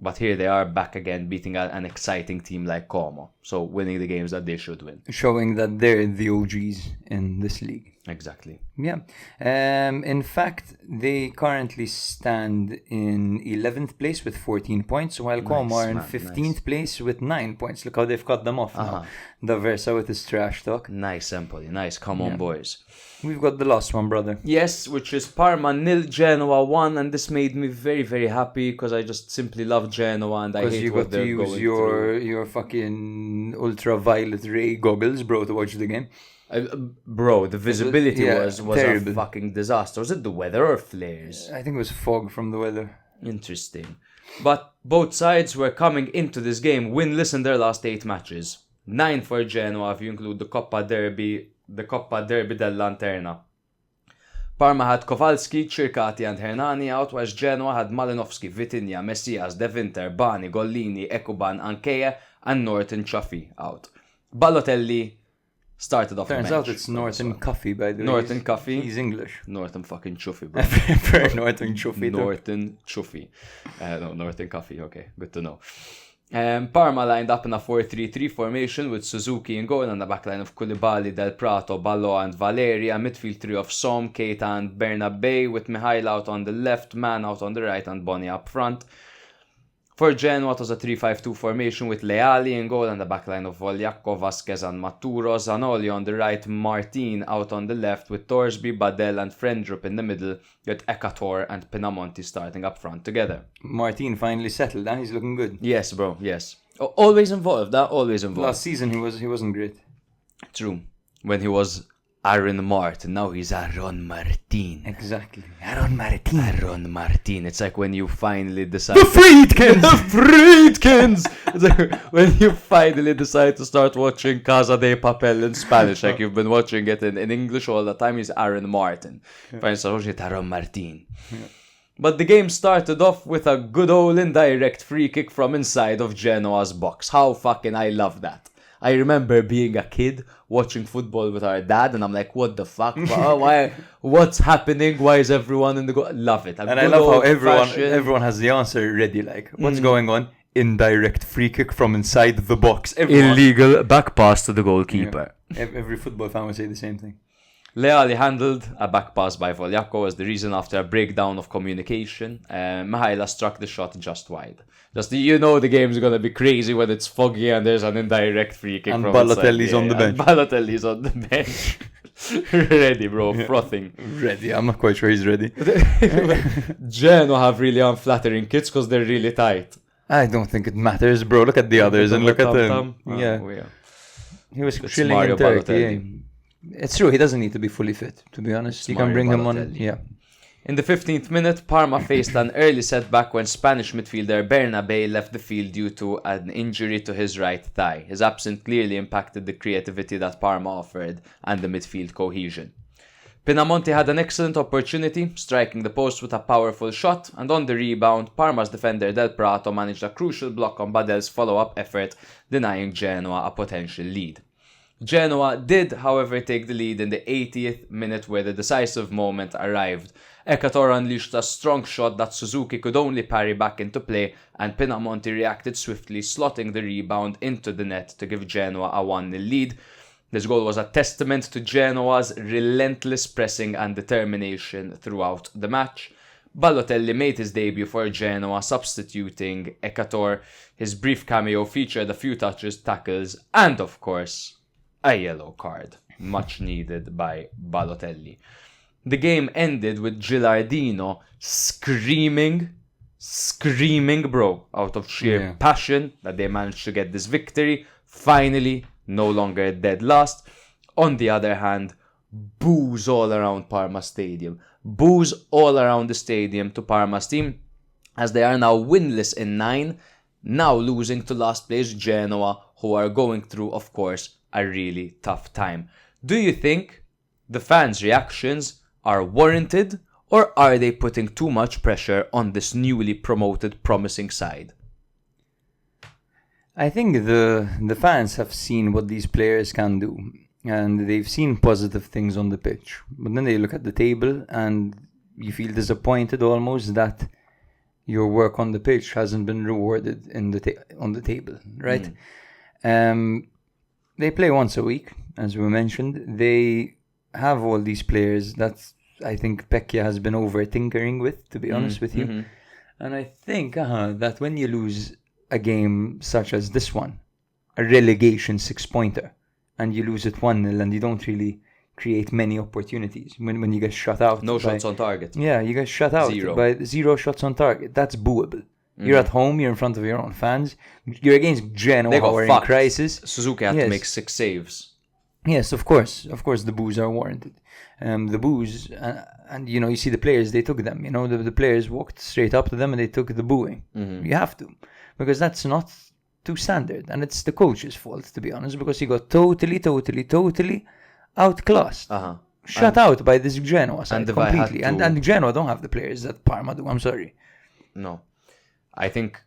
But here they are back again, beating an exciting team like Como. So winning the games that they should win. Showing that they're the OGs in this league. Exactly. Yeah. In fact, they currently stand in 11th place with 14 points, while Como are in 15th place with 9 points. Look how they've cut them off now. D'Aversa with his trash talk. Nice, Empoli. Nice. Come on, boys. We've got the last one, brother. Yes, which is Parma 0, Genoa 1, and this made me very, very happy because I just simply love Genoa and I hate what they're going through. Because you got to use your fucking ultraviolet ray goggles, bro, to watch the game. Bro, the visibility was terrible. A fucking disaster. Was it the weather or flares? I think it was fog from the weather. Interesting. But both sides were coming into this game winless in their last 8 matches. 9 for Genoa if you include the Coppa Derby dell'Lanterna. Parma had Kowalski, Circati and Hernani out, whilst Genoa had Malinovski, Vitinha, Messias, De Winter, Bani, Gollini, Ekuban, Ankeya and Norton Chaffee out. Balotelli started off Turns the bench. out it's Norton Coffey, by the way. Norton Coffey. He's English. Norton fucking Chuffy, bro. Norton Chuffy. Norton Chuffy. No, Norton Coffey. Okay, good to know. Parma lined up in a 4-3-3 formation with Suzuki in goal and a backline of Koulibaly, Del Prato, Ballo and Valeri, a midfield trio of Som, Keita and Bernabei with Mihail out on the left, Man out on the right and Boni up front. For Genoa, it was a 3-5-2 formation with Leali in goal and a backline of Vogliacco, Vasquez and Maturo, Zanoli on the right, Martin out on the left with Torsby, Badel and Frendrup in the middle, with Ekator and Pinamonti starting up front together. Martin finally settled, and he's looking good. Yes, bro, yes. Always involved, always involved. Last season he wasn't great. True. When he was Aaron Martin, now he's Aaron Martin. Exactly. Aaron Martin. It's like when you finally decide... The Friedkins! The Friedkins! It's like when you finally decide to start watching Casa de Papel in Spanish, like you've been watching it in English all the time, he's Aaron Martin. Finally start watching it, Aaron Martin. Yeah. But the game started off with a good old indirect free kick from inside of Genoa's box. How fucking I love that. I remember being a kid watching football with our dad, and I'm like, what the fuck? Why? What's happening? Why is everyone in the goal? Love it. And I love how everyone has the answer ready. Like, what's going on? Indirect free kick from inside the box. Illegal back pass to the goalkeeper. Yeah. Every football fan would say the same thing. Leali handled a back pass by Vogliacco as the reason after a breakdown of communication. Mihaila struck the shot just wide. The game's gonna be crazy when it's foggy and there's an indirect free kick and from Balotelli's on the bench. Balotelli's on the bench. Ready, bro, frothing. Ready, I'm not quite sure he's ready. Genoa have really unflattering kits because they're really tight. I don't think it matters, bro. Look at the others and look at them. Yeah. He was chilling in Turkey. It's true, he doesn't need to be fully fit, to be honest. You can bring him on. Yeah. In the 15th minute, Parma faced an early setback when Spanish midfielder Bernabei left the field due to an injury to his right thigh. His absence clearly impacted the creativity that Parma offered and the midfield cohesion. Pinamonti had an excellent opportunity, striking the post with a powerful shot, and on the rebound, Parma's defender Del Prato managed a crucial block on Badel's follow-up effort, denying Genoa a potential lead. Genoa did, however, take the lead in the 80th minute where the decisive moment arrived. Ekator unleashed a strong shot that Suzuki could only parry back into play, and Pinamonti reacted swiftly, slotting the rebound into the net to give Genoa a 1-0 lead. This goal was a testament to Genoa's relentless pressing and determination throughout the match. Balotelli made his debut for Genoa, substituting Ekator. His brief cameo featured a few touches, tackles, and of course, a yellow card, much needed by Balotelli. The game ended with Gilardino screaming screaming, bro, out of sheer passion that they managed to get this victory. Finally, no longer dead last. On the other hand, boos all around Parma Stadium. Boos all around the stadium to Parma's team, as they are now winless in 9, now losing to last place Genoa, who are going through, of course, a really tough time. Do you think the fans' reactions are warranted, or are they putting too much pressure on this newly promoted promising side? I think the fans have seen what these players can do, and they've seen positive things on the pitch. But then they look at the table and you feel disappointed almost that your work on the pitch hasn't been rewarded on the table, right? They play once a week, as we mentioned. They have all these players that I think Pecchia has been over-tinkering with, to be honest with you. And I think that when you lose a game such as this one, a relegation 6-pointer, and you lose it 1-0 and you don't really create many opportunities when you get shut out. No shots on target. Yeah, you get shut out by 0 shots on target. That's booable. You're at home, you're in front of your own fans. You're against Genoa, who are in crisis. Suzuki had to make 6 saves. Yes, of course. Of course, the boos are warranted. The boos, and you see the players, they took them. The players walked straight up to them and they took the booing. You have to. Because that's not too standard. And it's the coach's fault, to be honest, because he got totally outclassed. Shut out by this Genoa side completely. And Genoa don't have the players that Parma do, I'm sorry. No. I think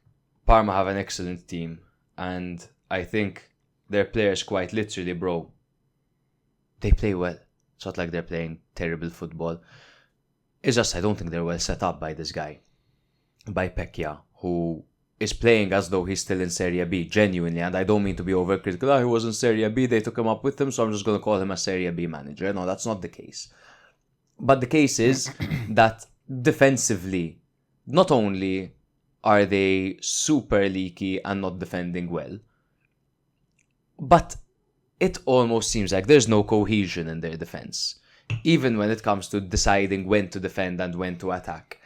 Parma have an excellent team. And I think their players quite literally, bro, they play well. It's not like they're playing terrible football. It's just I don't think they're well set up by this guy. By Pecchia, who is playing as though he's still in Serie B, genuinely, and I don't mean to be overcritical. He was in Serie B, they took him up with them, so I'm just going to call him a Serie B manager. No, that's not the case. But the case is that defensively, not only are they super leaky and not defending well, but it almost seems like there's no cohesion in their defense, even when it comes to deciding when to defend and when to attack.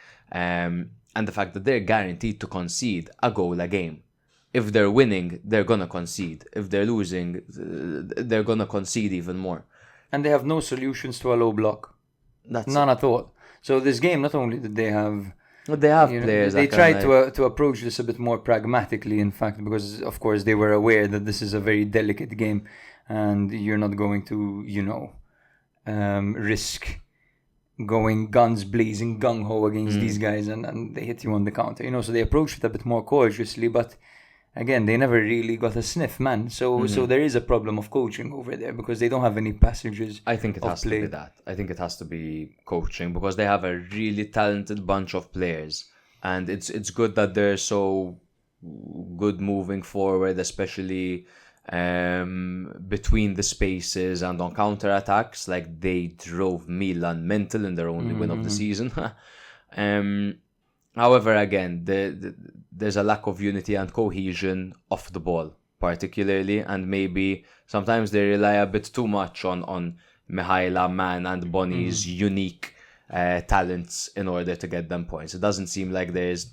And the fact that they're guaranteed to concede a goal a game. If they're winning, they're going to concede. If they're losing, they're going to concede even more. And they have no solutions to a low block. None at all. So this game, not only did they have... They have players. They tried to approach this a bit more pragmatically, in fact, because, of course, they were aware that this is a very delicate game and you're not going to, risk going guns blazing, gung-ho against these guys and they hit you on the counter. So they approached it a bit more cautiously, but again, they never really got a sniff, man. So there is a problem of coaching over there because they don't have any passages. I think it has to be that. I think it has to be coaching because they have a really talented bunch of players and it's good that they're so good moving forward, especially between the spaces and on counter-attacks. Like they drove Milan mental in their only win of the season. However, again, there's a lack of unity and cohesion off the ball, particularly, and maybe sometimes they rely a bit too much on Mihaila, Man, and Bonnie's unique talents in order to get them points. It doesn't seem like there's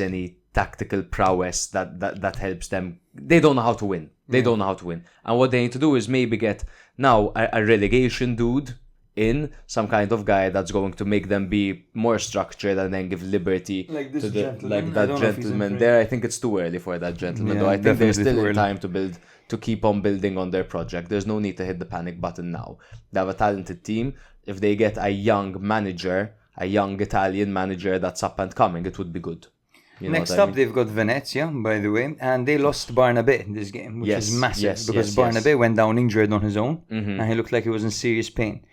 any tactical prowess that helps them. They don't know how to win. Don't know how to win. And what they need to do is maybe get now a relegation dude in, some kind of guy that's going to make them be more structured and then give liberty to that gentleman there. I think it's too early for that gentleman, though. I think there's still time to keep on building on their project. There's no need to hit the panic button now. They have a talented team. If they get a young manager, a young Italian manager that's up and coming, it would be good. Next up, they've got Venezia, by the way, and they lost Barnabé in this game, which is massive because Barnabé went down injured on his own, and he looked like he was in serious pain.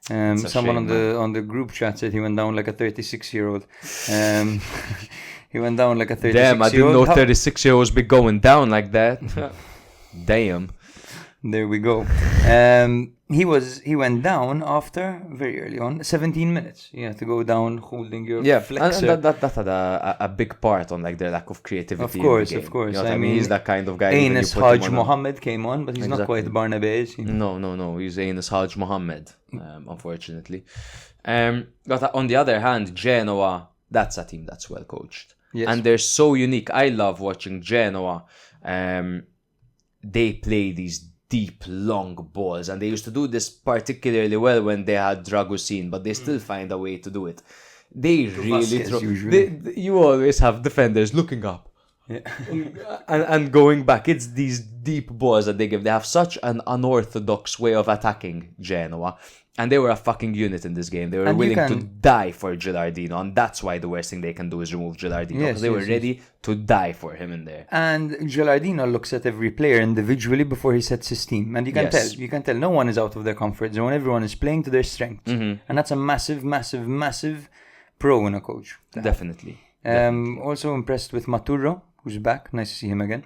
Someone on the group chat said he went down like a 36-year-old. He went down like a 36-year-old. Damn, I didn't know 36-year-olds be going down like that. Damn. There we go. He went down after very early on, 17 minutes. You have to go down holding your flexor. And that had a big part on like their lack of creativity. Of course. You know what I mean, he's that kind of guy. Anis Haj Mohammed came on, but he's not quite Barnabé, is he? No. He's Anis Haj Mohammed, unfortunately. But on the other hand, Genoa, that's a team that's well coached. Yes. And they're so unique. I love watching Genoa. They play these deep, long balls, and they used to do this particularly well when they had Dragusin, but they still find a way to do it. They really throw. You always have defenders looking up. Yeah. and going back. It's these deep balls that they give. They have such an unorthodox way of attacking Genoa. And they were a fucking unit in this game. They were willing to die for Gilardino. And that's why the worst thing they can do is remove Gilardino. Because they were ready to die for him in there. And Gilardino looks at every player individually before he sets his team. And you can tell. You can tell no one is out of their comfort zone. Everyone is playing to their strengths. And that's a massive, massive, massive pro in a coach. Definitely. Also impressed with Maturro, who's back. Nice to see him again.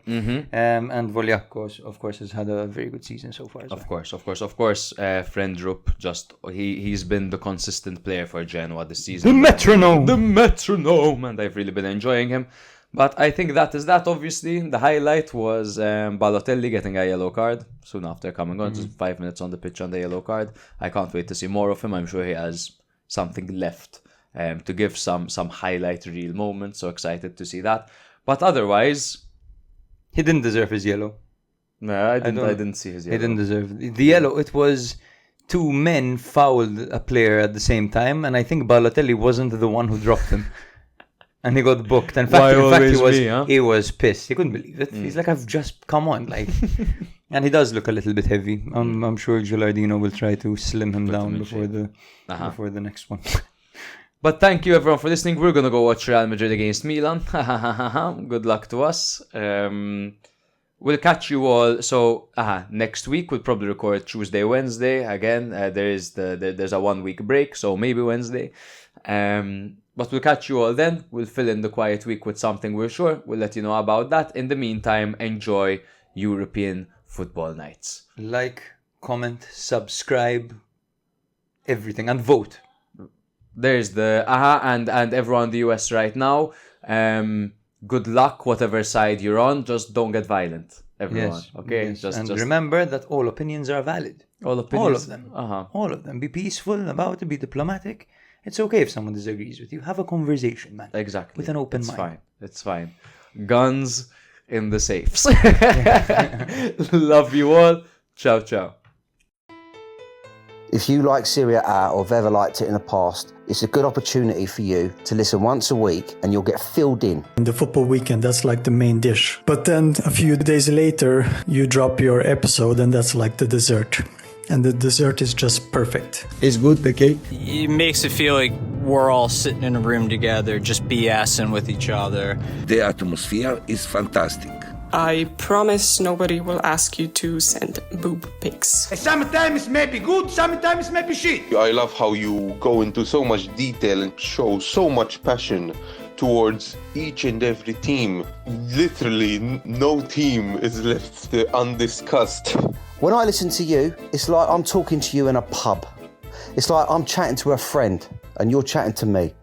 And Vogliakos, of course, has had a very good season so far as well. Of course. Friendrup, he's been the consistent player for Genoa this season. The metronome! And I've really been enjoying him. But I think that is that, obviously. The highlight was Balotelli getting a yellow card soon after coming on. Just 5 minutes on the pitch on the yellow card. I can't wait to see more of him. I'm sure he has something left to give some highlight reel moments. So excited to see that. But otherwise, he didn't deserve his yellow. No, I didn't see his yellow. He didn't deserve the yellow. It was two men fouled a player at the same time, and I think Balotelli wasn't the one who dropped him. And he got booked. In fact, he was pissed. He couldn't believe it. He's like, I've just come on, like. And he does look a little bit heavy. I'm sure Gilardino will try to slim him down before the next one. But thank you everyone for listening. We're going to go watch Real Madrid against Milan. Good luck to us. We'll catch you all. So next week we'll probably record Tuesday, Wednesday. Again, there's a 1 week break, so maybe Wednesday. But we'll catch you all then. We'll fill in the quiet week with something we're sure. We'll let you know about that. In the meantime, enjoy European football nights. Like, comment, subscribe, everything, and vote. There's the and everyone in the US right now. Good luck, whatever side you're on. Just don't get violent, everyone. Yes, okay. Yes. Just remember that all opinions are valid. All opinions. All of them. All of them. Be peaceful about it. Be diplomatic. It's okay if someone disagrees with you. Have a conversation, man. Exactly. With an open mind. It's fine. Guns in the safes. Love you all. Ciao, ciao. If you like Serie A or have ever liked it in the past, it's a good opportunity for you to listen once a week and you'll get filled in. In the football weekend, that's like the main dish. But then a few days later, you drop your episode and that's like the dessert. And the dessert is just perfect. It's good, the cake. It makes it feel like we're all sitting in a room together, just BSing with each other. The atmosphere is fantastic. I promise nobody will ask you to send boob pics. Sometimes maybe good, sometimes maybe shit. I love how you go into so much detail and show so much passion towards each and every team. Literally, no team is left undiscussed. When I listen to you, it's like I'm talking to you in a pub. It's like I'm chatting to a friend and you're chatting to me.